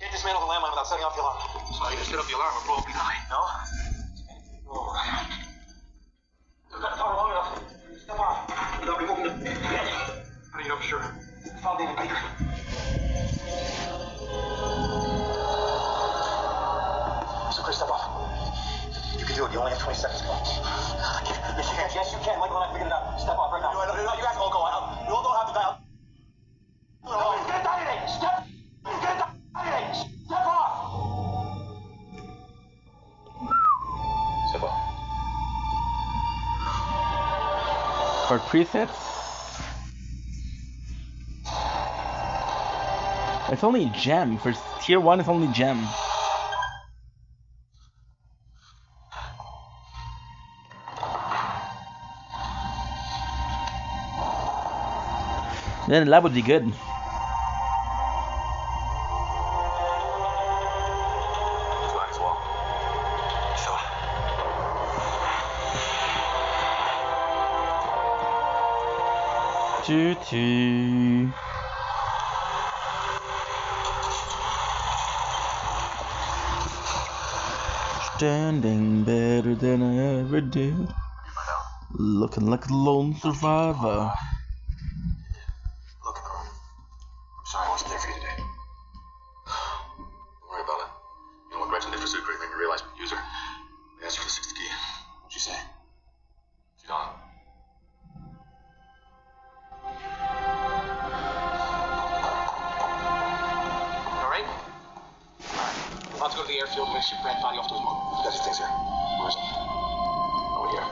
can't dismantle the landmine without setting off the alarm. So I can set up the alarm and blow up the eye. No? All right. We've got the power long enough. Step off without removing the pin. How do you know for sure? Found David Baker. So, Chris, step off. You can do it. You only have 20 seconds. Yes, you can. Yes, you can. Michael and I figured it out. Step off right now. No, you guys all go out. You all don't have to die. No, he's gonna die today. Step. He's gonna die today. Step off. Step off. For presets, it's only gem. For tier 1, it's only gem. Then that would be good. Might as well. Choo-choo. Standing better than I ever did. Looking like a lone survivor. Look, I'm sorry I wasn't there for you today. Don't worry about it. You know what Gretchen did for Sucre made me realize we use her. I asked her to 6 the key. What'd she say? She's gone. Alright? Alright. About to go to the airfield and ship Brad's body off to his mom. Got his things here. Where is he? Over here.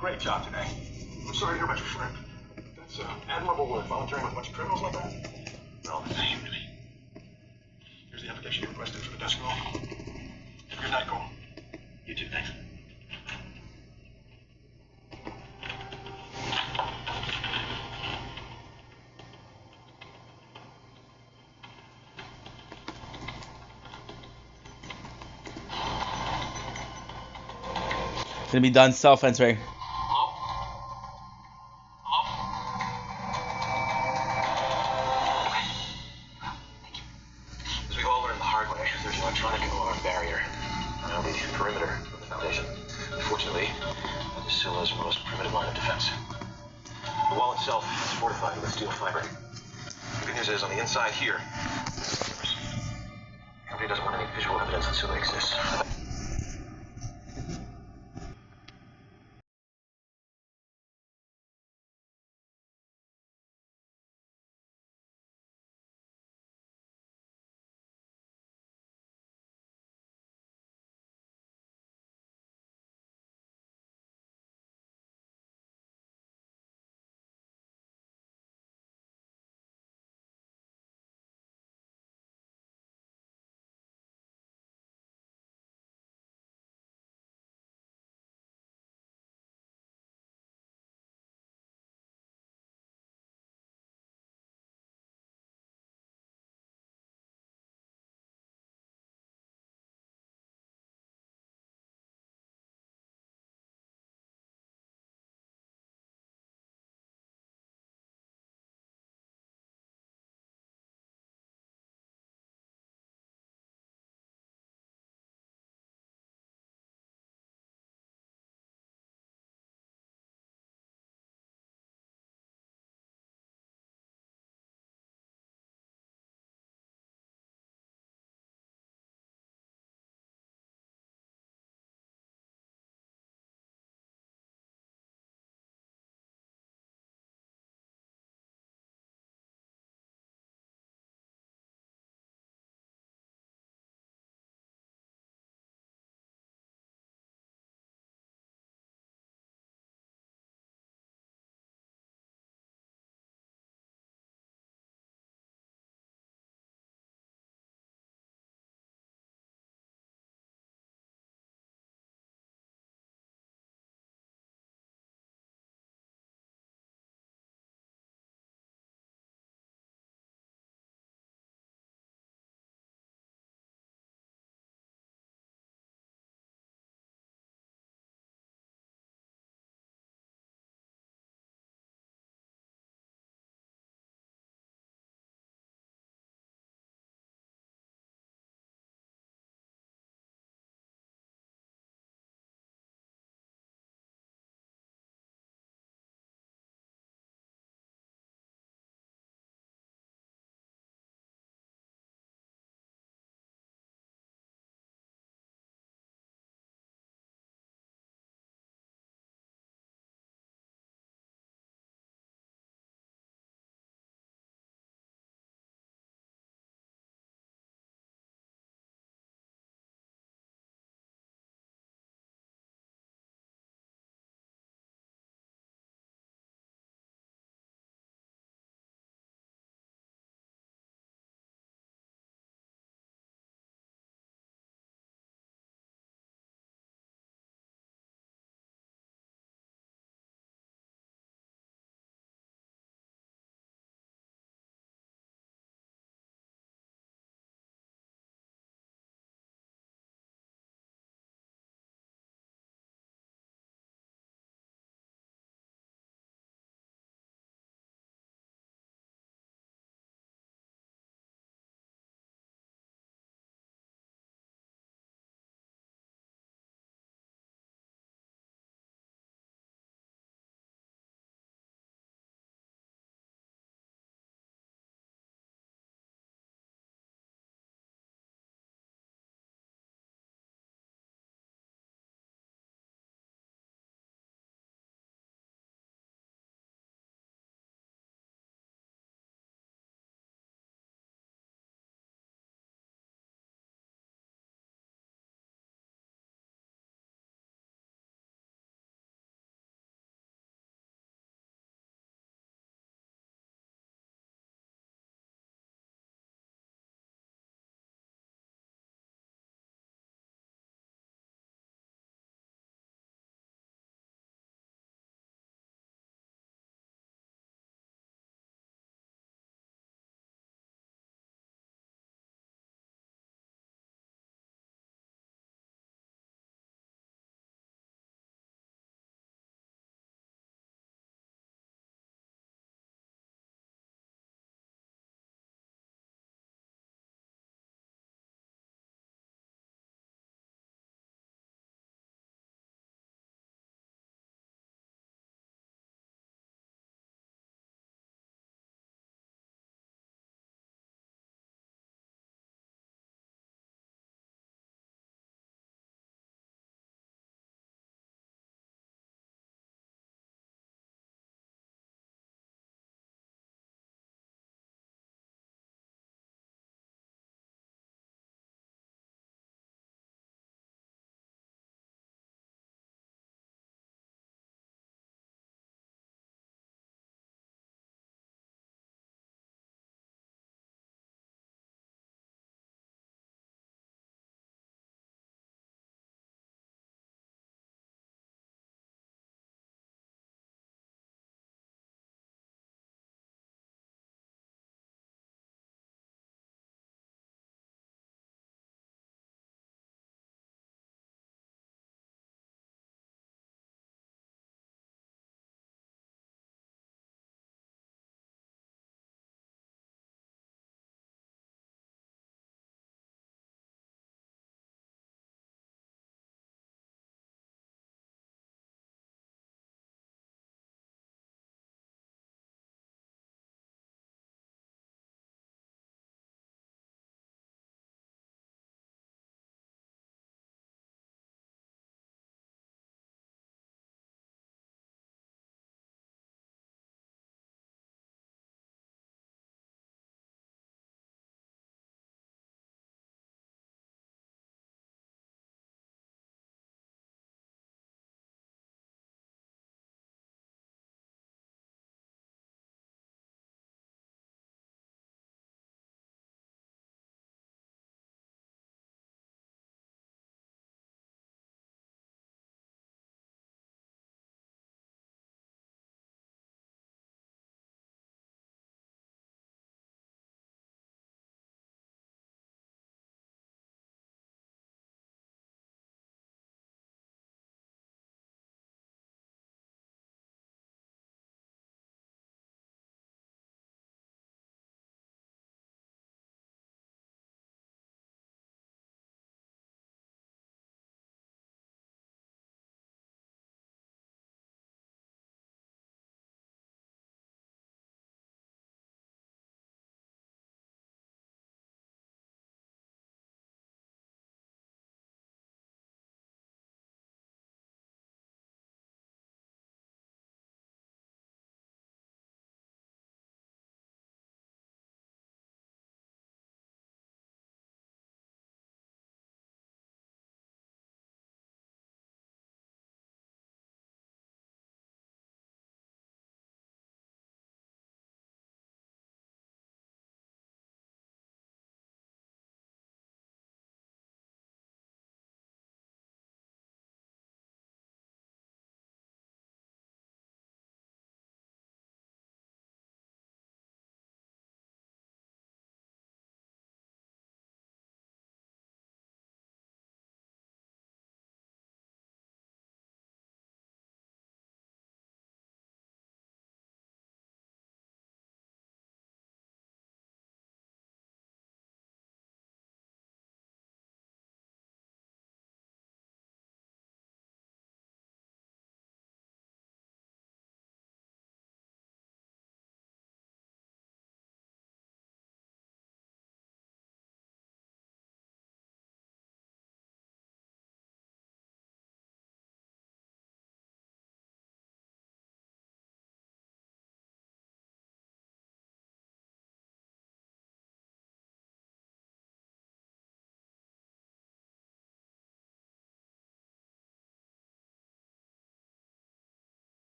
Great job today. I'm sorry to hear about your friend. That's admirable work, volunteering with a bunch of criminals like that. They're all the same to me. Here's the application you requested for the desk roll. Have a good night, Cole. You too, thanks. It's gonna be done self-answering. As we've all learned the hard way, there's an electronic alarm barrier around the perimeter of the Foundation. Unfortunately, that is Silla's most primitive line of defense. The wall itself is fortified with steel fiber. The good news is, on the inside here, the company doesn't want any visual evidence that Silla exists.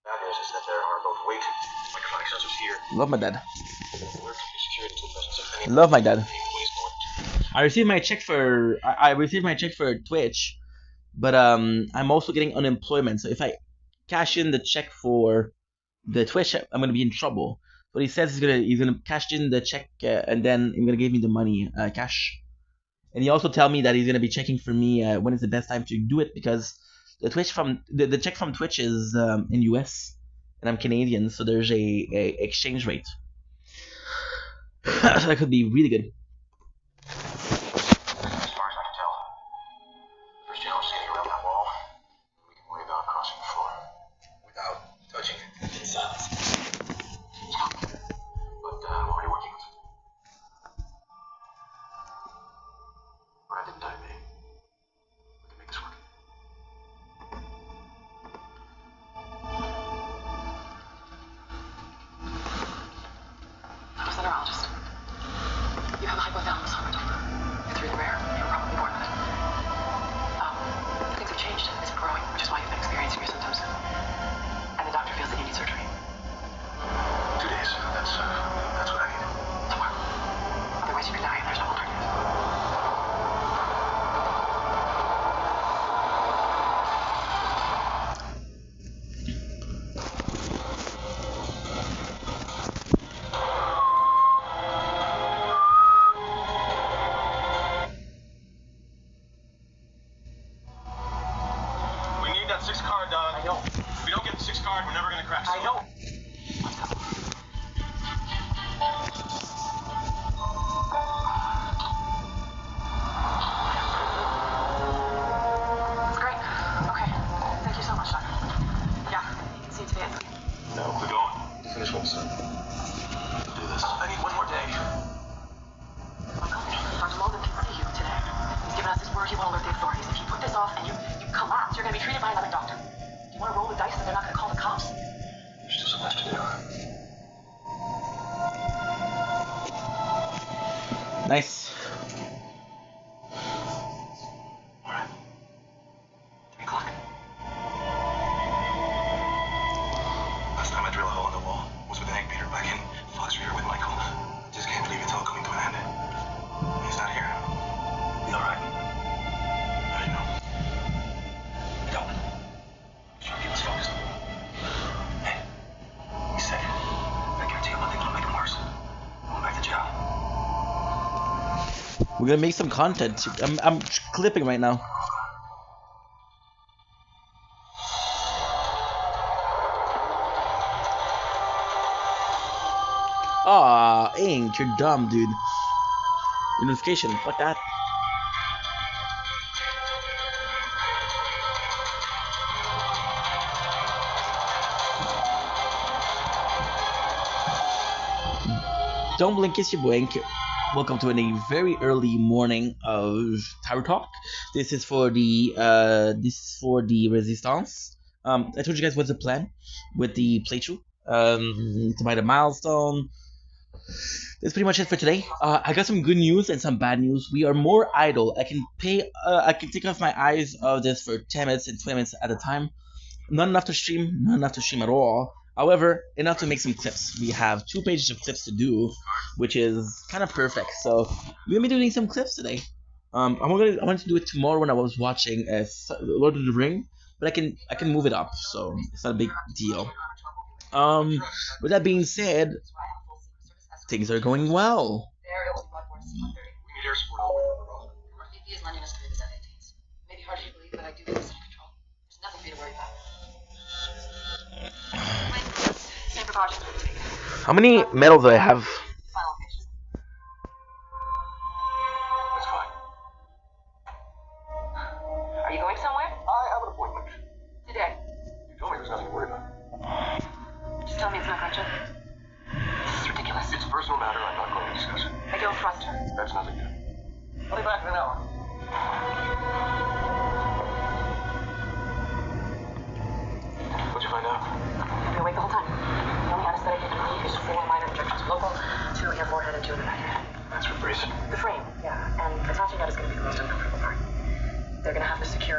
Bad news is that there are both weight microphonic sensors here. Love my dad. Alert can be secured until the presence of any Love my dad. weighs more. I received my check for I received my check for Twitch, but I'm also getting unemployment. So if I cash in the check for the Twitch, I'm gonna be in trouble. But he says he's gonna cash in the check and then he's gonna give me the money cash. And he also tell me that he's gonna be checking for me when is the best time to do it, because the check from Twitch is in US and I'm Canadian, so there's a exchange rate. So that could be really good. As far as I can tell, first challenge is getting around that wall. We can worry about crossing the floor without touching it in silence. But what are you working with? Brad didn't die, me. We can make this work. I'm a neurologist. You have a hypothalamus hematoma. It's really rare. You were probably born with it. Things have changed. It's growing, which is why you've been experiencing your symptoms. And the doctor feels that you need surgery. 2 days. That's what I need. Tomorrow. Otherwise, you could die and there's no alternative. We need that 6 card, Doug. I know. If we don't get the 6 card, we're never gonna crack. I know. It's great. Okay. Thank you so much, Doctor. Yeah, you can see it today at 3. No, we're going. To finish what we started. We'll do this. I need one more day. Michael, Dr. Mulden can see you today. He's given us his word he won't alert the authorities. If you put this off and you collapse, you're going to be treated by another doctor. Do you want to roll the dice that they're not going to call the cops? There's still so much to do. Nice. All right. 3 o'clock. Last time I drilled a hole in the wall was with an egg beater back in Fox River with Michael. I just can't believe it's all coming to an end. He's not here. Be all right. I didn't know. I don't. Try to keep us focused. Hey, he's sick. I guarantee you one thing will make him worse. Going back to jail. We're gonna make some content. I'm clipping right now. Aw, Ink, you're dumb, dude. Unification, fuck that. Don't blink, it's your boy Ink. Welcome to a very early morning of Tower Talk. This is for the Resistance. I told you guys what's the plan with the playthrough. To buy the milestone. That's pretty much it for today. I got some good news and some bad news. We are more idle. I can take off my eyes of this for 10 minutes and 20 minutes at a time. Not enough to stream, not enough to stream at all. However, enough to make some clips. We have 2 pages of clips to do, which is kind of perfect. So we're gonna be doing some clips today. I wanted to do it tomorrow when I was watching Lord of the Ring, but I can move it up, so it's not a big deal. With that being said, things are going well. We need air support all the way from the road. Our VP is lending us 3 of his F-18s. Maybe hard for you to believe, but I do think it's under control. There's nothing for you to worry about. Same precautions we've taken. How many medals do I have? Final location. That's fine. Are you going somewhere? I have an appointment. Today. You told me there's nothing to worry about. Just tell me it's not urgent. This is ridiculous. It's a personal matter. I'm not going to discuss it. I don't trust her. That's nothing new. I'll be back in an hour. What'd you find out? You'll be awake the whole time. The only anesthetic you can need is 4 minor injections local, 2 in your forehead and 2 in the back. That's for Brazen. The frame, yeah. And attaching that is going to be the most uncomfortable part. They're going to have to secure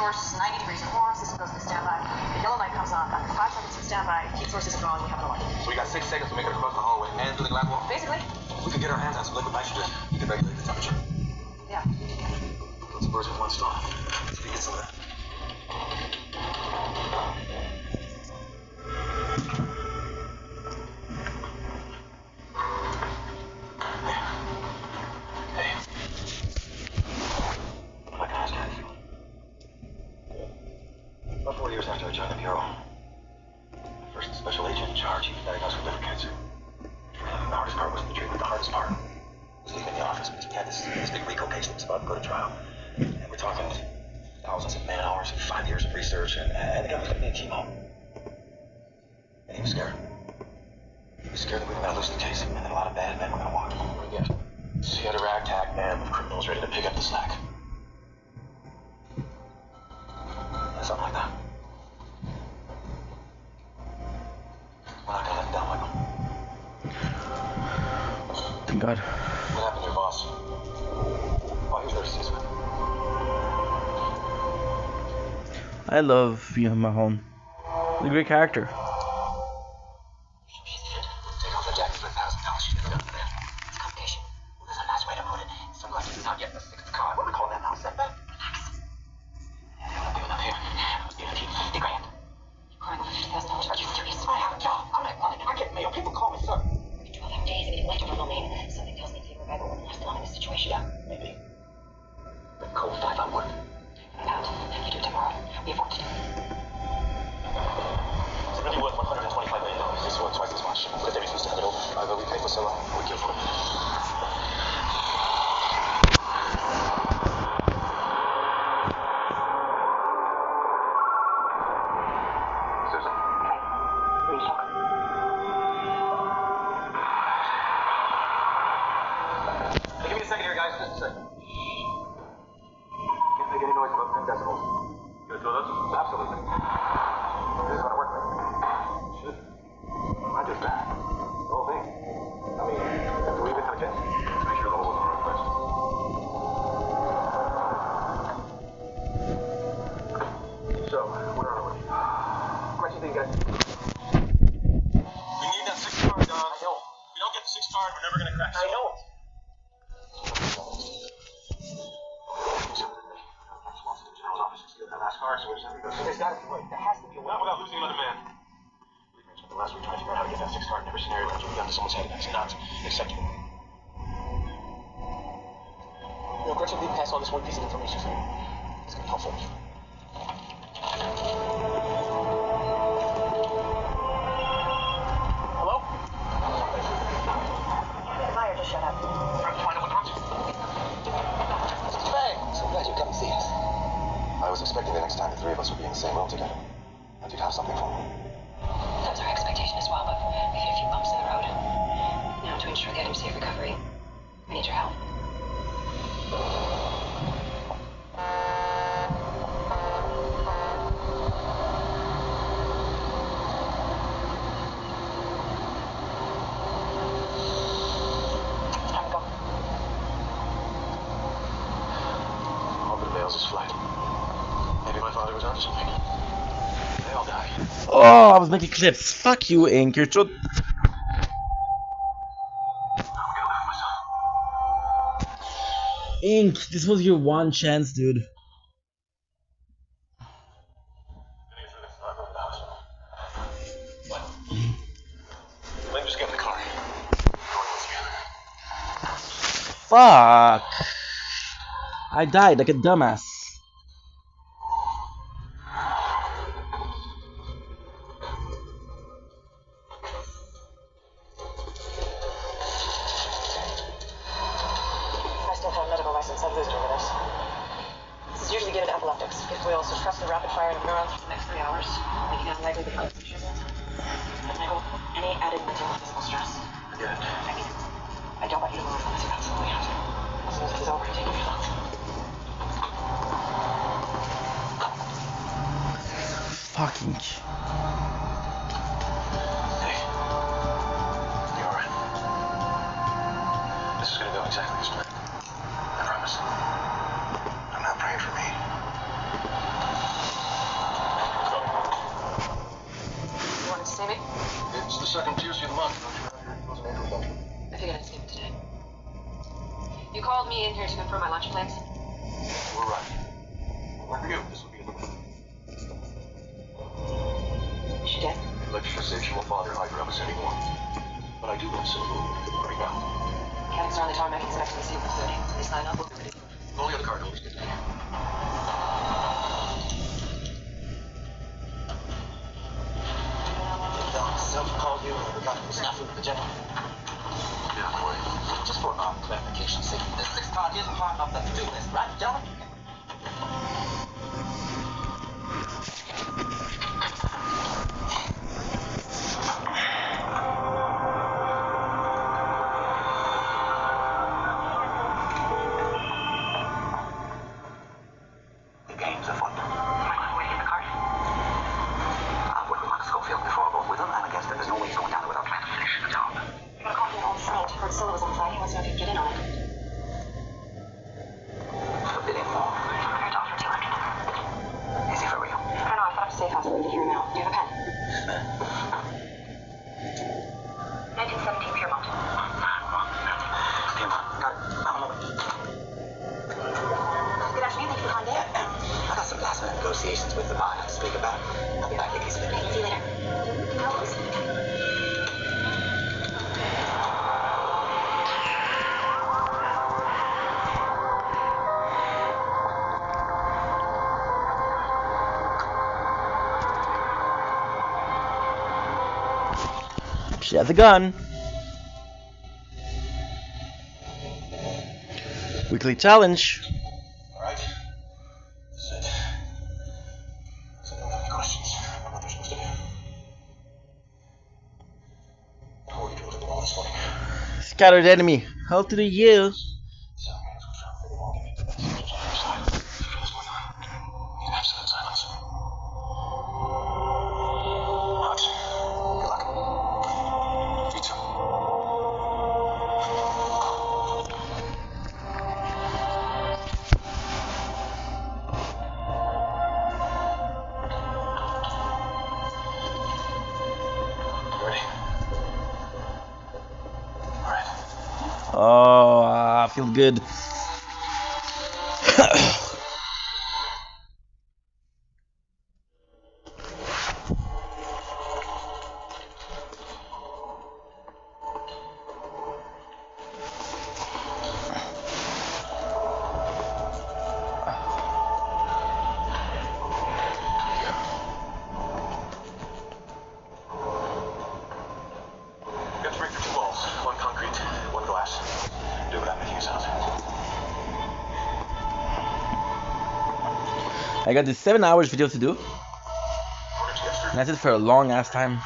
source 90 degrees or more, system goes into standby. The yellow light comes on. After 5 seconds in standby, heat source isn't on, we have an alert. So we got 6 seconds to make it across the hallway and through the glass wall? Basically, If we could get our hands on some liquid nitrogen, we could regulate the temperature. yeah. Those birds with one stone. Let's get some of that. Hey. If I can ask you anything. About 4 years after I joined the Bureau, the first special agent in charge, he was diagnosed with liver cancer. The hardest part wasn't the treatment. The hardest part was leaving the office because we had this big RICO case that was about to go to trial. And we're talking thousands of man hours and 5 years of research, and the guy was going to be in chemo. And he was scared. He was scared that we were going to lose the case, and that a lot of bad men were going to walk. Yeah. So he had a ragtag band of criminals ready to pick up the slack. Yeah, something like that. We're not going to let him down, Michael. Thank God. What happened to your boss? Why he was there to see us? I love Fiona Mahone. He's a great character. Take off the jacket for $1,000. She's never done for that. It's a complication. There's a nice way to put it. Some lucky he's not yet the sixth card. What do we call that now? Setback? Relax. Yeah, what I'm doing up here. I was guaranteed $50 grand. You're crying over $50,000. Are you serious? I have a job. I'm not running. I get mail. People call me sir. In 12 hour days, everything left over no name. Something tells me they were better than last long in this situation. Yeah, maybe. But cold 5 on wood. Put it out. You do it tomorrow. We have work to do. It's really worth $125 million. This is worth twice as much. But they refuse to have it over. Either we pay for so long, or we kill for it. Susan. Okay. Read talk. Hey, give me a second here, guys. Just a second. Can't make any noise above 10 decibels. You gonna do this? Absolutely. This is gonna work, man. Should. Not just that. The whole thing. I mean, do we even have a chance? Let's make sure the hole isn't right first. So, where are we? Question thing, guys. We need that 6th card, Don. I know. If we don't get the 6th card, we're never gonna crack. I know. There's got to be a way. There has to be a way. Not without losing another man. We spent the last week trying to figure out how to get that 6th card in every scenario and put a gun to someone's head. That's not acceptable. You know, Gretchen didn't pass on this one piece of information, so it's going to be helpful. Hello? The buyer just shut up. Trying to find out what happened. Hey, so glad you come and see us. I was expecting the next time the three of us would be in the same room together. That you'd have something for me. That was our expectation as well, but we hit a few bumps in the road. Now, to ensure the item's safe recovery, we need your help. It's time to go. Hope it avails his flight. Maybe my father was onto something. They all die. Oh, I was making clips. Fuck you, Ink. You're so... I'm gonna live myself. Ink, this was your one chance, dude. Gonna get through this. I'll go to the hospital. What? Lynn, just get in the car. Going with you. Fuck. I died like a dumbass. I still have a medical license. I've losed over this. This is usually given to epileptics. If we also suppress the rapid fire of neurons for the next 3 hours, making it unlikely to cause seizures. Michael, any added mental or physical stress? Forget it. I mean, I don't want you to move unless you absolutely have to. As soon as this is over, take your thoughts. Fucking. Hey. You alright? This is gonna go exactly as planned. I promise. I'm not praying for me. called me in here to confirm my lunch plans? We're right. Where are you? This would be a little. Is she dead? Let's say she won't bother either of us anymore. But I do know some right now. Kevin's around the tarmac expecting to see you for 30. Please sign up. We'll be ready. Only on the card holders. Self-called you got snafu with the general. Yeah, boy. Just for clarification's sake, the 6th card is part of the to-do list, right, gentlemen? The game's afoot. Where to get the card? I'll work with Marcus Schofield before I go with him, and I guess that there's no way he's going down there without trying to finish the job. I got a call from an old friend. Heard Scylla was on site. He wants to know if you can get in on it. The bidding war. I'm prepared to offer 200. Is he for real? I don't know. I thought I was safe house. I'm ready to hear him out. Do you have a pen? 1917 Piermont. Come on. Got it. I'm on it. Good afternoon. Thank you for calling in. I got some last-minute negotiations with the buyer to speak about. I'll be back in case of anything. See you later. No, please. She has a gun. Weekly challenge. All right. That's it. So I don't have any questions. I know what they're supposed to do. How are you doing at the wall this morning? Scattered enemy. Hell to the you. So, we all get into this. There's on your side. You feel what's going on? Need absolute silence. Alex, good luck. You too. Ready? All right. Oh, I feel good. You have to break through 2 walls. 1 concrete, 1 glass. Do it without making a sound. I got this 7 hours video to do. In order to get through. And that's it for a long ass time.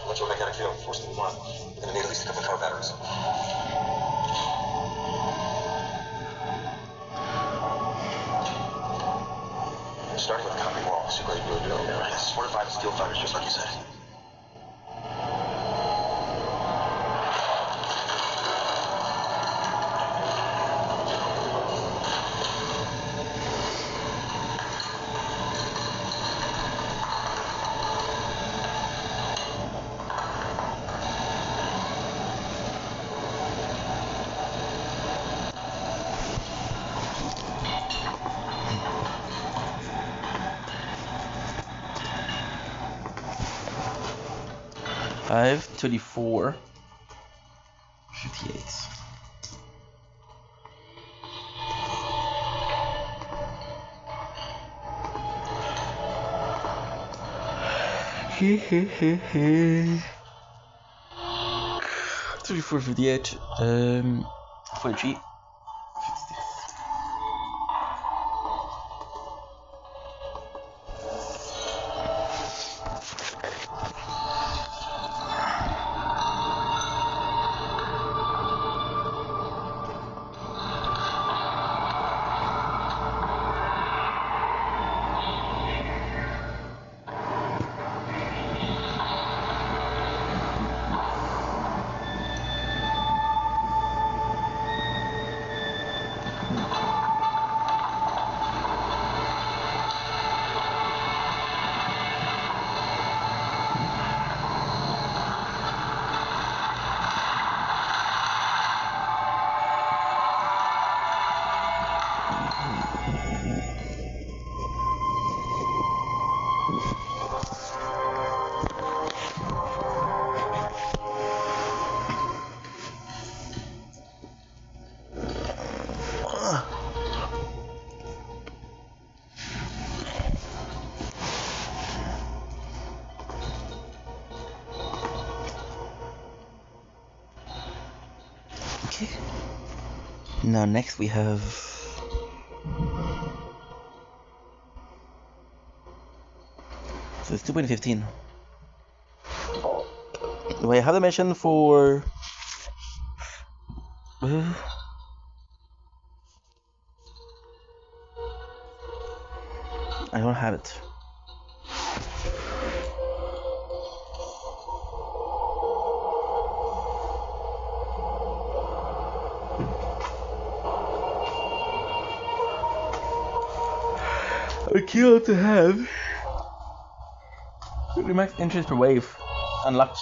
Electromagnetic field, force to the line. We're gonna need at least a couple car batteries. Starting with the concrete wall, super blue building there. It's fortified with steel fibers, just like you said. I have 34. 58. He 34, 58, 43, 56. Okay. Now next we have so it's 2.15. Do I have the mission for I don't have it. I kill to have the max interest per wave unlocked.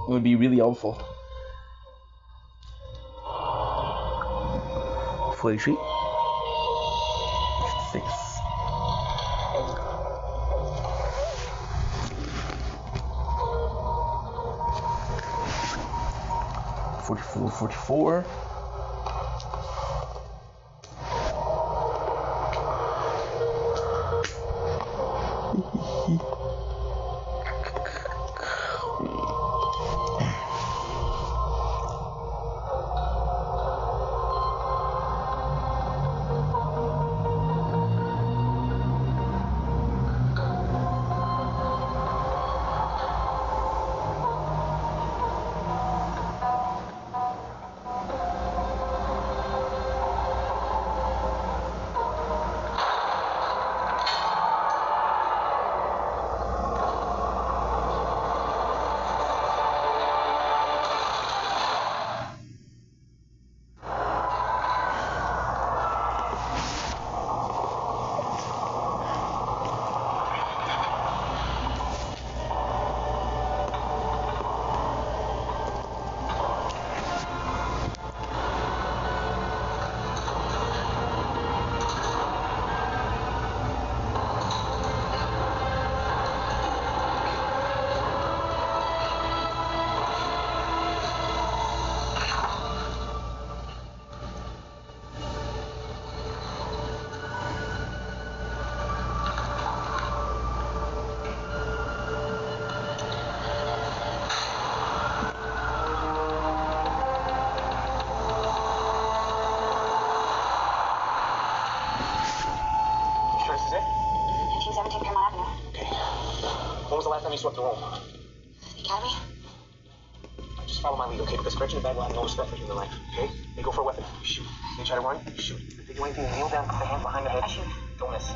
It would be really helpful. 43 6 44 44 Sure this is it? 1817 Paramount Avenue. Okay. When was the last time you swept the room? The Academy? Just follow my lead, okay? Put the scratch in the bag, we'll have no respect for human life, okay? They go for a weapon. Shoot. They try to run. Shoot. If they do anything, kneel down, put the hands behind the head. I shoot. Don't miss.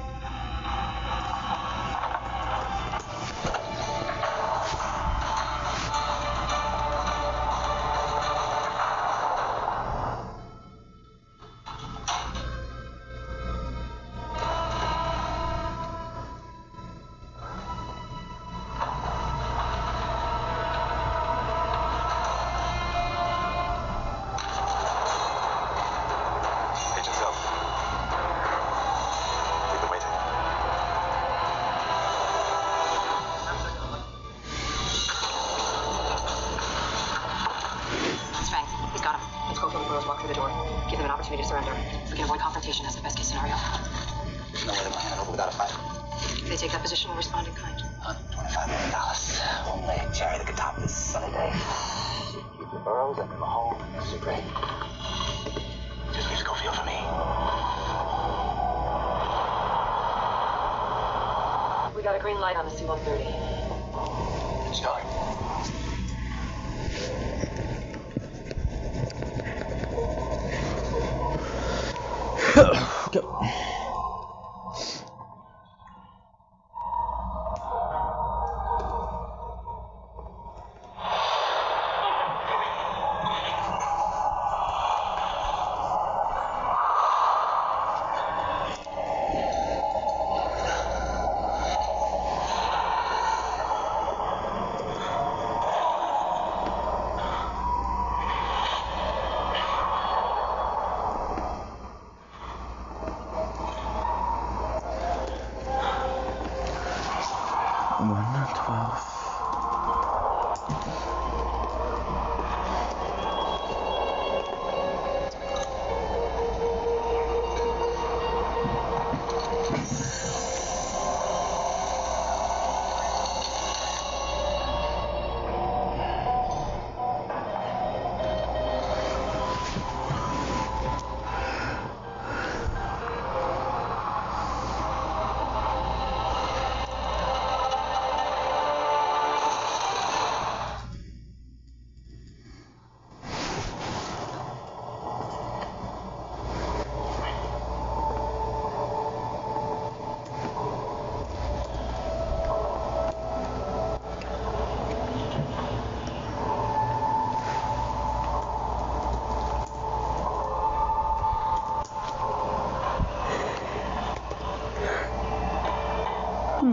Agents out. We've been waiting. It's Fang. He's got him. Let's go through the doors, walk through the door. Give them an opportunity to surrender. We can avoid confrontation as the best case scenario. There's no way they're gonna hand it over without a fight. If they take that position, we'll respond in kind. $125 million. Only Jerry that could top this sunny day. Keep the burrows and the home. Super great. Just leave Schofield for me. We got a green light on the C-130. Start. Okay.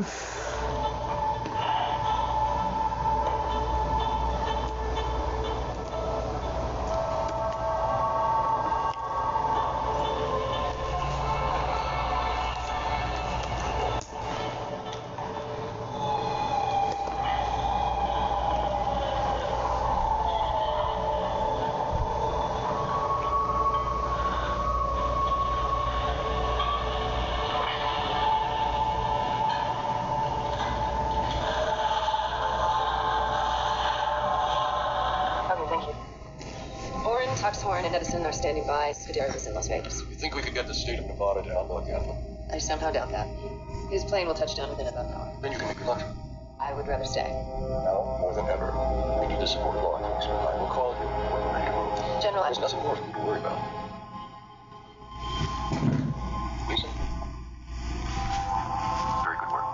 Okay, thank you. Orin, Tuxhorn, and Edison are standing by. Scuderi was in Las Vegas. You think we could get the state of Nevada to unlock Anthem? I somehow doubt that. His plane will touch down within about an hour. Then you can make your lunch. I would rather stay. Now, more than ever, we need to support law enforcement. I will call you when we're ready. General, There's nothing more for you to worry about. Lisa? Very good work.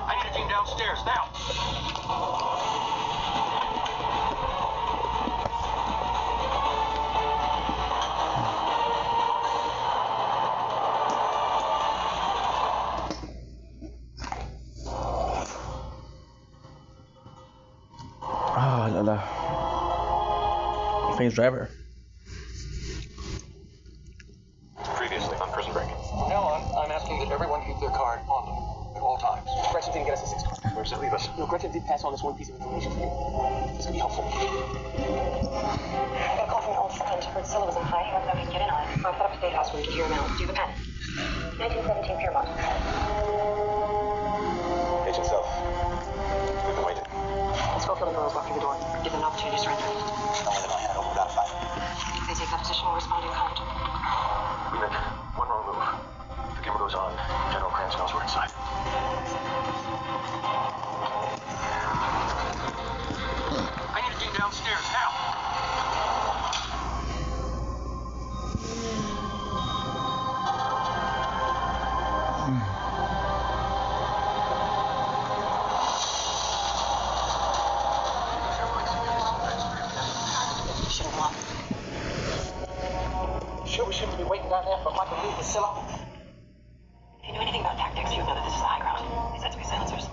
I need a team downstairs now. Oh là là. Famous driver. Previously on Prison Break. From now on, I'm asking that everyone keep their card on them at all times. Gretchen didn't get us a 6 card. Where does that leave us? No, Gretchen did pass on this one piece of information for you. This could be helpful. I got a call from an old friend. Heard Scylla was in play. Whether we can get in on it. I thought up a State House where we could hear him out. Do you have a pen? 1917 Piermont. Agent Self. We've been waiting. Schofield and Rose walk through the door. Give them an opportunity to surrender. Only they're gonna hand it over without a fight. If they take that position, we'll respond in kind. We make one wrong move. The camera goes on. General Kranz knows we're inside. I need a team downstairs now. Should have won. Sure, we shouldn't be waiting down there for Michael Lee to Scylla. If you know anything about tactics, you would know that this is the high ground. These had to be silencers.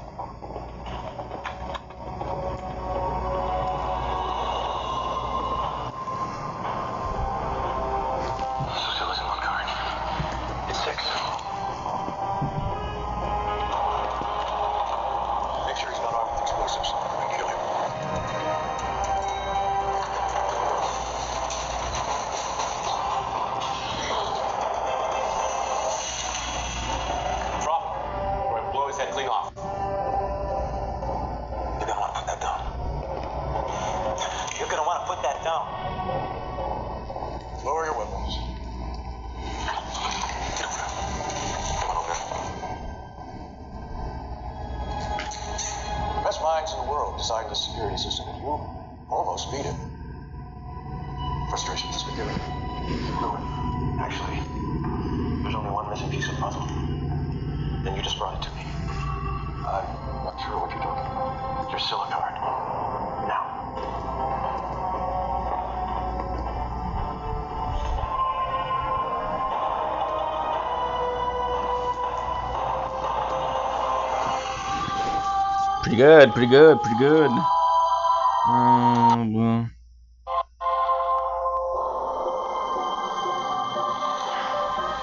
Scylla's in one card. It's 6. Make sure he's not armed with explosives. We can kill him. Drop him. We're gonna blow his head clean off. You're gonna wanna put that down. You're gonna wanna put that down. Lower your weapons. Get over there. Come on over there. The best minds in the world designed this security system, and you almost beat it. Frustration has been given. Ruin. Actually, there's only one missing piece of the puzzle. Then you just brought it to me. I'm not sure what you're talking about. Your Scylla card. Now. Pretty good, pretty good, pretty good.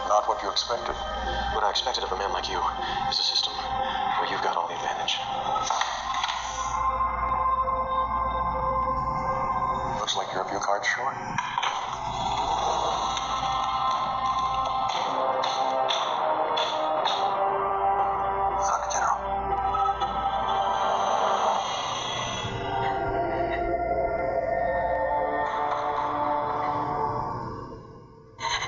Not what you expected. What I expected of a man like you is a system where you've got all the advantage. Looks like you're a few cards short. Fuck, General.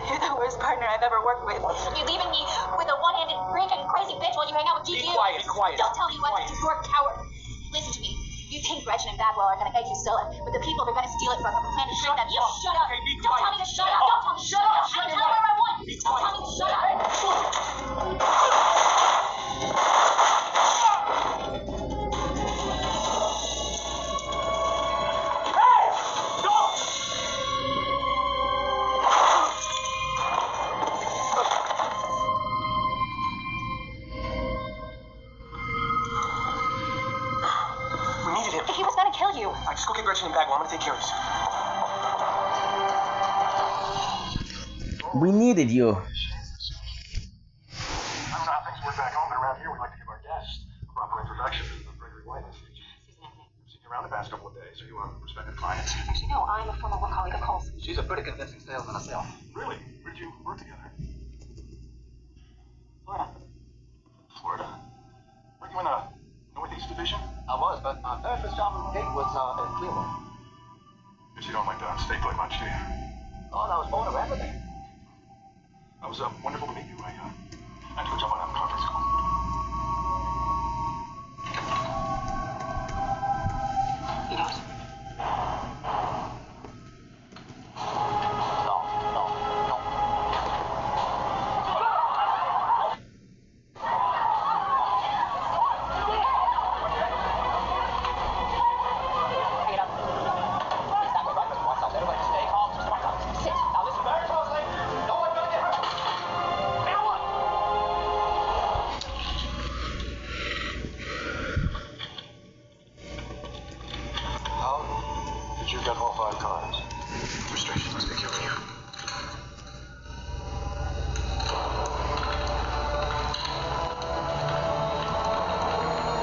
You're the worst partner I've ever worked with. You're leaving me with a one-handed freak and crazy bitch while you hang out with GQ. Be quiet, be quiet. Don't tell me what to do. You're a coward. Listen to me. You think Gretchen and Bagwell are going to make you sell it, but the people they're going to steal it from are planning to shoot them. You shut up. Okay, be Don't tell quiet. me to shut up. Don't tell me to shut up. I can tell whatever I want. Don't tell me to shut up. We needed him. He was going to kill you. All right, just go get Gretchen and Bagwell. I'm gonna take care of this. We needed you. I don't know how things work back home, but around here we like to give our guests a proper introduction to the Gregory White Institute. I've seen you around the past couple of days. Are you a prospective client? Actually, no. I'm a former work colleague of Cole's. She's a pretty convincing salesman herself. Really? Where did you work together? Florida. Florida. Weren't you in the Northeast Division? I was, but my very first job in the gate was in Cleveland. Guess you don't like to stay put much, do you? Oh, and I was born of everything. It was wonderful to meet you. I had to go jump on a conference call. You don't. No. Pick it up. It's not the breakfast once. Everybody stay calm. Just one time. Sit. Now listen very closely. No one's gonna get hurt. No one. How did you get all 5 cards? Restrictions must be killing you.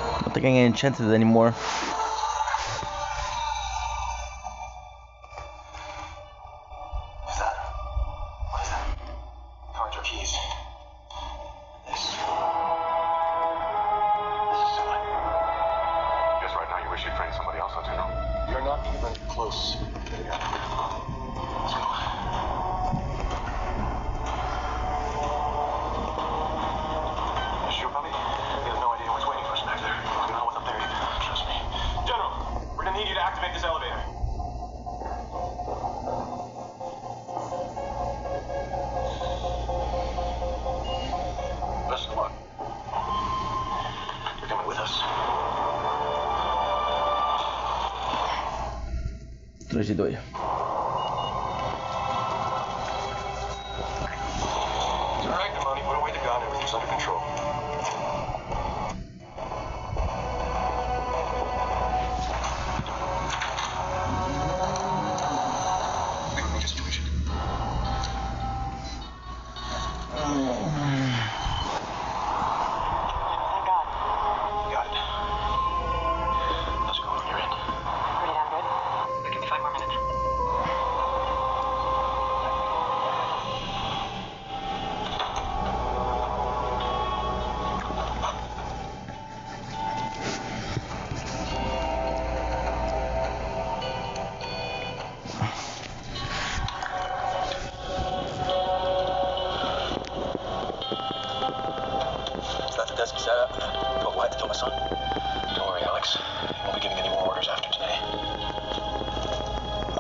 I don't think I can enchant it anymore. What's that? What is that? Cards or keys? This is silly. Guess right now you wish you'd find somebody else, don't you know? You're not even close to getting out of here. Let's go. Sure, Bobby? We have no idea what's waiting for us back there. We don't know what's up there either. Trust me. General, we're gonna need you to activate this elevator. Best of luck. You're coming with us. 32. All right, Imani, put away the gun. Everything's under control. We would be just twitching. Thank God. Got it. Let's go when you're in. Pretty damn good. But give me 5 more minutes. Is that the desk set up? Told White to tell my son. Don't worry, Alex. You won't be giving any more orders after today.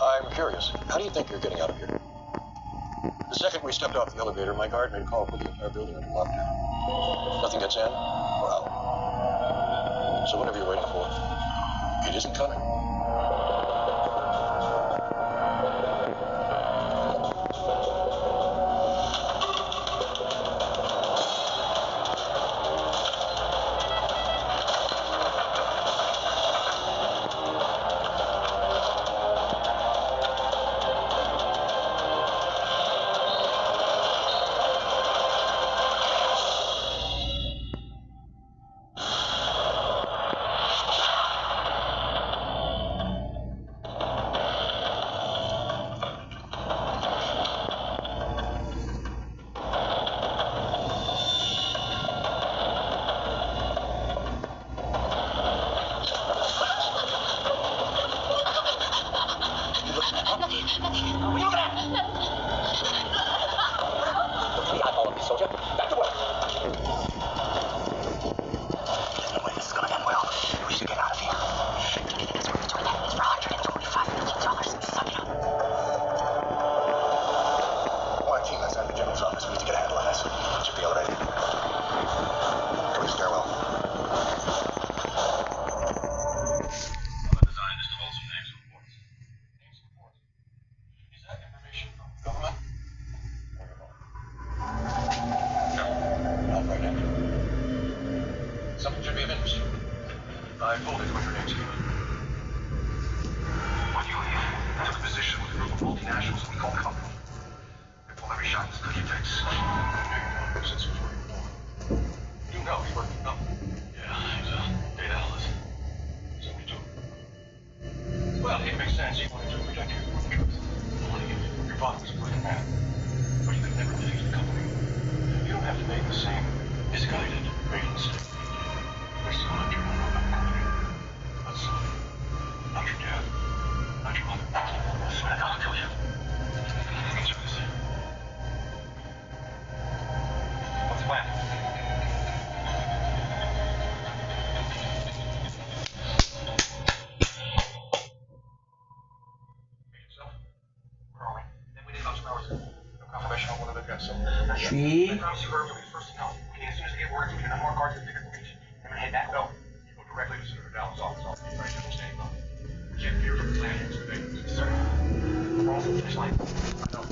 I'm curious. How do you think you're getting out of here? The second we stepped off the elevator, my guard made a call, put the entire building under lockdown. Nothing gets in or out. So whatever you're waiting for, it isn't coming. What are you looking at? We got all of these, soldier. Back to work. No way this is gonna end well. We should get out of here. It's worth the toilet. It's for $125 million. Suck it up. One team that's at the general's office. We need to get a handle on this. Check the elevator. Go to the stairwell. Design is to hold some names and reports. Names and reports. Is that information from government? Not right now. Something should be of interest. I told it when your names came in. When you leave, I took a position with a group of multinationals that we call company. They pull every shot this country takes. Since he was working for them. You know he worked for company. Yeah, he's a data analyst. So we do. Well, it makes sense. He wanted to protect you from the truth. Your father was a brilliant man, but you could never defeat the company. You don't have to make the same misguided, great mistake. There's still not your own company. But son, not your dad, not your mother. I swear to God, I'll kill you. That's what I say. What's the plan? Where are we? Then we did about 2 hours ago. No confirmation on whether they've got some. She. I promise you, Herb, you'll be the first to know. We need as soon as we get word, give you enough more cards to pick up the beach. Then we head back. No, you go directly to Senator Dallon's office. I'll be right there. We'll stand up. We can't hear from the land here today. Sir, we're almost at the finish line. I know.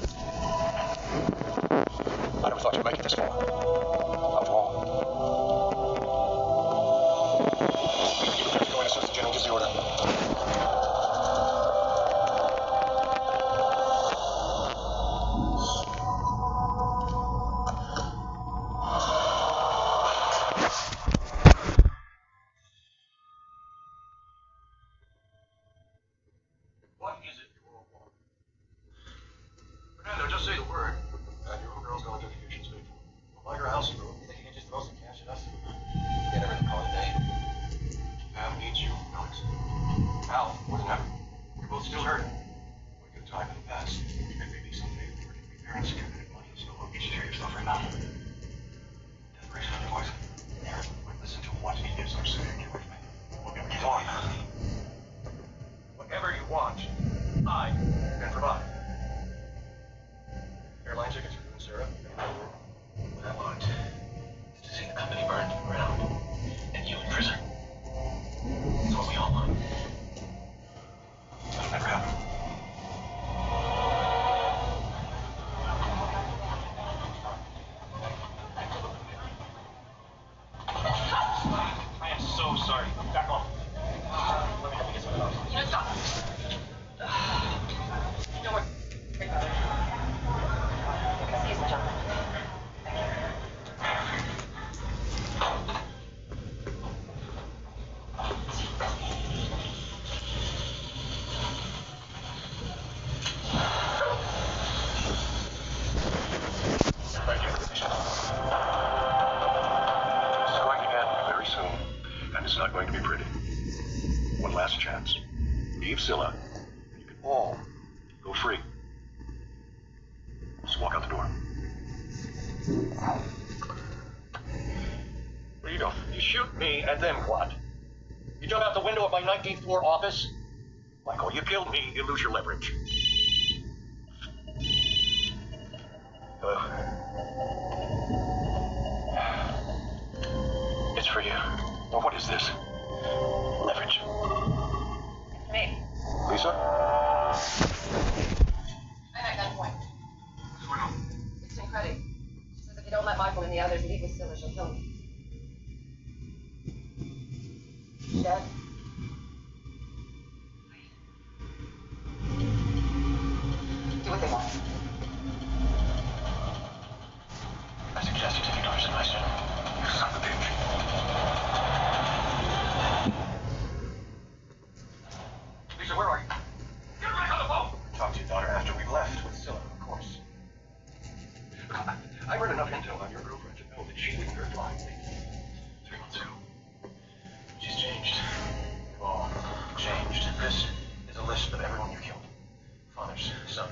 I never thought you'd make it this far. After all. Go in as soon as the general gives the order. What is it you all want? Fernando, just say the word. And your little girl's going to education paid for. We'll buy her a house and room. You think you can just throw some cash at us? Get everything called a day. Pam needs you, Alex. Al, more than ever. You're both still hurting. What good time in the past. And maybe someday we were to be parents again and money is no longer. You should hear yourself right now. Desperation on your voice. Aaron, listen to what he is I'm saying. Get with me. Whatever you want. Whatever you want, I can provide. Airline tickets for you and Sarah. What I want is to see the company burned to the ground and you in prison. That's what we all want. That'll never happen. I am so sorry. Back off. Let me help you get some of those. You know, stop. Don't worry. Excuse me, gentlemen. Thank you. It's going to end very soon, and it's not going to be pretty. One last chance. Leave Scylla, and you can all go free. Just walk out the door. Where you go? You shoot me, and then what? You jump out the window of my 19th floor office? Michael, you killed me, you lose your leverage. Hello? It's for you. Well, what is this? Leverage. Me. Lisa? I'm at gunpoint. What's going on? It's Incredi. She says if you don't let Michael and the others leave with Scylla, she'll kill me. Dead? Do what they want. I suggest you take your daughter's advice, you son of a bitch. Lisa, where are you? Get back on the phone! Talk to your daughter after we left with Scylla, of course. I read enough intel on your girlfriend to know that she leaving her blind 3 months ago. She's changed. We've all changed. This is a list of everyone you killed. Fathers, sons.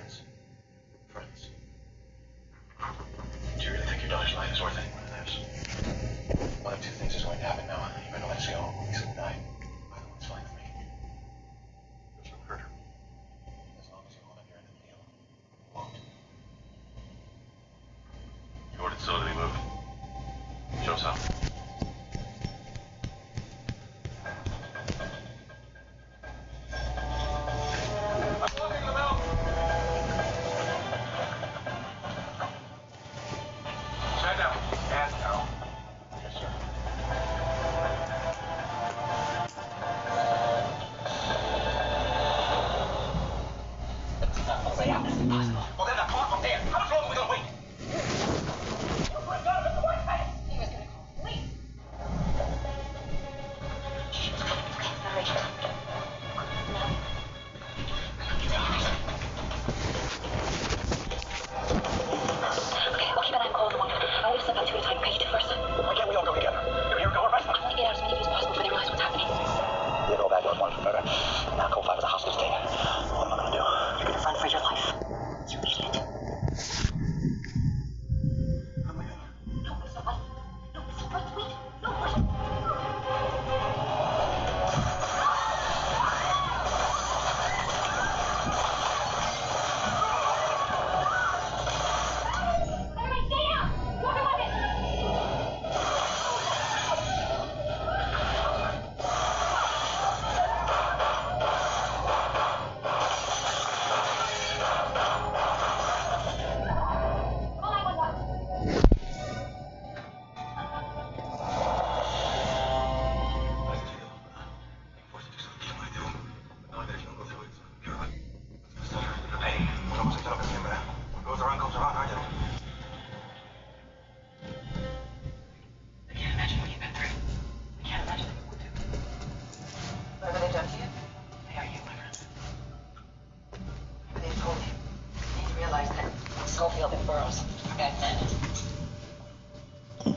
Schofield in Burroughs. Okay.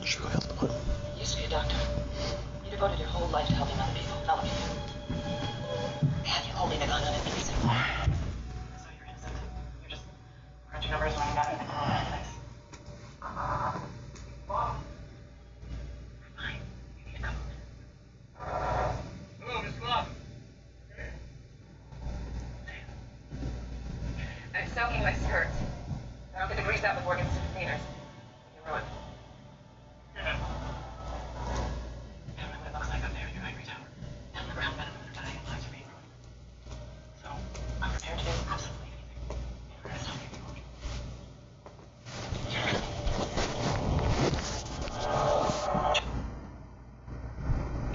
Should we go help the You used to be a doctor. You devoted your whole life to helping other people. And you holding a gun on an innocent woman. So you're innocent. You're just crunching numbers when you got anything wrong with things. Mom? Fine. You need to come. Hello, Miss Glove. I'm soaking my skirts. I don't get the grease out before it gets to the cleaners. You're ruined. Yeah. I don't know what it looks like up there in your ivory tower. Down the ground, men and women are dying and lives are being ruined. So, I'm prepared to do absolutely anything in order to stop your emotion.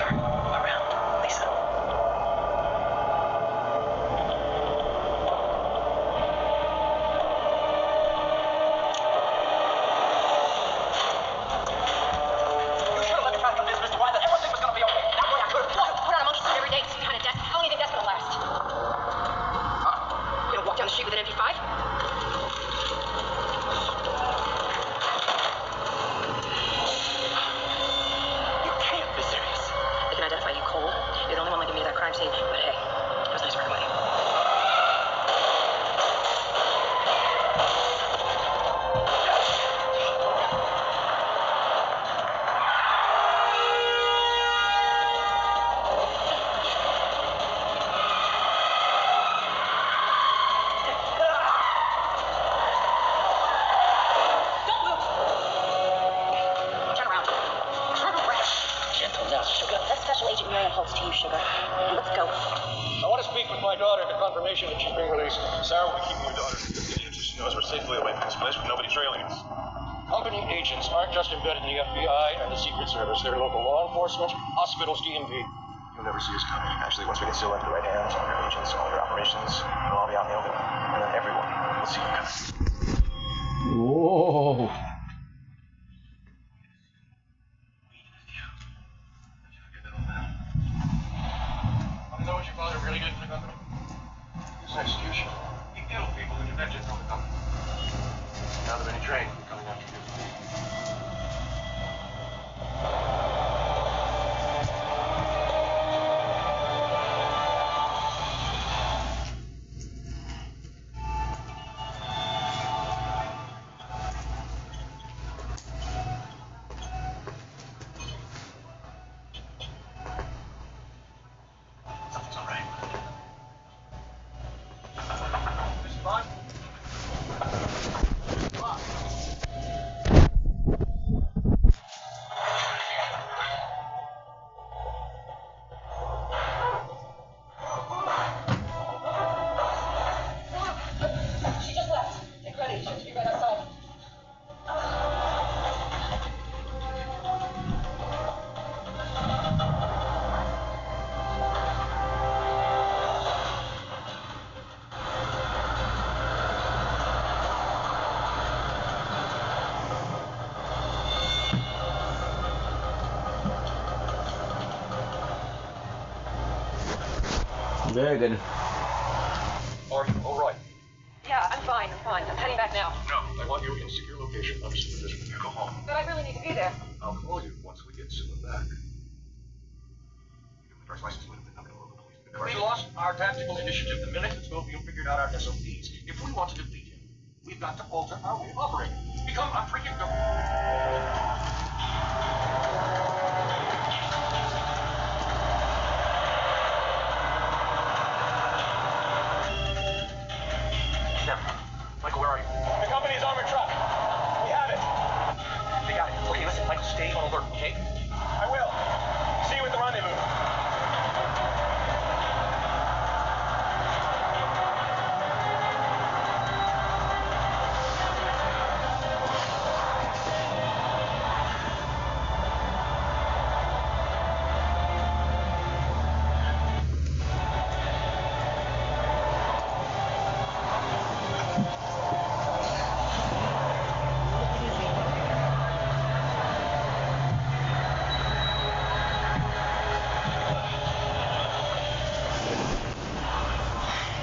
Turn around, Lisa. You should have let me try to convince Mr. White that everything was going to be okay. That way I could have Put on a monkey suit every day, some kind of death. How long do you think that's gonna last? You gonna walk down the street with an MP5? You can't be serious. They can identify you cold. You're the only one linking me to that crime scene. But hey, it was nice working with you. Don't move! Turn around. Turn around. Gentle now, sugar. That's Special Agent Miriam Holtz to you, sugar. Let's go. I want to speak with my daughter to confirmation that she's being released. Sarah will be keeping your daughter in conditions as she knows we're safely away from this place with nobody trailing us. Company agents aren't just embedded in the FBI and the Secret Service. They're local law enforcement, hospitals, DMV. You'll never see us coming. Actually, once we get Scylla into the right hands, all your agents, all your operations, it'll all be out in the open. And then everyone will see you coming. Whoa. Want to know what your father really did for the company? His execution. He killed people who defected from the company. Now the many trained are coming after you. Something's all right. Mr. Bond? She just left. Get ready. She should be right outside. Very good. Are you all right? Yeah, I'm fine. I'm heading back now. No, I want you in secure location under supervision. You go home. But I really need to be there. I'll call you once we get Scylla back. You give me the driver's license, Linda. I'm going to local police. We lost our tactical initiative the minute the Schofield figured out our SOPs. If we want to defeat him, we've got to alter our way of operating. Become unpredictable. Michael, where are you? The company's armored truck. We have it. They got it. Okay, listen, Michael, stay on alert, okay? I will. See you at the rendezvous.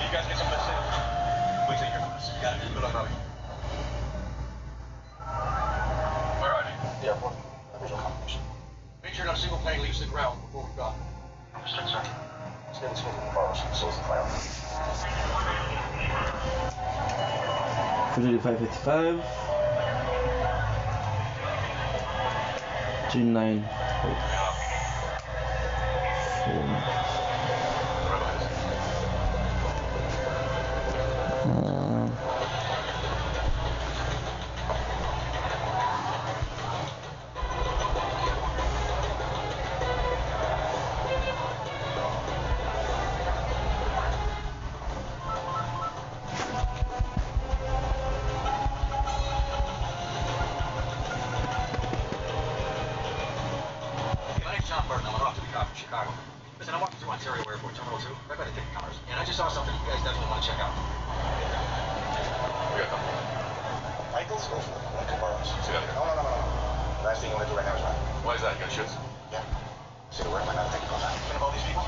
You guys get some medicine? Wait till you hear from us. Got it. Good luck, Bobby. 435.55. 39. Chicago. Listen, I'm walking through Ontario Airport, Terminal 2, right by the ticket counters, and I just saw something you guys definitely want to check out. We got a couple. Michael's? Go for it. I want two burrows. See that here. No. Last thing you want to do right now is run. Why is that? You got shits? Yeah. See the word might not take all time. Think of all these people?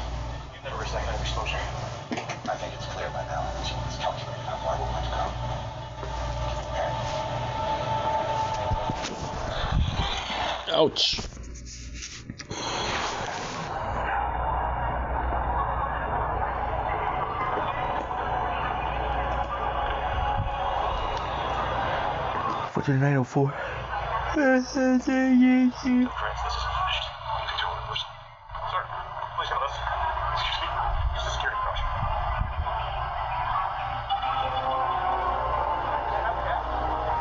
You've never risked that kind of exposure. I think it's clear by now that it's calculated how far we're going to come. Ouch. $49.04. This isn't finished. You can tell it was. Sir, please come with us. Excuse me. Just a security precaution.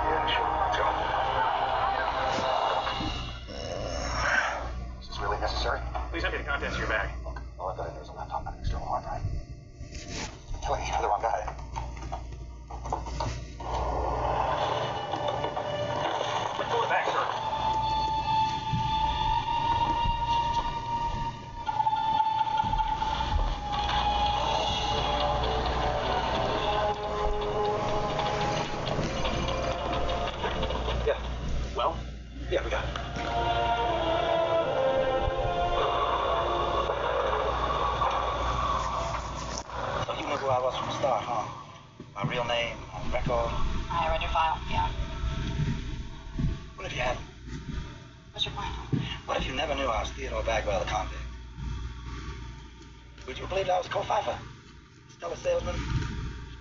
Yeah, sure. Let's go. Is this really necessary? Please empty the contents of your bag. Look, all I've got in there is a laptop and an external hard drive. I'm telling you, you're the wrong guy. Pull it back, sir. Yeah. Well? Yeah, we got it. So you knew who I was from the start, huh? My real name, my record. I read your file, yeah. What if you hadn't? What's your point? What if you never knew I was Theodore Bagwell, the convict? Would you have believed I was a co-fifer? Stellar salesman?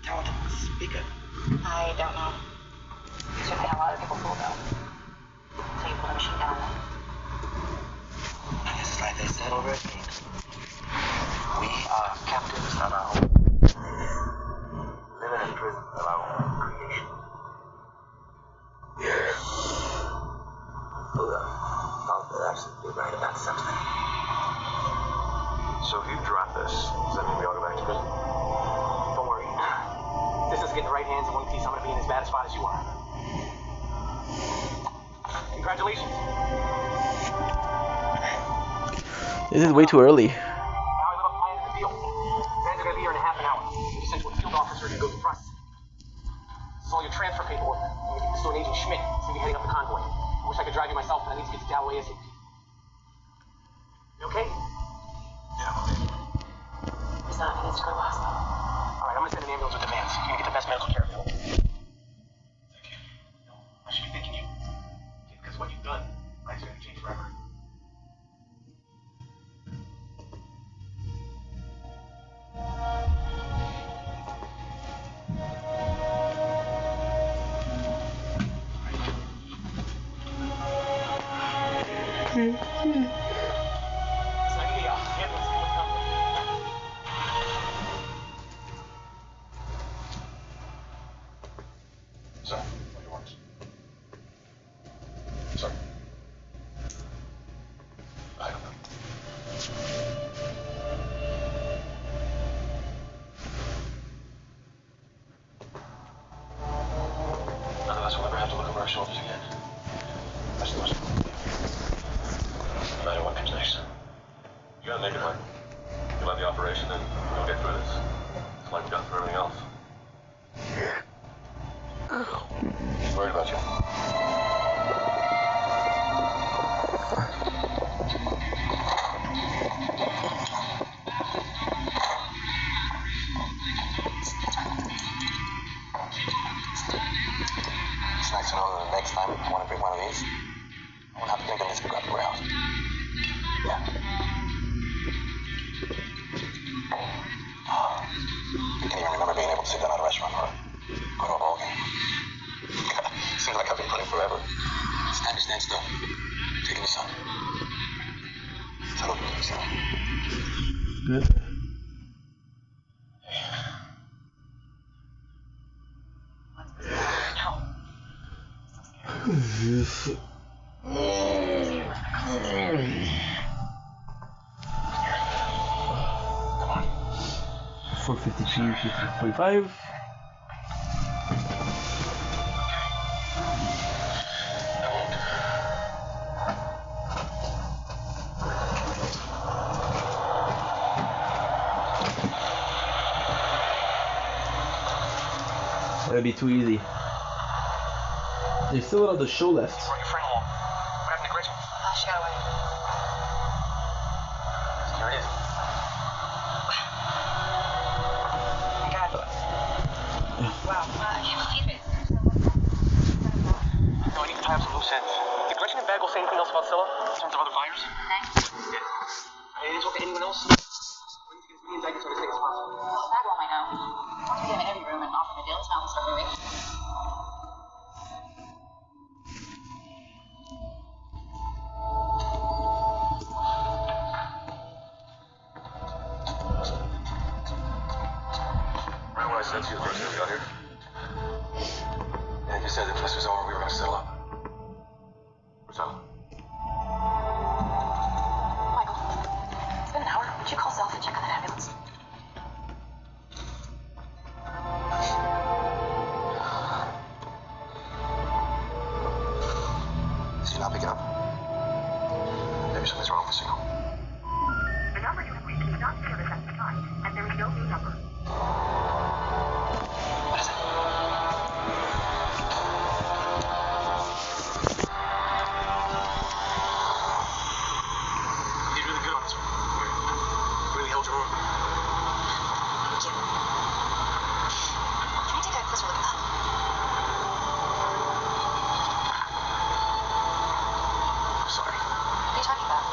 Talented speaker? I don't know. You certainly have a lot of people fooled, though. So you put a machine gun on them. I guess it's like they said over at King. We are captives of our own. Living in prison of our own creation. They're absolutely right about something. So if you drop this, does that mean we all go back to prison? Don't worry. If this doesn't get in the right hands in one piece, I'm going to be in as bad a spot as you are. Congratulations. This is way too early. Now I live up my end of the deal. Fans are going to be here in a half an hour. You'll be sent to a field officer to go through processing. This is all your transfer paperwork. I'm going to get this to an Agent Schmidt. He's going to be heading up the convoy. I wish I could drive you myself, but I need to get to Galloway ASAP. You okay? He's not. He needs to go to the hospital. All right, I'm going to send an ambulance with demands. You're going to get the best medical care available. Thank you. No, I should be thanking you. Because what you've done, life's going to change forever. Sir, what do you want? Sir? I don't know. None of us will ever have to look over our shoulders again. That's the most important thing. No matter what comes next. You gotta make it, Mike. You led the operation and we'll get through this. It's like we got through everything else. He's worried about you. It's nice to know that the next time I want to bring one of these, I won't have to think of this to grab the warehouse. Yeah. I can't even remember being able to sit down at a restaurant or go to a ball game. forever. It's time to stand still. Take in the sun. Tell him to stop. Good. Come on. 453, 45. That'd be too easy. There's still a lot of the show left. Brought your friend along. What happened to Gretchen? She got away. Here it is. My God. Wow. I can't believe it. No, I need to tie up some loose ends. Did Gretchen and Bagwell say anything else about Scylla? In terms of other fires? Thanks. Yeah. I didn't talk to anyone else? We need to get as many indictments on as quick as possible. Well, Bagwell might know. Once we get him in every room and offer him a deal, his mouth will start moving. Remember what I said to you the first time we got here? Yeah, you said if this was over, we were going to settle up. What's up? Michael, it's been an hour. Would you call Self and check on that ambulance? Is he not picking up? Maybe something's wrong with the signal. The number you have reached is not service at this time, and there is no new number. What is it? You did really good on this one. Really held your own. Thank you. Can I take a closer look at that? I'm sorry. What are you talking about?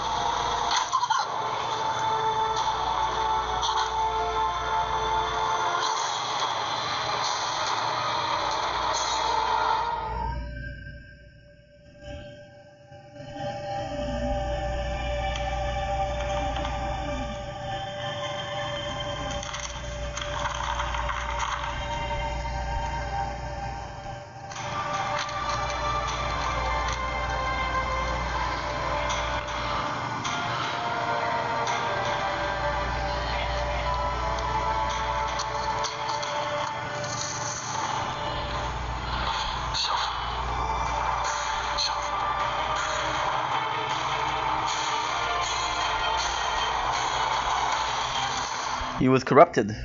He was corrupted.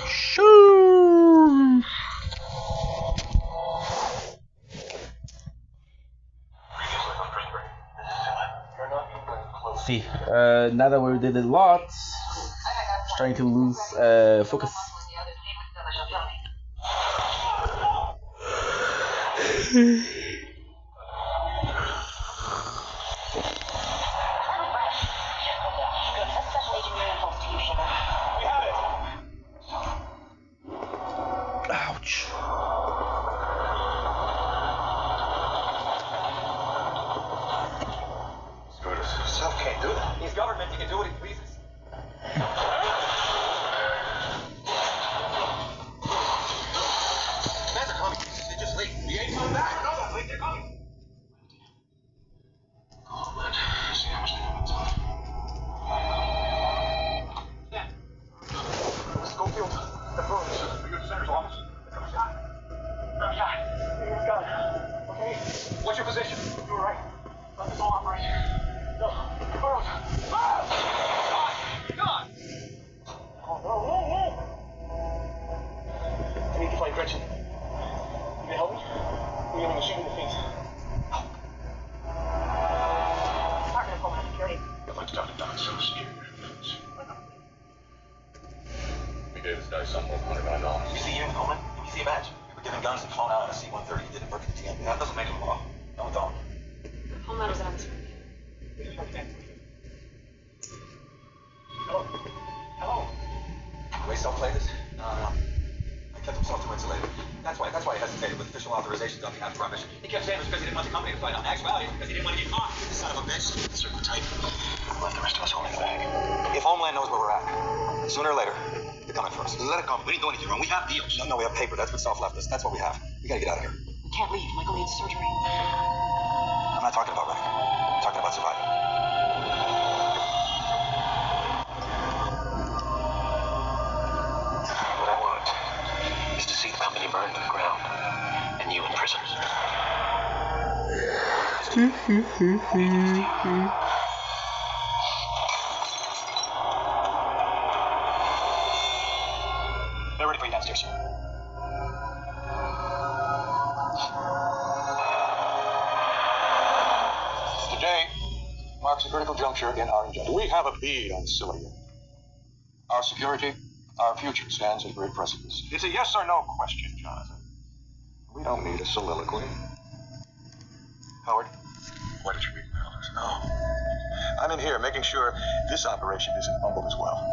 Shoo! See, now that we did a lot, trying to lose focus. Ouch. Self can't do that. He's government. He can do what he pleases. Men are coming. They just leave. We ain't coming back. No, they're late. They're coming. Oh, man. See how much they have in time. Schofield, the phones. Are you at the senator's office? I'm shot. I'm shot. He was gun. Okay. What's your position? You were right. About this whole operation. No. Burrows. Ah! God! Oh, no, no, no. I need to find Gretchen. Can you help me? We're getting a shoot in the face. Department of Homeland Security. I'd like to talk to Don Silver Security. We gave this guy some $100 million. You see here in Homeland, you see a badge. We were given guns and flown out on a C-130. It didn't work for the TM. That doesn't make it law. No, it don't. Homeland was in on this. Hello? Hello? The way Self played this? No. I kept himself too insulated. That's why he hesitated. participated with official authorizations on behalf of our mission. He kept saying it was because he didn't want the company to fight on max value, because he didn't want to get caught. Son of a bitch. Circle tight. Let the rest of us holding the bag. If Homeland knows where we're at, sooner or later, they're coming for us. Let it come. We didn't do anything wrong. We have deals. No, we have paper. That's what South left us. That's what we have. We gotta get out of here. We can't leave. Michael needs surgery. I'm not talking about running. I'm talking about surviving. What I want is to see the company burned to the ground and you in prison. They're ready for you downstairs, sir. Today marks a critical juncture in our agenda. We have a bead on Scylla. Our security, our future stands at great precipice. It's a yes or no question, Jonathan. We don't need a soliloquy. Howard, why did you read my orders? No. I'm in here making sure this operation isn't fumbled as well.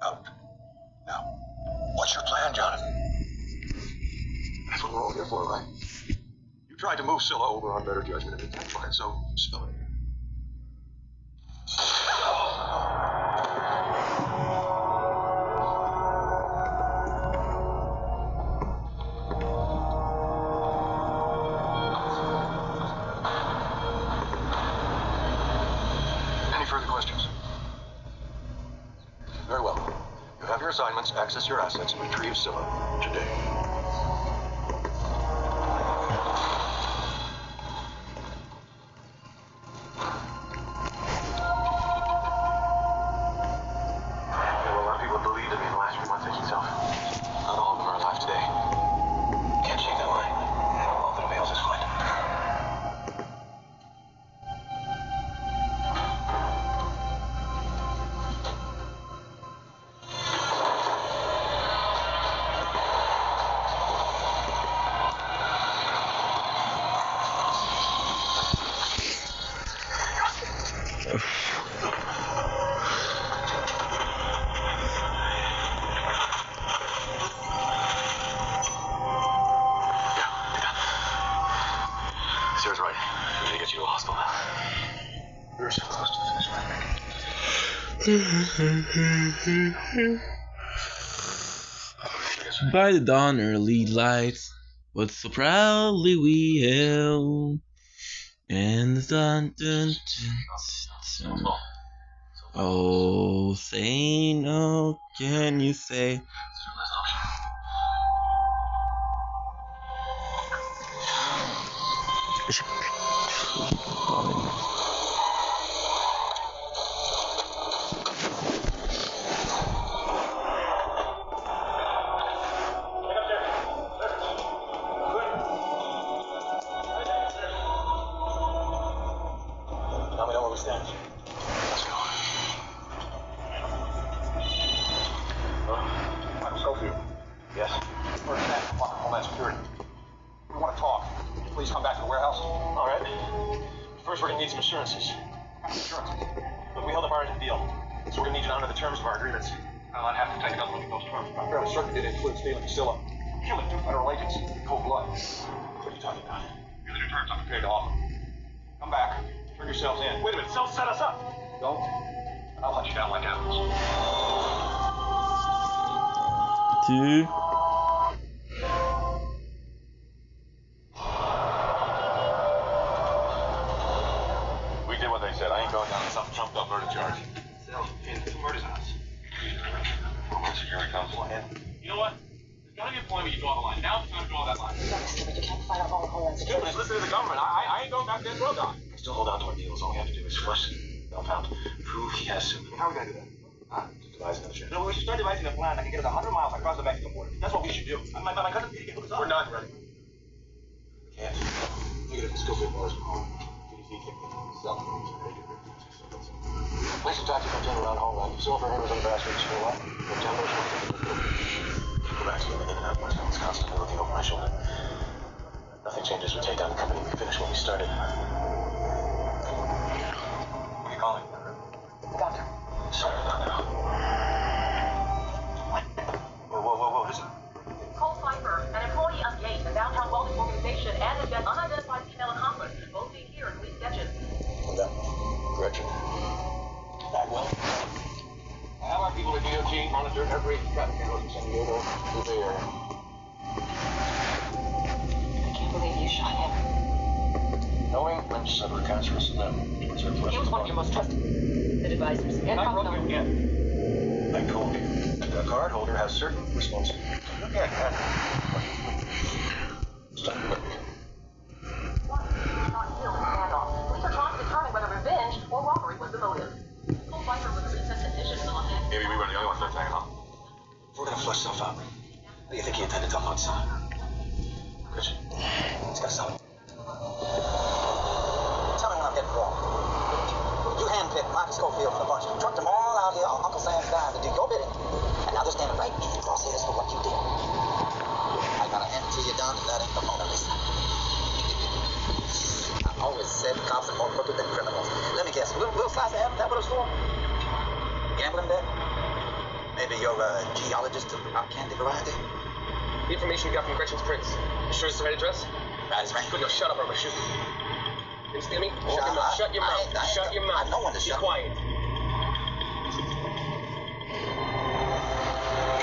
Out. Now, what's your plan, Jonathan? That's what we're all here for, right? You tried to move Scylla over on better judgment and it backfired, so spill it. Any further questions? Very well. You have your assignments, access your assets, and retrieve Scylla today. A lot of people believed in me in the last few months, like yourself. Not all of them are alive today. Can't shake that line. All that avails is fine. Sarah's right. We need to get you to a hospital now. We're so close to the finish line. By the dawn early light, what so proudly we hailed, and the sun, dun, dun, dun. Oh, say no, can you say? Now we know where we stand. Let's go. Michael Schofield. Yes? We're in Homeland Security. We want to talk. Can you please come back to the warehouse? All right. First, we're gonna need some assurances. Insurance. Look, we held up our end of the deal, so we're gonna need you to honor the terms of our agreements. I'd have to take it up when we post terms. I'm fairly certain it includes stealing Scylla, killing 2 federal agents in cold blood. What are you talking about? These are the terms I'm prepared to offer. Come back. Turn yourselves in. Wait a minute, Cell set us up. Don't, and I'll hunt you down like animals. Two. We did what they said. I ain't going down on some trumped up murder charge. Sal, and 2 murders on us. Homeland Security comes. You know what? There's gotta be a point where you draw the line. Now's the time to draw that line. You can't fight off all the Homeland Stupid, Security. listen to the government. I ain't going back there, bro, Doc. Still hold on to our deals. All we have to do is flush Belpound. Prove he has Scylla. How are we gonna do that? To devise another strategy. No, we should start devising a plan that can get us 100 miles across the Mexican border. That's what we should do. My cousin Peter can hook us up. We're not ready. Can't. Negative. Schofield bars from home. DDT kicked in. South Koreans are major victims. Place of tactical general around Homeland. Silver Hammers on the bass rates for a while. No downloads. Go back to living in and out West Coast, constantly looking over my shoulder. Nothing changes. We take down the company. We finish what we started. What are you calling? The doctor. Sorry, not now. Whoa. Listen. Cole Pfeiffer, an employee Roger, every cat handler from San Diego to the Bay Area. I can't believe you shot him. Knowing Lynch suffered cancerous limb. He was one of your most trusted advisors. And I broke you again. I told you, the card holder has certain responsibilities. Look at that. Stand with me. One is not killed in standoff. Police are trying to determine whether revenge or robbery was the motive. Whole Viper was a consistent mission on him. Maybe we were the only ones that thing, huh? We're gonna flush stuff out. What do you think he intended to unload, son? Good. He's got something. Tell me when I'm getting wrong. You handpicked Michael Schofield and a bunch. Trucked them all out here on Uncle Sam's dime to do your bidding. And now they're standing right in the crosshairs for what you did. I gotta hand it to you, Don, that ain't the Mona Lisa. I always said cops are more crooked than criminals. Let me guess, little slice of heaven, that what it's for? Gambling debt? Maybe you're a geologist of our candy variety? The information we got from Gretchen's prints. You sure it's the right address? Right is right. Good, now shut up or I'm gonna shoot you. You understand me? Shut your mouth. Shut your mouth. I know when to Be shut up. quiet.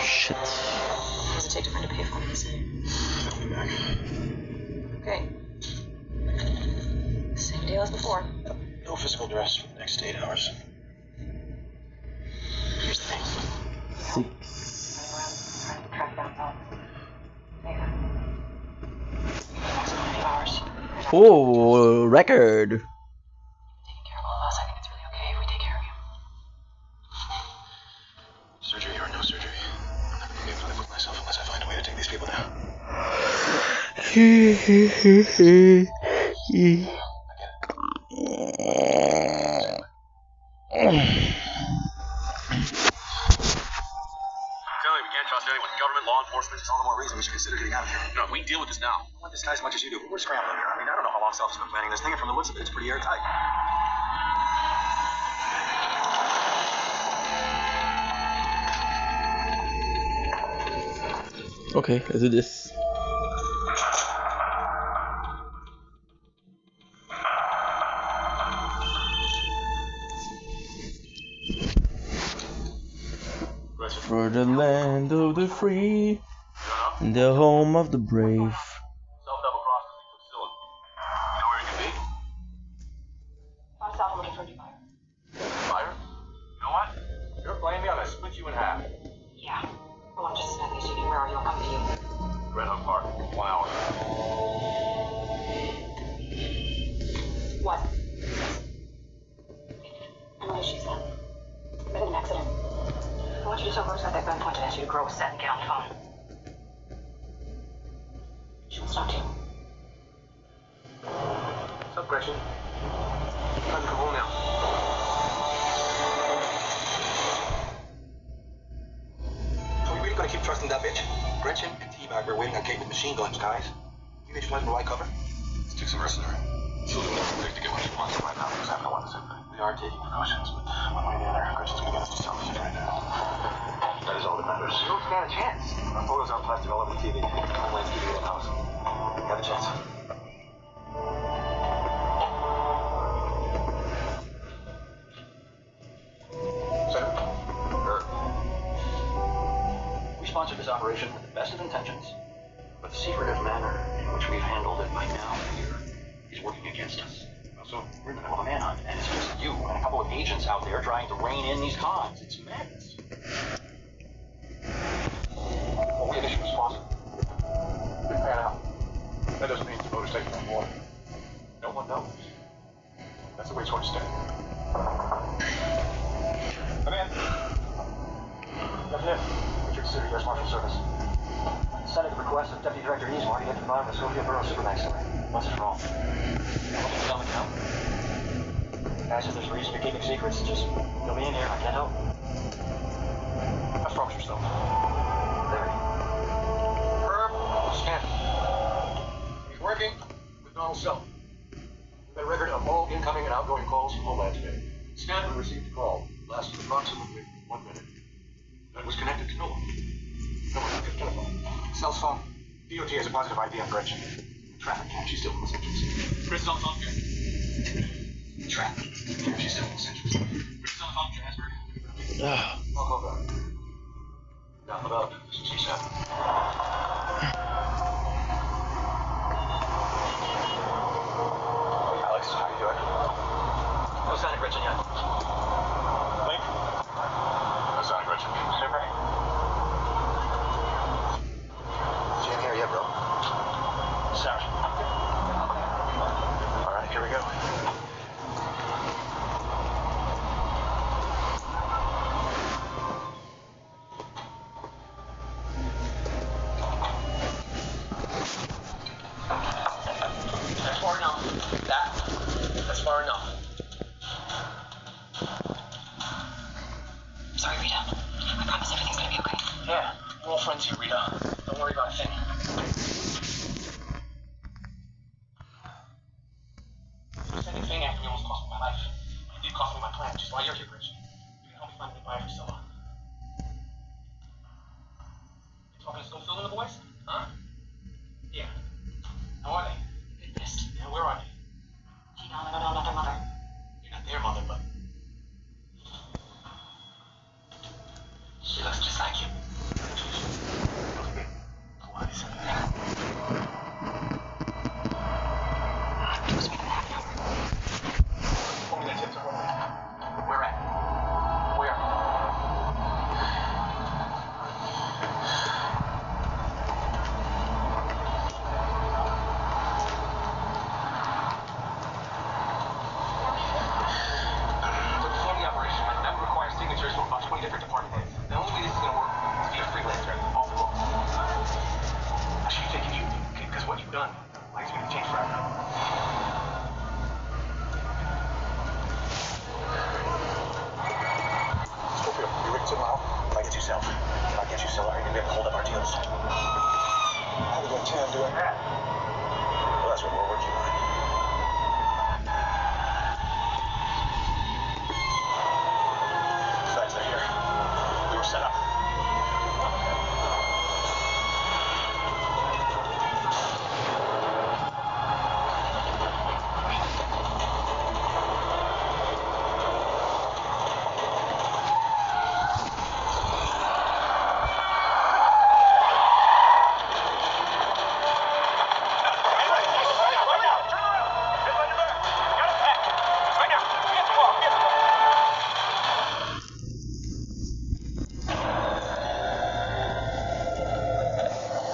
Shit. What does it take to find a payphone in the city? I'll be back. Okay. Same deal as before. No physical duress for the next 8 hours. Here's the thing. 6. Trying to track down Bob. Later. Next 20 hours. Oh, record. Taking care of all of us. I think it's really okay if we take care of you. Surgery or no surgery, I'm never gonna be able to live with myself unless I find a way to take these people down. Telling you, we can't trust anyone. Government, law enforcement. All the more reason we should consider getting out of here. No, we deal with this now. I want this guy as much as you do, but we're scrambling here. I mean, I don't know how long Self's been planning this thing, and from the looks of it, it's pretty airtight. Okay, let's do this. For the land of the free, the home of the brave. Self-double crossed this facility. You know where he could be? I'm south looking for a new buyer. Fire? You know what? You're playing me, I'm gonna split you in half. Yeah. Oh, I'm just as badly as you. Where are you? I'll come to you. Red Hook Park, 1 hour. What? I know who she's at. Been in an accident. I want you to tell Rose got that gun pointed at you to grow a set and get on the phone. She won't stop you. What's up, Gretchen? Time to come home now. Are we really gonna keep trusting that bitch? Gretchen and T-Bag were waiting on Kate with machine guns, guys. You think she's playing the right cover? Let's take some mercenary. She'll do anything quick to get what she wants right now because I don't want the same thing. We are taking precautions, but one way or the other, Gretchen's gonna get us to selfish right now. That is all that matters. You don't stand a chance. Our photos are plastered all over the TV. Homeland's keeping it in house. You have a chance. We sponsored this operation with the best of intentions, but the secretive manner in which we've handled it by now here is working against us. So we're in the middle of a manhunt, and it's just you and a couple of agents out there trying to rein in these cons. It's madness. Well, we initially sponsored. Didn't pan out. That doesn't mean the voters taking on board. No one knows. That's the way it's going to stay. Come in. Lieutenant, Richard City, U.S. Marshal Service. Senate the request of Deputy Director Easmore to get to the bottom of the Sophia Borough Supermax story. What's it wrong? What's the stomach now? Guy says there's a reason you're keeping secrets. Just, you'll be in here. I can't help. How strong is yourself? Very. Herb Stanton. He's working with Donald Self. We've got a record of all incoming and outgoing calls from Homeland today. Stanton received a call, lasted approximately 1 minute. That was connected to no one. No one took his telephone. Self's phone. DOT has a positive ID on Gretchen. Traffic jam. She's still in Los Angeles. Chris is on the phone, Jack. Traffic jam. She's still in Los Angeles. Chris is on the phone, Jasper. I'll call back. Down about 67. Alex, how you doing? No sign of Gretchen yet. Link? No sign of Gretchen. Super. She ain't here yet, bro. Sorry. All right, here we go. That's far enough. That's far enough. Sorry, Rita. I promise everything's gonna be okay. Yeah, we're all friends here, Rita. Don't worry about a thing. Second thing after you almost cost me my life. You did cost me my plan, which is why you're here, Rich. You can help me find a new buyer for Scylla. You talking to Schofield and the boys? Huh? Yeah. How are they? Good pissed. Yeah, where are they? No, not their mother. You're not their mother, but She looks just like you. wise. It was within half an hour. Pull me that tip to her. Where at? Where? To perform the operation, that would require signatures from about 20 different department heads. The only way this is going to work is to be a freelancer off the books. I should be taking you, because what you've done, life's going to change forever. Schofield, you ready tomorrow? If I get you self, if I get you Scylla, are you gonna be able to hold up our deals? How we got Tim doing that? Well, that's what we're working on. Flags are here. We were set up.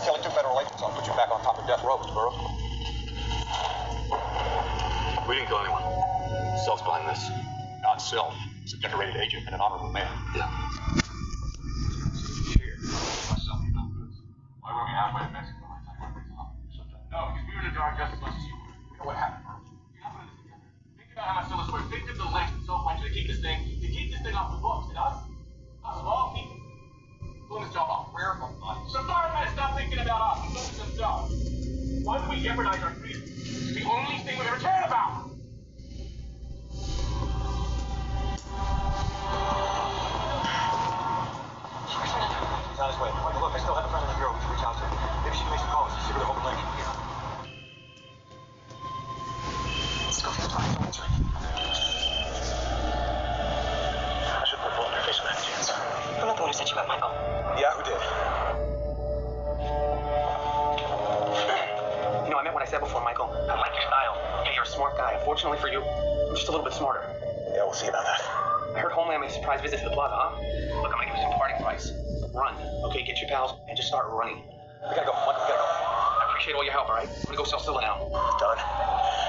Killing 2 federal agents, I'll put you back on top of death row, Mr. Burrow. We didn't kill anyone. Self's behind this. Not Self. He's a decorated agent and an honorable man. Yeah. Why were we halfway to Mexico? No, because we were in the dark just as much as you were. We know what happened, bro. You're not putting this together. Think about how much Scylla's worth. Think of the length Self went to keep this thing off the books. And us of all people, pulling this job off. Where the fuck? So far, I'm gonna stop thinking about us and focus on Self. Why do we jeopardize our freedom? It's the only thing we've ever cared about. He's on his way. Michael, look, I still have a friend in the bureau we can reach out to. Maybe she can make some calls. See where the hope and link. Schofield's fine. Don't answer it. I should put a bullet in her face when I have a chance. I'm not the one who set you up, Michael. Yeah, who did? You know, I meant what I said before, Michael. I like your style. Okay, you're a smart guy. Unfortunately for you, I'm just a little bit smarter. Yeah, we'll see about that. I heard Homeland made a surprise visit to the plaza, huh? Look, I'm gonna give you some parting advice. Run, okay? Get your pals and just start running. We gotta go. Michael, we gotta go. I appreciate all your help, all right? I'm gonna go sell Scylla now. Done.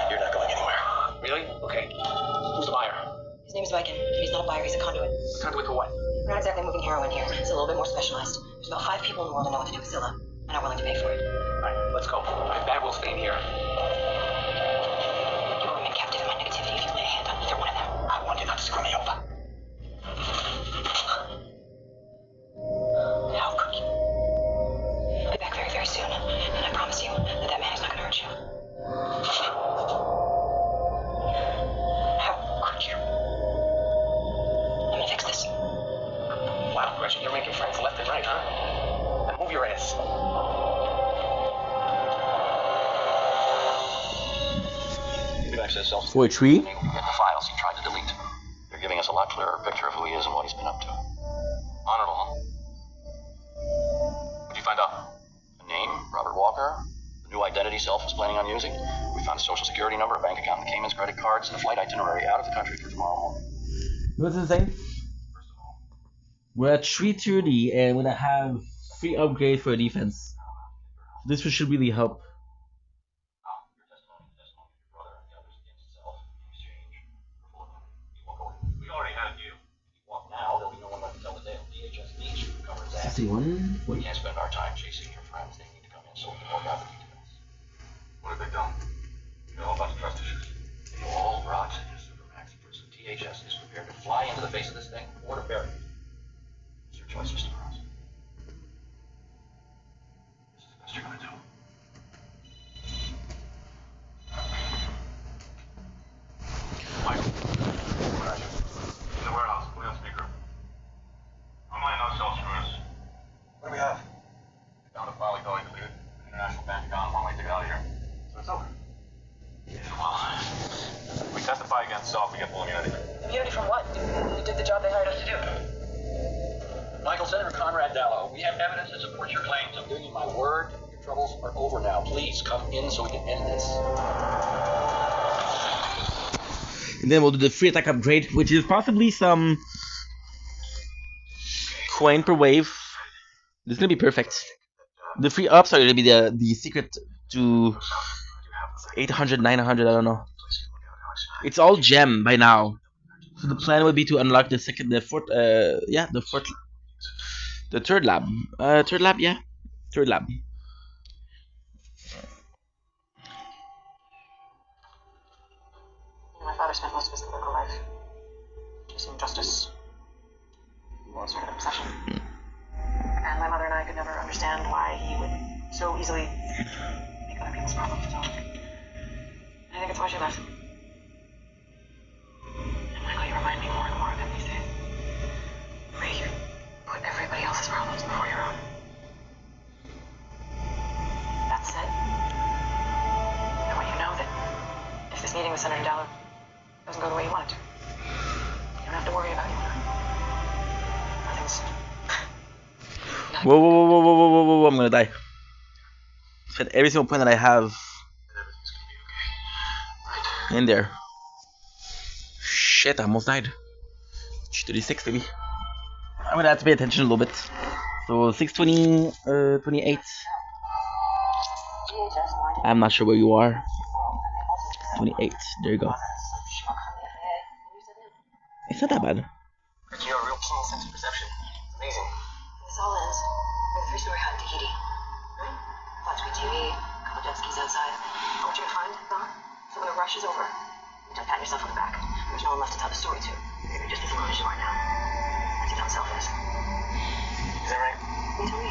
You're not going anywhere. Really? Okay. Who's the buyer? His name's Viking. He's not a buyer, he's a conduit. Conduit for what? We're not exactly moving heroin here. It's a little bit more specialized. There's about 5 people in the world who know what to do with Scylla and are willing to pay for it. All right, let's go. My bad will stay in here. You will remain captive in my negativity if you lay a hand on either one of them. I want you not to screw me over. How could you? I'll be back very, very soon. And I promise you that that man is not going to hurt you. How could you? I'm going to fix this. Wow, Gretchen, you're making friends left and right, huh? Now move your ass. We've access self. 43. The files he tried to delete. They're giving us a lot clearer picture of who he is and what he's been up to. Honorable. new identity self was planning on using. We found a social security number, a bank account in the Caymans, credit cards, and a flight itinerary out of the country for tomorrow morning. You know what's insane? We're at 3:30 and we're gonna have free upgrade for defense. This should really help. We already had a deal. Well, now there'll be no one left to tell the tale. DHS needs you to cover his ass. 61. We can't spend our time chasing your friends. They need to come in so we can work out the details. What have they done? You know about the trust issues. They all brought in a supermax prison. DHS is prepared to fly into the face of this thing or to bury it. It's your choice, Mr. Ross. This is the best you're gonna do. Michael, where are you? In the warehouse. Put me on speaker. I'm laying no cell screws. What do we have? We found a file legally deleted. An international bank account. One way to get out of here. So it's over. Yeah, well, if we testify against self, we get full immunity. Immunity from what? We did the job they hired us to do. Michael, Senator Conrad Dallow, we have evidence that supports your claims. I'm giving you my word. Your troubles are over now. Please come in so we can end this. And then we'll do the free attack upgrade, which is possibly some coin per wave. This is gonna be perfect. The free ups are gonna be the secret to 800, 900, I don't know. It's all gem by now. So the plan would be to unlock the third lab. Third lab, yeah. Third lab. My father spent most of his political life chasing justice. It was sort of an obsession. And my mother and I could never understand why he would so easily make other people's problems his own. I think it's why she left. And Michael, you remind me more and more of him these days. The way you put everybody else's problems before your own. That said, I want you to know that if this meeting with Senator Dallow doesn't go the way you want it to, you don't have to worry about you. Nothing's... Whoa, whoa, whoa, whoa, whoa, whoa, whoa, I'm gonna die. Spent every single point that I have in there. Shit, I almost died. 36 maybe. I'm gonna have to pay attention a little bit. So 620, 28. I'm not sure where you are. 28. There you go. It's not that bad. You have a real keen sense of perception. It's amazing. This all ends with a three-story hut in Tahiti. Right? Flat screen TV, a couple jet skis outside. And what you're gonna find, Don? So when it rushes over, you just pat yourself on the back. There's no one left to tell the story to. You're just as alone as you are now. That's how self is. Is that right? You tell me.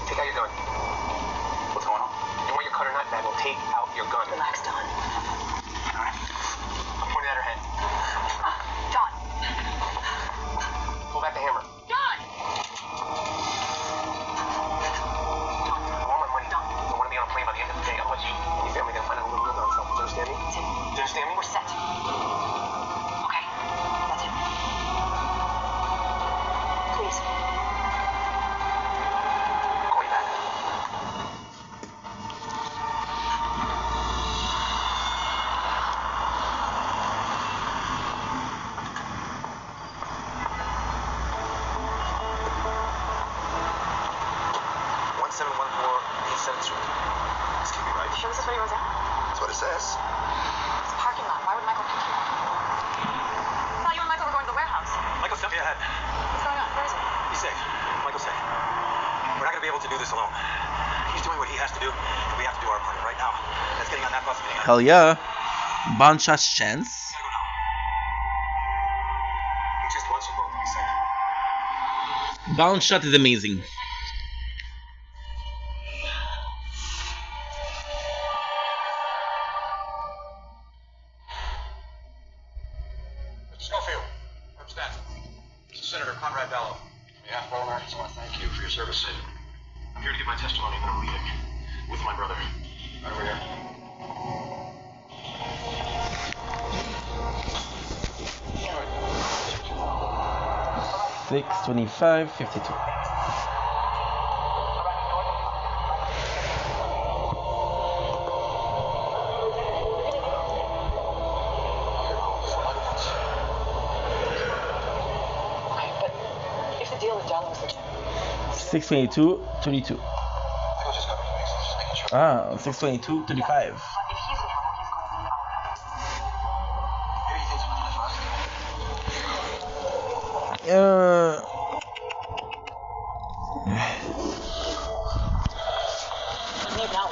Take out your gun. What's going on? You want your cutter knife? I will take out your gun. Relax, Don. Alright. I'm pointing at her head. Don! Pull back the hammer. Don! I want my money. Don. I want to be on a plane by the end of the day. Otherwise, you and your family are gonna find out a little bit about themselves. Do you understand me? That's it. Do you understand me? We're set. Okay. That's it. Please. Call me back. This can't be right. Sure this is where he was at? That's what it says. It's a parking lot. Why would Michael pick you? I thought you and Michael were going to the warehouse. Michael, step ahead. What's going on? Where is he? He's safe. Michael's safe. We're not going to be able to do this alone. He's doing what he has to do, and we have to do our part right now. That's getting on that bus and getting on. Hell yeah. Bonshot's chance. He just wants you both to be safe. Bounce shot is amazing. Mr. Schofield, represent. This is Senator Conrad Dallow. On behalf of all Americans, I want to thank you for your service. I'm here to give my testimony, but I'm leaving with my brother. Right over here. 6:25, 52. But if the deal with Darling was legit, 6:22, 32. I think we'll just cover the bases, just making sure. 6:22, 35. but if he's in trouble, he's going to be our man. Maybe he thinks we're gonna trust him. Maybe now.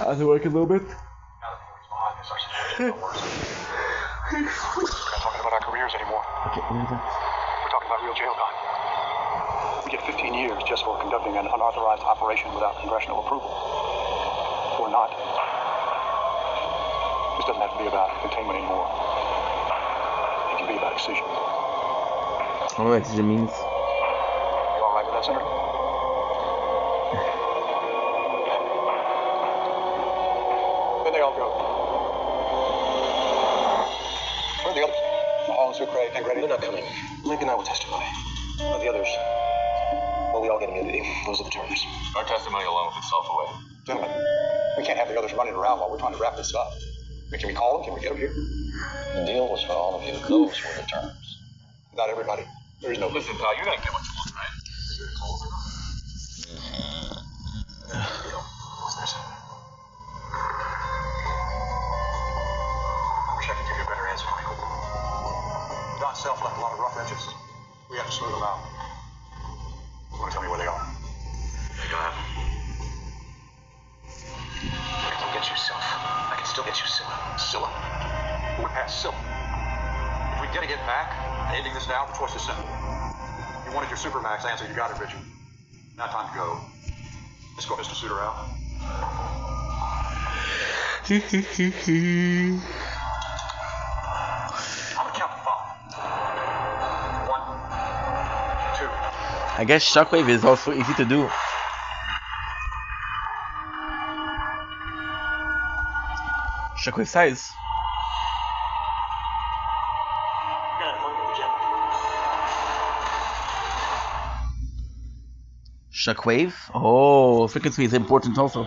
How's it work a little bit? Now that he's behind us, our situation is worse. We're not talking about our careers anymore. Okay, what is that? We're talking about real jail time. We get 15 years just for conducting an unauthorized operation without congressional approval. Or not. This doesn't have to be about containment anymore. It can be about excision. I don't know what excision means. You all right with that, Senator? Then they all go. Where are the others? Mahomes, Sucre, Tancredi? They're not coming. Lincoln and I will testify. But the others, well, we all get immunity. Those are the terms. Our testimony alone will itself away. Gentlemen, we can't have the others running around while we're trying to wrap this up. Can we call them? Can we get them here? The deal was for all of you. Those were the terms. Not everybody. There is no. Listen, pal, you're gonna get what you want, right? I wish I could give you a better answer, Michael. Don Self left a lot of rough edges. We have to smooth them out. You want to tell me where they are? You don't have I can get you Self. I can still get you Scylla. We're past Silk. If we get to get back, ending this now, the choice is simple. You wanted your Supermax answer, you got it, Richard. Now time to go. Let's go, Mr. Suiter out. I'm gonna count to 5. 1, 2. I guess shockwave is also easy to do. Shockwave size. Shockwave? Oh, frequency is important also.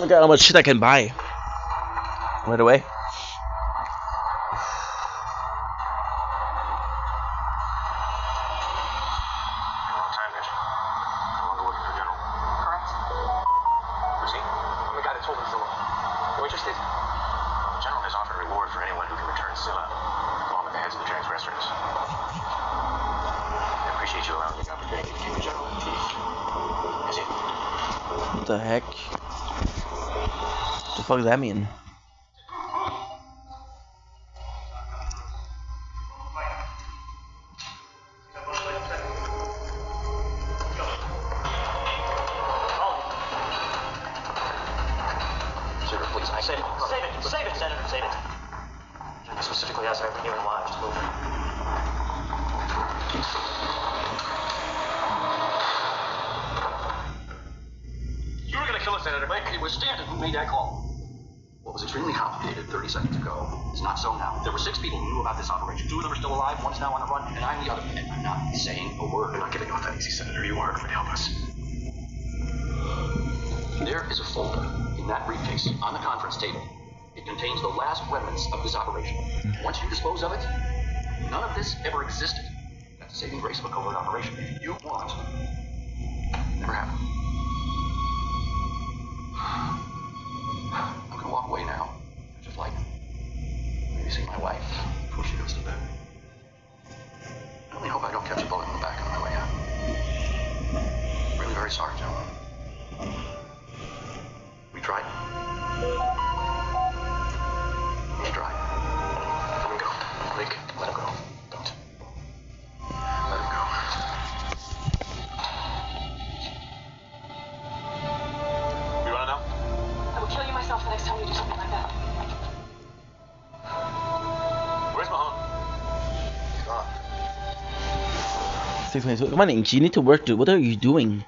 Look at how much shit I can buy right away. What the heck? What the fuck does that mean? Save it, Senator, save it. I specifically asked everyone here in live to move. You were gonna kill us, Senator. Mike, it was Stanton who made that call. What was extremely complicated 30 seconds ago is not so now. There were 6 people who knew about this operation. 2 of them are still alive, 1's now on the run, and I'm the other. And I'm not saying a word. We're not giving you that easy, Senator. You are going to help us. There is a folder in that briefcase on the conference table. It contains the last remnants of this operation. Once you dispose of it, none of this ever existed. That's the saving grace of a covert operation. You want never happened. I'm gonna walk away now. Just like maybe see my wife before she goes to bed. I only hope I don't catch a bullet in the back on my way out. Really very sorry, gentlemen. We tried. We tried. Let him go. Link, let him go. 6:22. Come on, Inky, you need to work, dude. What are you doing?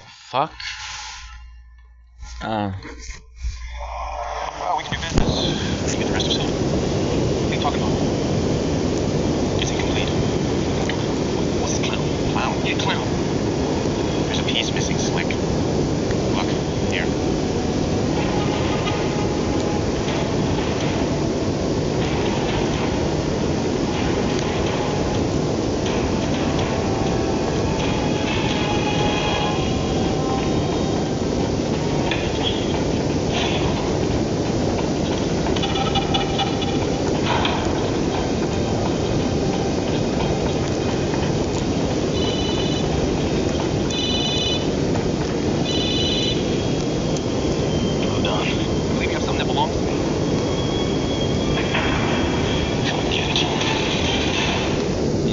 Fuck. Well, we can do business. We can get the rest of Silva. What are you talking about? It's incomplete. What's this clown? Clown? Yeah, clown. There's a piece missing, Slick. Look, here.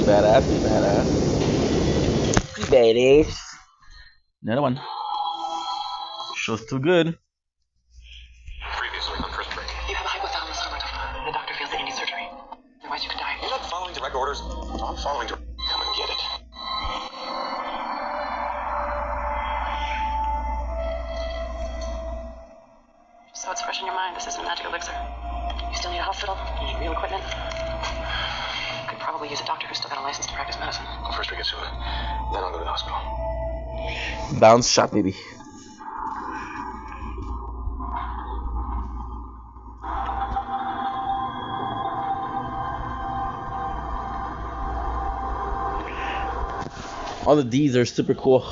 Badass, be badass. Be badass. Another one. Show's too good. Previously on first break. You have a hypothalamus hamartoma. The doctor feels that you need surgery. Otherwise, you could die. You're not following direct orders. I'm following direct. Come and get it. So it's fresh in your mind. This isn't magic elixir. You still need a hospital. You need real equipment. Could probably use a doctor who's still got a license to practice medicine. Well, first we get Silva. Then I'll go to the hospital. Bounce shot, baby. All the D's are super cool.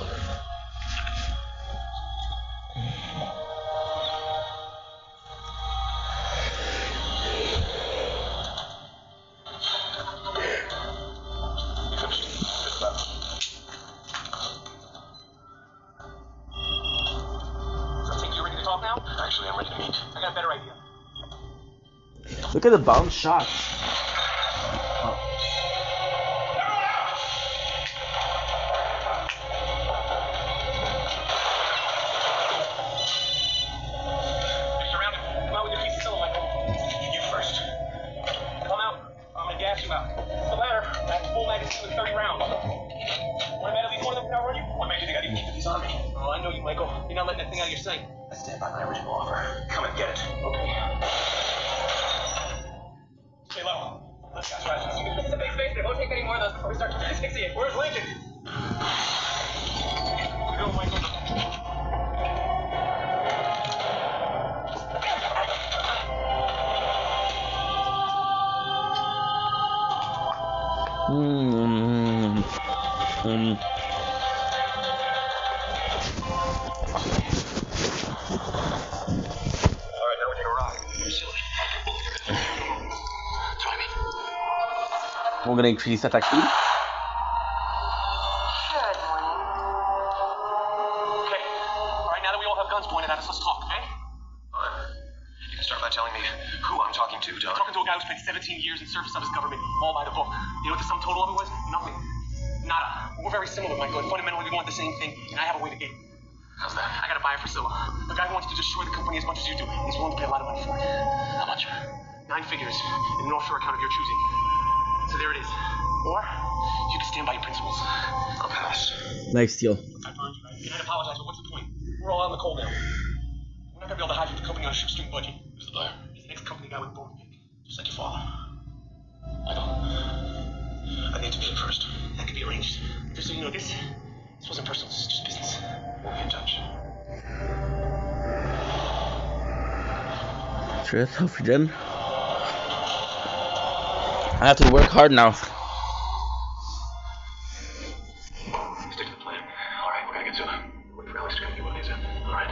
Actually, I'm ready to meet. I got a better idea. Look at the bounce shot. You're surrounded. Come out with your piece of Silva, Michael. You first. Come out. I'm gonna gas you out. It's the ladder. I have a full magazine with 30 rounds. Want to bet at least one of them can outrun you? What makes you think I didn't keep these on me? Oh, I know you, Michael. You're not letting that thing out of your sight. I stand by my original offer. Come and get it. Okay. Stay low. Let's go. This is a big space. It won't take many more of those before we start to asphyxiate. Where's Lincoln? Go, Michael. Alright, now we take a ride. You're silly. Try me. We're gonna increase attack speed. Good morning. Okay. All right, now that we all have guns pointed at us, let's talk, okay? You can start by telling me who I'm talking to, I'm John. talking to a guy who spent 17 years in service of his government, all by the book. You know what the sum total of it was? Nothing. Nada. We're very similar, Michael, and fundamentally we want the same thing, and I have a way to get it. How's that? I got a buyer for Scylla. The guy who wants to destroy the company as much as you do. He's willing to pay a lot of money for it. How much? 9 figures in an offshore account of your choosing. So there it is. Or you can stand by your principles. I'll pass. Nice deal. I found you, right? And I'd apologize, but what's the point? We're all out in the cold now. We're not gonna be able to hide from the company on a shoestring budget. Who's the buyer? He's an ex-company guy with a bone to pick, just like your father. Michael. I need to meet him first. That could be arranged. Just so you know, this wasn't personal. This is just business. We'll be in touch. Sure, that's healthy then. I have to work hard now. Stick to the plan. Alright, we're gonna get to him. Wait for Alex to come get what he's in. Alright?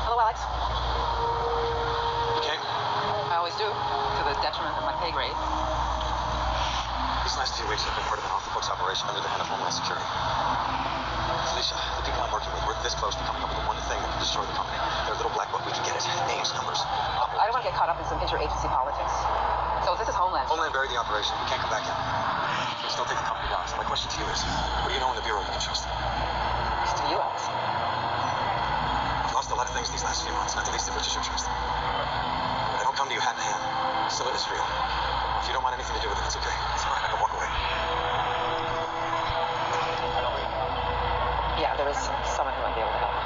Hello, Alex. You came? I always do, to the detriment of my pay grade. These last few weeks have been part of an off-the-books operation under the head of Homeland Security. Felicia, the people I'm working with, we're this close to coming up with the one thing that can destroy the company. Their little black book, we can get it. Names, numbers. I don't want to get caught up in some interagency politics. So this is Homeland. Homeland buried the operation. We can't come back in. We still take the company down. So my question to you is, what do you know in the Bureau you can trust? the U.S. I've lost a lot of things these last few months, not the least of which is your trust. I don't come to you hand in hand. Some of it is real. If you don't want anything to do with it, it's okay. It's fine. I can walk away. Yeah, there is someone who might be able to help.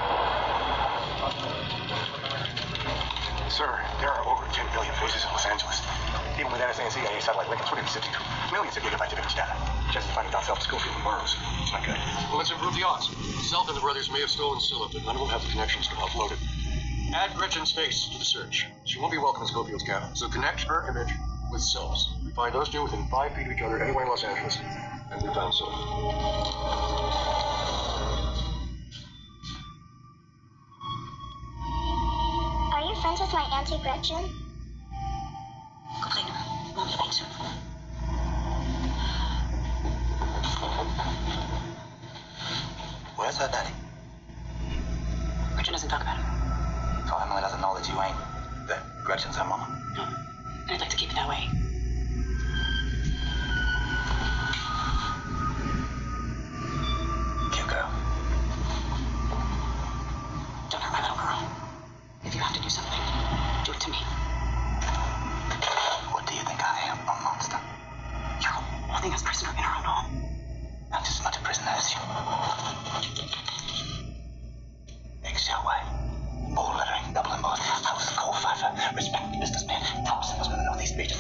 Sir, there are over 10 billion faces in Los Angeles. Even with NSA and CIA satellite links, we're going to be sifting through millions of gigabytes of image data. Just to find Don Self Schofield and Burroughs. It's not good. Well, let's improve the odds. Self and the brothers may have stolen Scylla, but none of them have the connections to offload it. Add Gretchen Space to the search. She won't be welcome in Schofield's cabin, so connect her image with Syl's. We find those two within 5 feet of each other anywhere in Los Angeles, and we found Syl. Are you friends with my Auntie Gretchen? Go play now. Won't be late soon. Where's her daddy? Gretchen doesn't talk about it. So Emily doesn't know that you ain't. That Gretchen's her mama. No. And I'd like to keep it that way. Cute girl. Don't hurt my little girl. If you have to do something, do it to me. What do you think I am? A monster? You're holding us prisoner in our own home. I'm just as much a prisoner as you. Eggshell way. Bold lettering, double embossed. I was a coal fifer, respected businessman, top salesman in the Northeast region.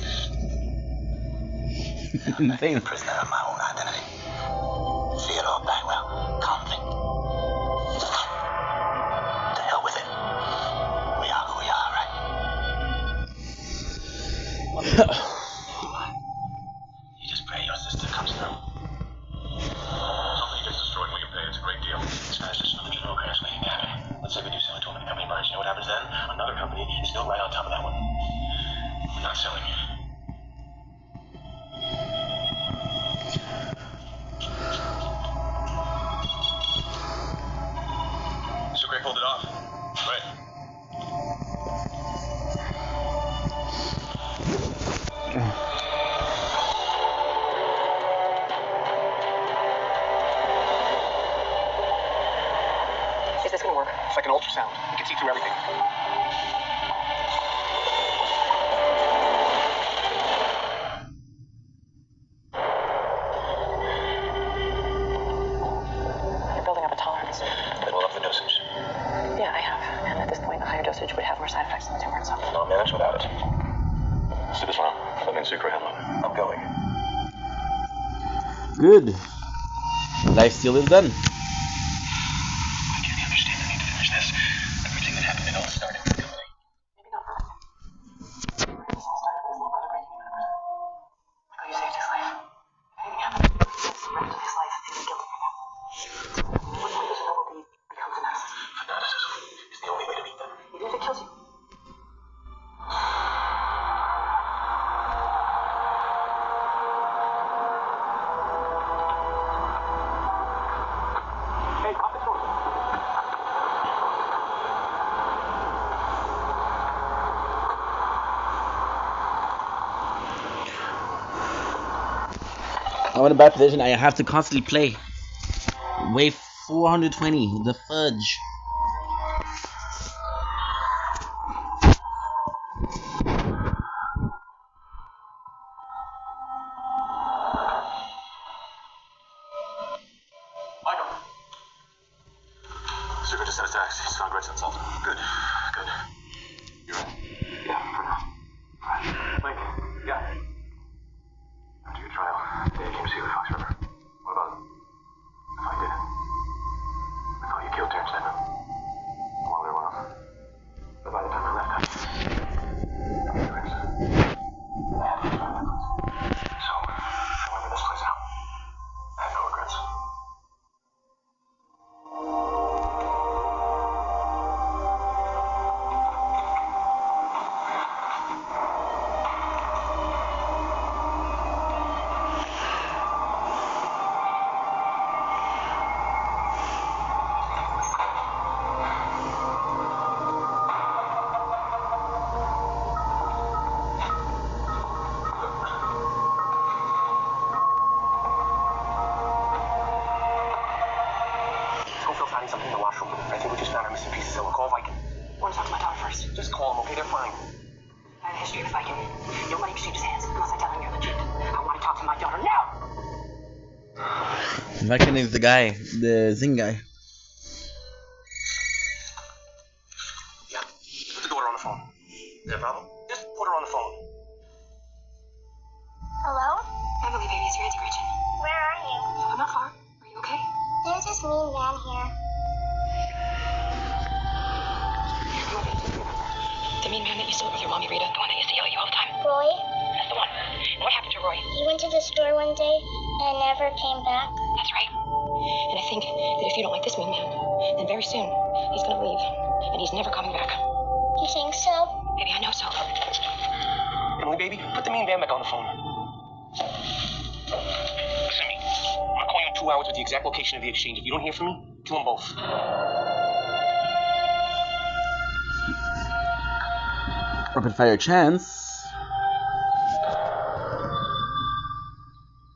I'm a prisoner of my own identity. Theodore Bagwell, convict. To hell with it. We are who we are, right? You just pray your sister comes through. Something gets destroyed when you pay. It's a great deal. This guy's just another general crash waiting to happen. Let's say we do sell it to him and the company burns. You know what happens then? Another company is still right on top of that one. We're not selling it. Sucre pulled it off. Right. Is this gonna work? It's like an ultrasound. You can see through everything. You're building up a tolerance. Then we'll up the dosage. Yeah, I have. And at this point, a higher dosage would have more side effects than the tumor itself. I'll manage without it. Sit this one out. Let me and Sucre handle it. I'm going. Good. Life steal is done. I can't understand the need to finish this. Everything that happened, it all started with the company. Maybe not perfect. This all started with his little brother breaking into prison. Michael, you saved his life. If anything happened, he's the rest of his life feeling guilty right now. What Michael's a noble deed becomes a narcissism. Fanaticism is the only way to beat them. Even if it kills you. Hey, pop this phone. I'm in a bad position. I have to constantly play. Wave 420, the fudge. Michael. Sucre just sent a text. He's found Gretchen himself. Good. Good. You're in? Yeah, for now. Alright. Link. Yeah. After your trial, Dave came to see you at Fox River. What about him? I thought you did. I thought you killed Terrence Edmund. Vakin is the guy, the Zing guy. Yeah. Put the daughter on the phone. Is there a problem? Just put her on the phone. Hello? Emily, baby, it's your Auntie Gretchen. Where are you? I'm not far. Are you okay? There's this mean man here. The mean man that used to live with your mommy, Rita, the one that used to yell at you all the time. Roy? That's the one. And what happened to Roy? He went to the store one day and never came back. That's right. And I think that if you don't like this mean man, then very soon he's gonna leave, and he's never coming back. You think so? Baby, I know so. Emily, baby, put the mean man back on the phone. Listen to me. I'm gonna call you in 2 hours with the exact location of the exchange. If you don't hear from me, kill them both. Rapid fire chance.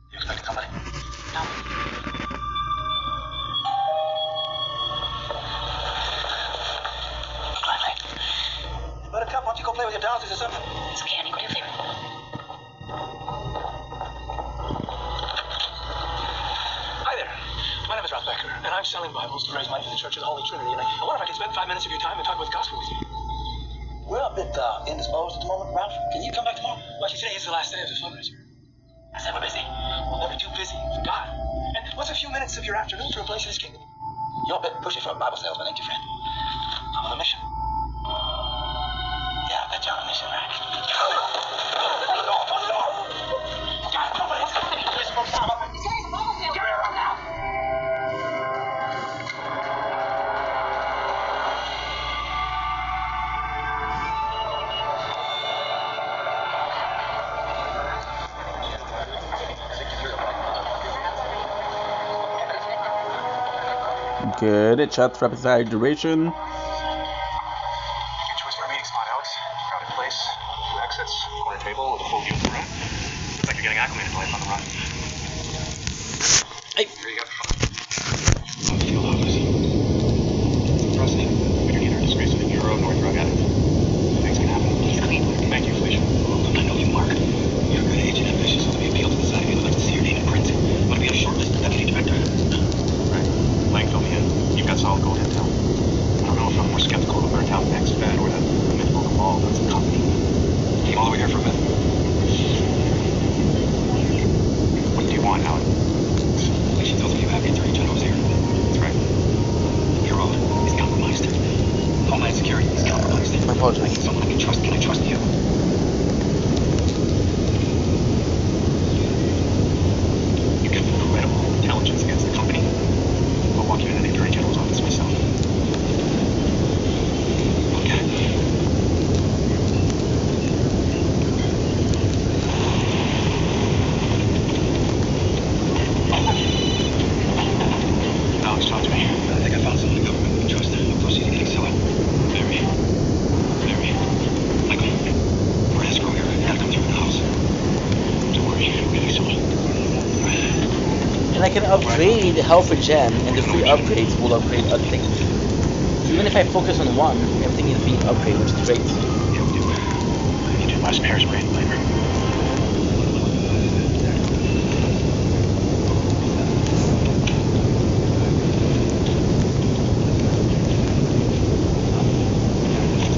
You expecting somebody? No. Gladly. Buttercup, why don't you go play with your dolls or something? It's okay, honey. Go do your favorite. Hi there. My name is Ralph Becker, and I'm selling Bibles to raise money for the Church of the Holy Trinity. And I wonder if I could spend 5 minutes of your time and talk about the gospel with you. We're a bit indisposed at the moment, Ralph. Can you come back tomorrow? Well, today is the last day of the fundraiser. I said we're busy. We'll never too busy for God. And what's a few minutes of your afternoon for a place in His kingdom? You're a bit pushy for a Bible salesman, ain't you, friend? I'm on a mission. Yeah, I bet you're on a mission, right? Good. It chat rapid fire duration. Your choice for a meeting spot, Alex. Crowded place, 2 exits, corner table with a full view of the room. Looks like you're getting acclimated to life on the run. Hey. Here you go. Field office. It's impressive. But you're neither a disgraced neuro nor a drug addict. Things can happen. He's clean. Thank you, Felicia. I know you, Mark. You're a good agent, ambitious, so to be appealed to the society. I'd like to see your name in print. Want to be on a short list of deputy director. Right. Lang filled me in. You've got solid gold intel. I don't know if I'm more skeptical of Burnt Out Next Fed or the mythical Cabal that's the company. Came all the way here for a bit. What do you want, Howard? Felicia tells me you have the Attorney General's here. That's right. Your road is compromised. Homeland Security is compromised. I apologize. I need someone I can trust. Can I trust you? You get incredible intelligence against the company. I'll walk you into the Attorney General's office myself. Okay. Alex, talk to me. I think I found someone in the government we can trust. I'll proceed to getting Scylla. Mary. Michael, we're in escrow here. You gotta come through the house. Don't worry. I'm getting someone. And I can upgrade health regen, and the free upgrades will upgrade other things. Even if I focus on one, everything is being upgraded, which is great. Yeah, we do. You did last Paris brain labor.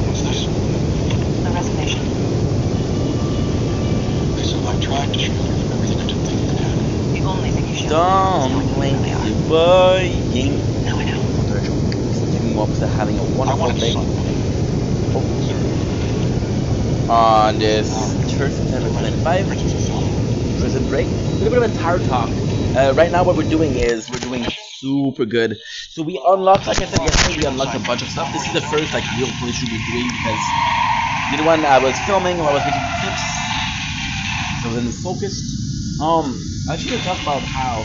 What's this? A resignation. So I tried to shield her from everything I didn't think could happen. The only thing you should Don't blink the boying. Now I know. Giving up to having a I wonderful wanted day. son. On this 1st September 2025 prison break. A little bit of a tired talk. Right now what we're doing is we're doing super good. So we unlocked, like I said yesterday, we unlocked a bunch of stuff. This is the first like real playthrough we're doing because the other one I was filming while I was making clips. So I wasn't focused. I should have talked about how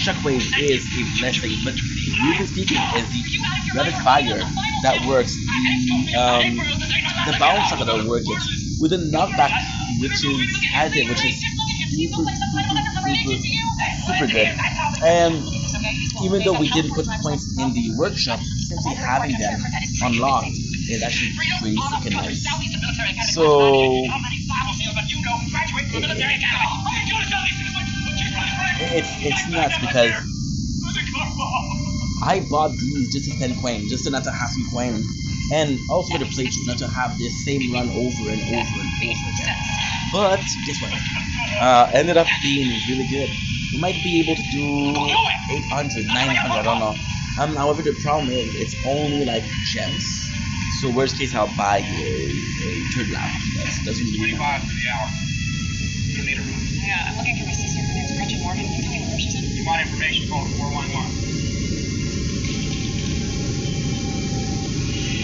Shockwave is a blessing, but really speaking is the rapid fire that works, the bounce shot that works with a knockback which is additive, which is super good. And even though we didn't put points in the workshop, simply having them unlocked is actually pretty freaking nice. So it's nuts because I bought these just to spend coin, just to not to have some coin, and also for the playthrough, not to have this same run over and over and over again. But guess what? Ended up being really good. We might be able to do 800, 900, I don't know. However, the problem is it's only like gems. So worst case, I'll buy a third lap. Doesn't really matter. 25 for the hour. Yeah, I'm looking for my sister. Her name's Gretchen Morgan. Can you tell me where she's in? If you want information, call 411.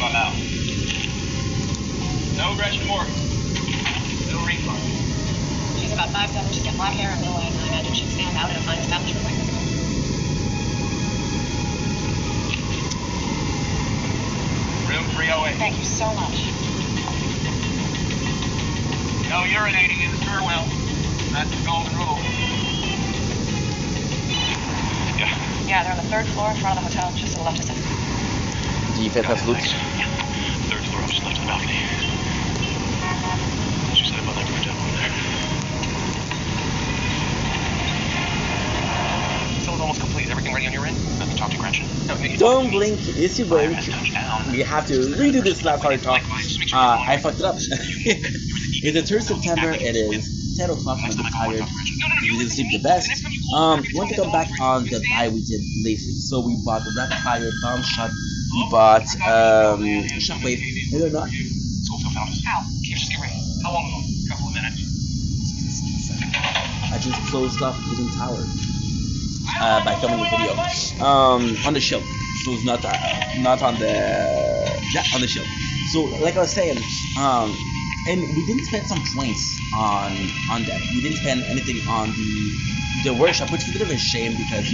About now. No Gretchen Morgan. No refund. She's about 5'7". She's got black hair and blue eyes, and I imagine she'd stand out in a fine establishment like this. Room 308. Thank you so much. No urinating in the stairwell. That's the golden rule. Yeah. Yeah, they're on the 3rd floor in front of the hotel, just to the left of it. Die vet absolut. Thanks. Third floor, just left of the balcony. She said about that room down over there. So it's almost complete. Is everything ready on your end? Nothing to talk to Gretchen? No, Don't blink. If you blink, we have to redo this last hard talk. I fucked it up. It's the 3rd of September. It is 10 o'clock. I'm a bit tired. We didn't sleep the best. We want to come back on the buy we did lately. So we bought the rapid fire bomb shot. We bought shockwave. And they're not. Schofield found us. How? Here, just get ready. How long ago? A couple of minutes. I just closed off Hidden Tower by filming a video on the show. So it's not on the on the show. So like I was saying, and we didn't spend some points on that. We didn't spend anything on the workshop, which is a bit of a shame because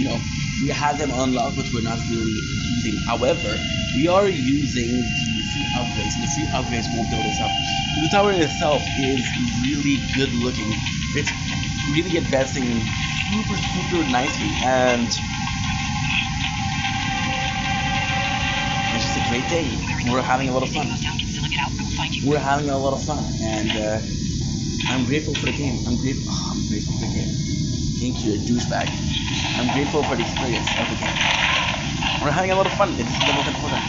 we had them unlocked, but we're not really using. However, we are using the free upgrades, and the free upgrades will build us up. The tower itself is really good looking. It's really advancing super nicely, and it's just a great day. We're having a lot of fun. We're having a lot of fun, and I'm grateful for the game. I'm grateful for the game. Thank you, douchebag. I'm grateful for the experience of the game. We're having a lot of fun. It's the most important.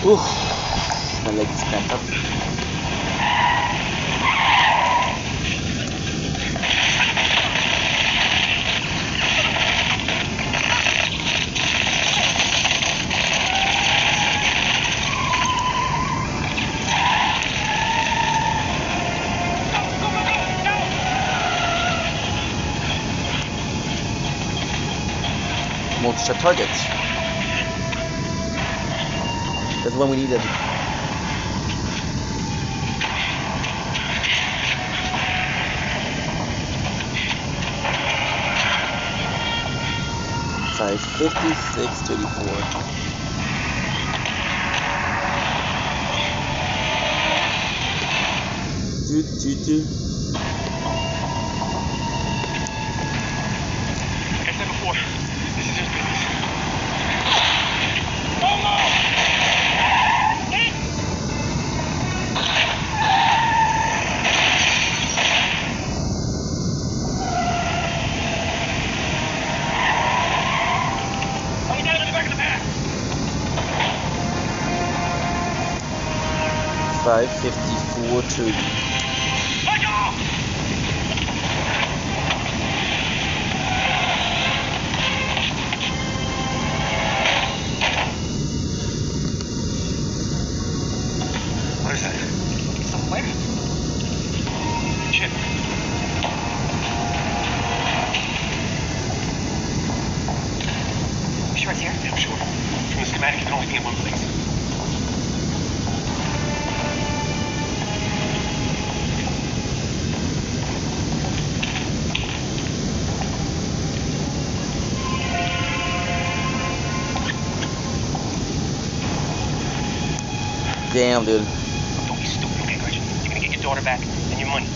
Oof, my leg is cramped up. Multi-shot targets. That's what we needed. Size 56-34. Do. Like I said before, this is just business. Oh, get in the back of the pack. 554-30. Let go! What is that? can only be in one place. Damn, dude. Don't be stupid, okay, Gretchen? You're gonna get your daughter back and your money.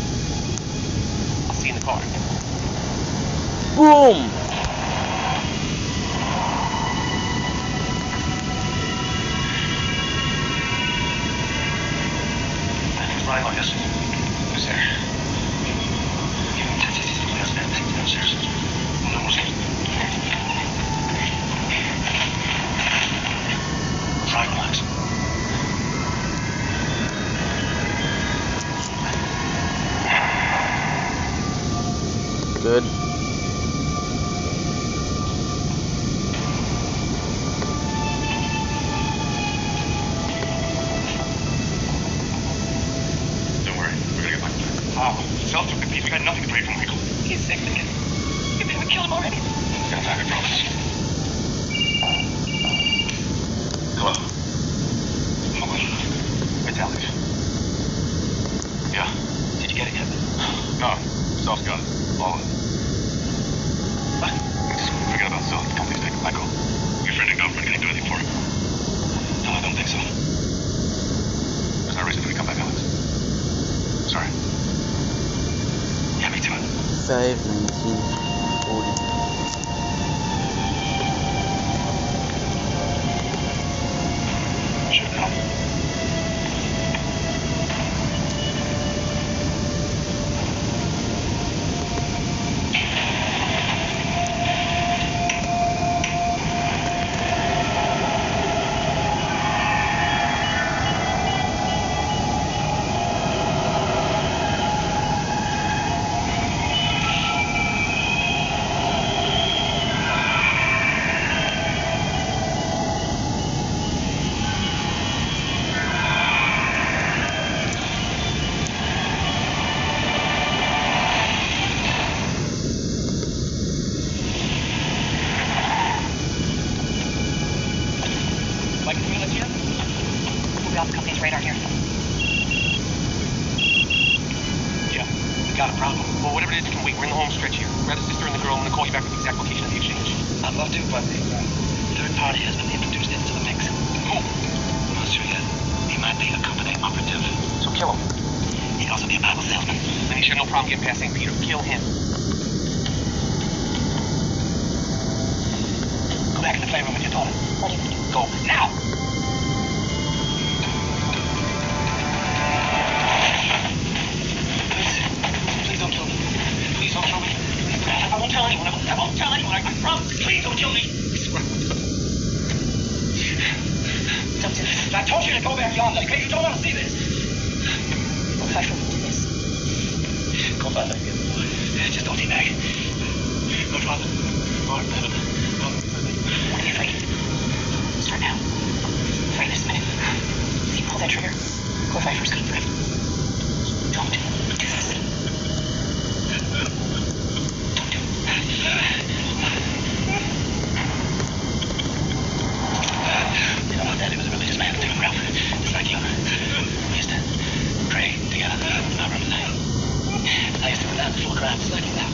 I'll see you in the car. Boom! Ryan, oh, yes. Who's there? Give him 10 seconds to play us downstairs. No more scared. Try to relax. Good. Don't worry, we're gonna get back there. How? Self took the piece. We got nothing to pray for, Michael. He's sick, Lincoln. You've been able to kill him already. It's gonna time, I promise. Hello. It's Alex. Yeah. Did you get it yet? No, Self's got it. All of it. What? Just forget about Self. The company's taking Michael. Your friend and girlfriend gonna do anything for him? No, I don't think so. There's no reason for me to come back, Alex. Sorry. Yeah, me too. 5/19/40. Should have known. Michael, can you let you know? We got the company's radar here. Yeah, we got a problem. Well, whatever it is, it can wait. We're in the home stretch here. Grab the sister and the girl. I'm gonna call you back with the exact location of the exchange. I'd love to, but the third party has been introduced into the mix. Who? I'm not sure yet. He might be a company operative. So kill him. He could also be a Bible salesman. Then he should have no problem getting past St. Peter. Kill him. Go back in the playroom with your daughter. What do you do? Go now. Please don't kill me. Please don't kill me. I won't tell anyone. I won't tell anyone. I promise. Please don't kill me. Don't do this. I told you to go back yonder. Okay? You don't want to see this. Go Pfeiffer will do this. Go back. Just don't deny. My father. Lord, heaven. What are you afraid? Start now. Right this minute. If you pull that trigger, Go Pfeiffer's gone forever. Don't do this. Don't do it. You know, Daddy was a religious man, too, Ralph. Just like you. We used to pray together in our room at night. I used to renounce before crime, just like you now.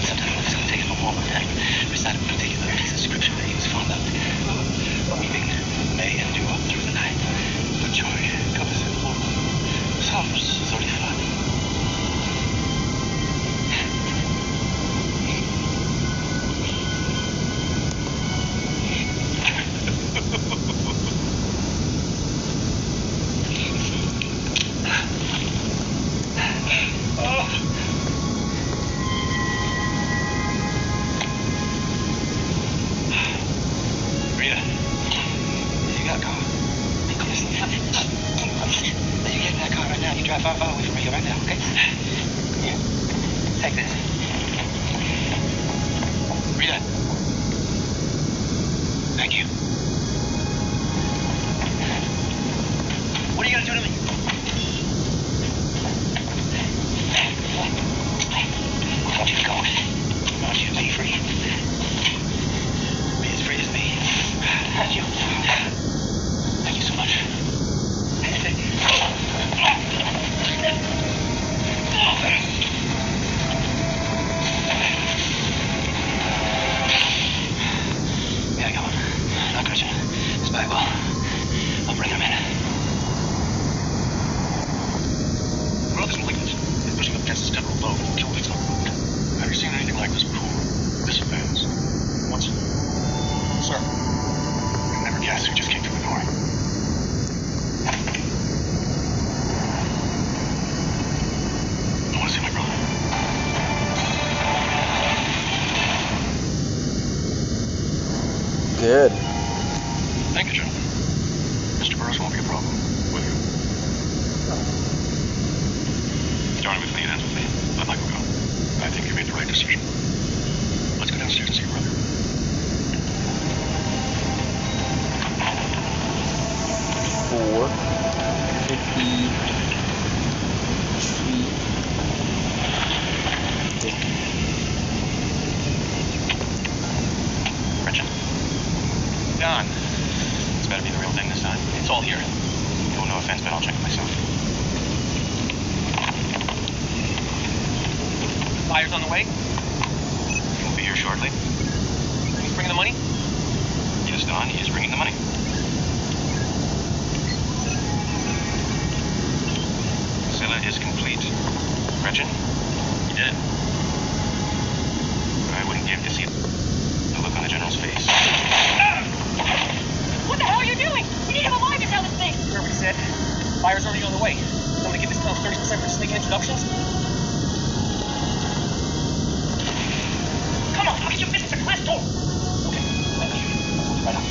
Sometimes when I was going to take him a walk, Daddy would recite a particular piece of scripture that he was fond of. Weeping may endure through the night, but joy comes in the morning. Psalms 35. Rita, you got a car. You get in that car right now. You drive far, far away from here right now, okay? Here, take this. Rita. Thank you. What are you gonna do to me? I want you to go. I want you to be free. Be as free as me. Thank you. Thank you so much. Yeah, I got one. Not Gretchen. This bag will. I'll bring him in. What are these malignants? They're pushing up against this temporal lobe and kill if it's not removed. Have you seen anything like this before? This advance? Once? Sir. You'd never guess who just came through the door. I want to see my brother. Good. Thank you, gentlemen. Mr. Burroughs won't be a problem, will you? Starting with me and ends with me. Let Michael go. I think you made the right decision. Let's go downstairs and see your brother. 4:53. Gretchen. Don. It's better be the real thing this time. It's all here. No, no offense, but I'll check it myself. Fire's on the way. He'll be here shortly. He's bringing the money? Yes, Don, he is bringing the money. Scylla is complete. Gretchen, you did it. I wouldn't give to see the look on the General's face. What the hell are you doing? We need him alive to tell this thing. Remember what he said? Fire's already on the way. Want me to give this town 30% for sneaking introductions? Come on, I'll get you business at class door. Okay, right on.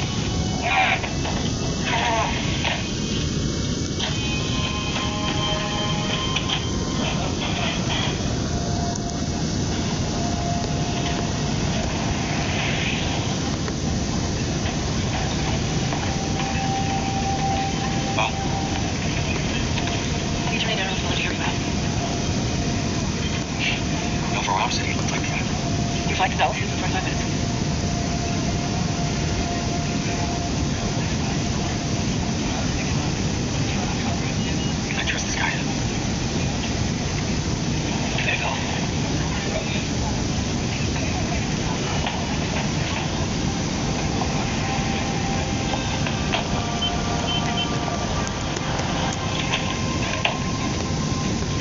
Attorney General's going to hear about. No, for what I said, he looked like fun. Your flight to Dallas is in 45 minutes. I trust this guy. There you go.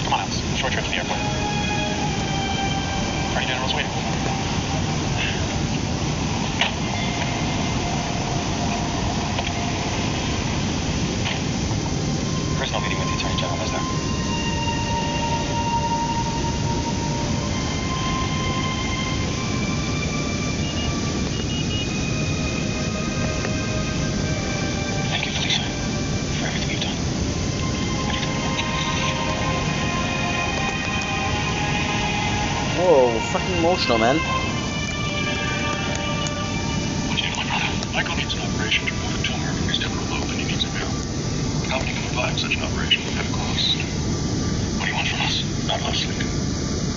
Come on, Alice. Short trip to the airport. Attorney General's waiting. Personal meeting with the Attorney General, is there? Thank you, Felicia, for everything you've done. Whoa, fucking emotional, man. What do you do, my brother? Michael needs an operation to remove a tumor from his temporal lobe, and he needs it now. The company can provide such an operation at a cost. What do you want from us? Not us, Lincoln.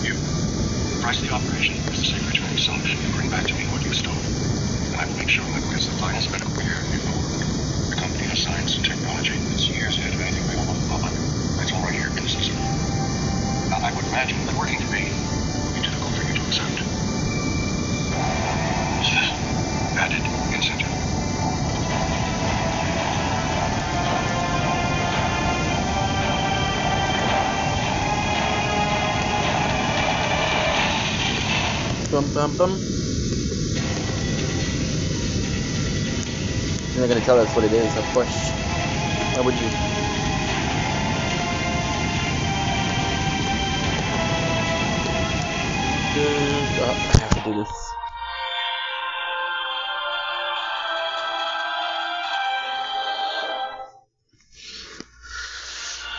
You. The price of the operation is the signature and such, and bring back to me what you stole. And I will make sure Michael gets the finest medical care in the world. The company has science and technology that's years ahead of anything available to the public. It's all right here in the system. Now, I would imagine that working for me will be difficult for you to accept. What's that? Added incentive. Bum bum bum. You're not gonna tell us what it is, of course. Why would you? I have to do this.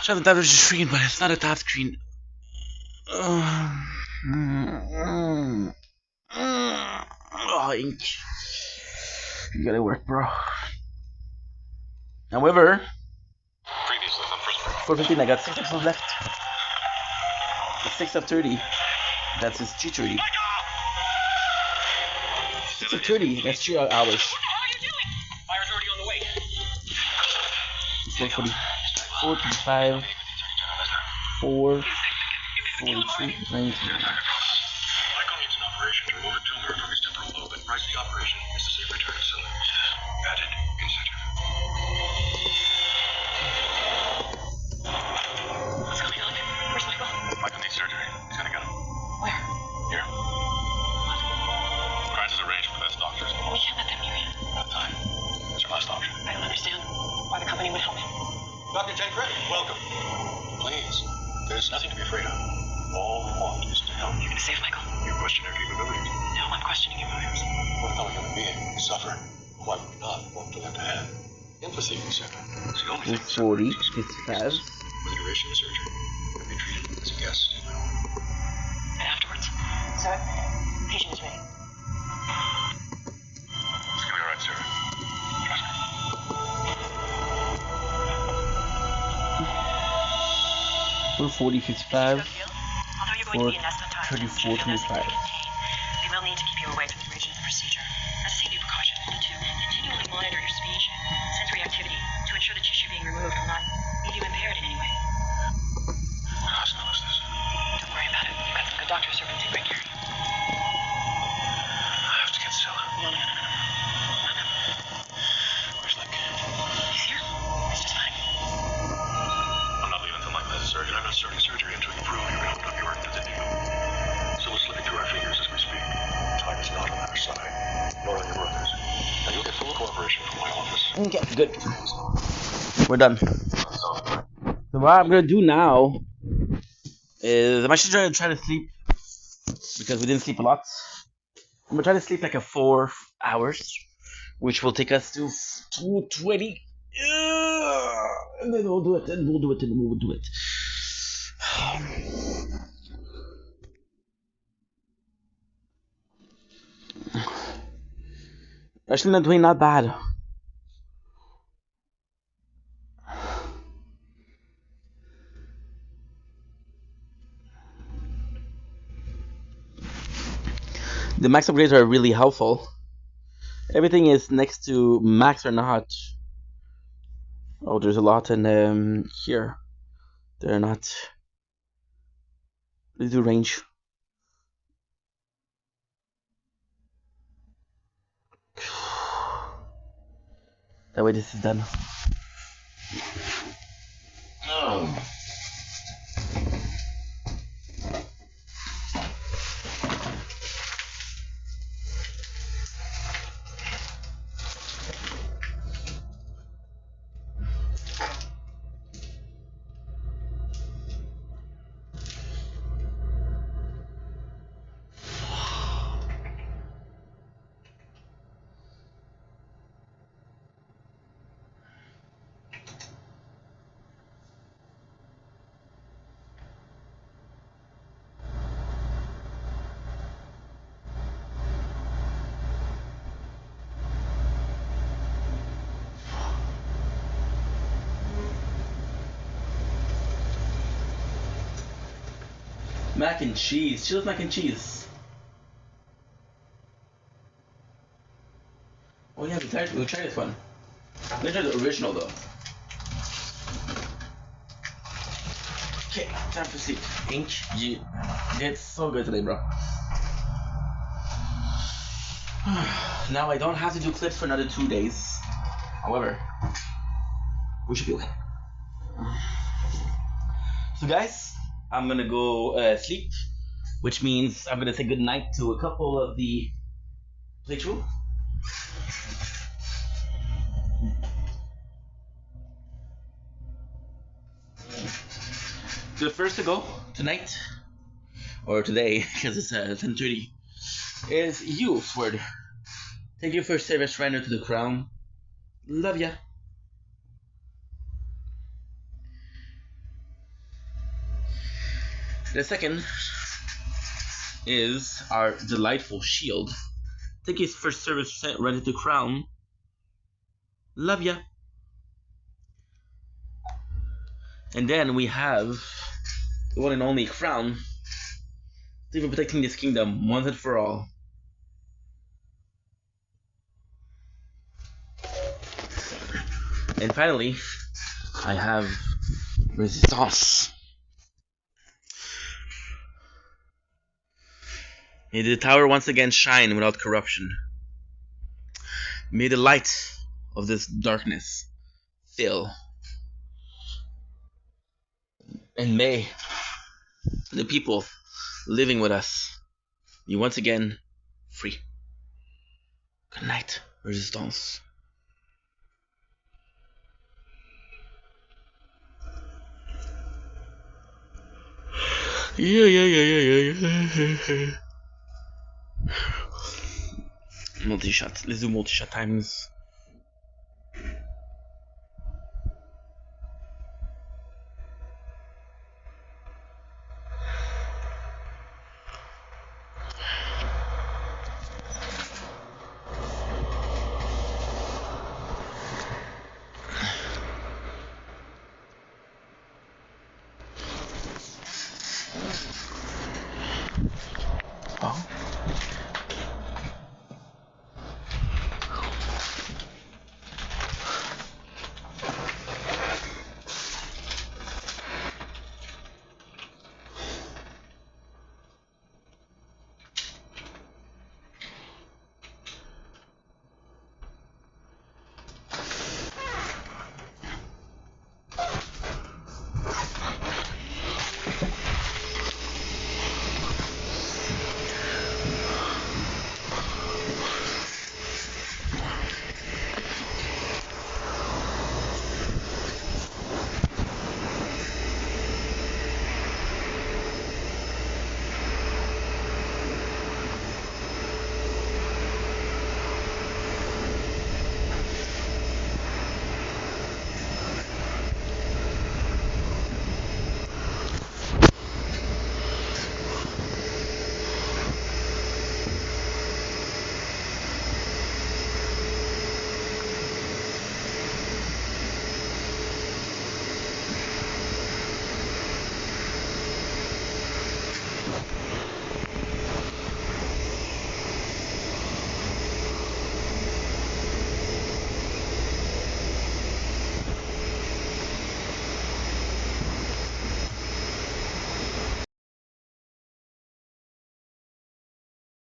Shut the tab screen, but it's not a tab screen. Oh, ink. You gotta work, bro. However, Previously on First Break. 4:15, I got 6 episodes left. The 6 of 30. That's his G30. 6 of 30. That's 3 hours. What the hell are you doing? Fire's already 4:40, 4:55, 4:42, 19. Michael needs an operation to remove a tumor from his temporal lobe, and price the operation is the safe return of silver. Added incentive. What's going on? Where's Michael? Michael needs surgery. He's gonna get him. Where? Here. Grimes has arranged for the best doctors. We can't let them near him. Not time. It's your last option. I don't understand why the company would help him. Dr. Tancred, welcome. Please, there's nothing to be afraid of. All we want is to help. You're gonna save Michael? You question our capabilities. No, I'm questioning your motives. What a fellow human being who suffer. Who I would not want to lend a hand. Empathy, etc. It's the only thing. 40, 55. For the duration of the surgery, you will be treated as a guest in my home. And afterwards? Sir, patient is ready. It's gonna be all right, sir. Trust me. 4:40, 55, Although you're going to be in less than time, 34, 25. we will need to keep you away from the region of the procedure. As a safety precaution, we need to continually monitor your speech and sensory activity to ensure the tissue being removed will not leave you impaired in any way. What hospital is this? Don't worry about it. You've got some good doctors who are going to take great care of you. I have to get Stella. No. Where's Link? He's here. He's just fine. I'm not leaving until Michael has a surgery. I'm not starting surgery until you prove you're going to hold up your end of the deal. So we're slipping through our fingers as we speak. Time is not on our side, nor on your brother's. And you'll get full cooperation from my office. Okay, good. We're done. So what I'm gonna do now is I'm actually try to sleep because we didn't sleep a lot. I'm gonna try to sleep like a 4 hours, which will take us to 2:20. And then we'll do it, and we'll do it, and we'll do it. Actually, not doing not bad. The max upgrades are really helpful. Everything is next to max or not. Oh, there's a lot in here. They're not. Let's do range. That way this is done. Oh. Mac and cheese. She loves mac and cheese. Oh yeah, we'll try this one. Let's try the original though. Okay, time for sleep. Inch, you did so good today, bro. Now I don't have to do clips for another 2 days. However, we should be okay. So guys, I'm gonna go sleep, which means I'm gonna say goodnight to a couple of the playthrough. The first to go tonight, or today, because it's 10:30, is you, Sword. Thank you for service render to the crown. Love ya. The second is our delightful shield. Thank you for service rendered to crown. Love ya. And then we have the one and only crown. Thank you for protecting this kingdom once and for all. And finally, I have resistance. May the tower once again shine without corruption. May the light of this darkness fill. And may the people living with us be once again free. Good night, Resistance. Yeah. Multi-shot. Let's do multi-shot times.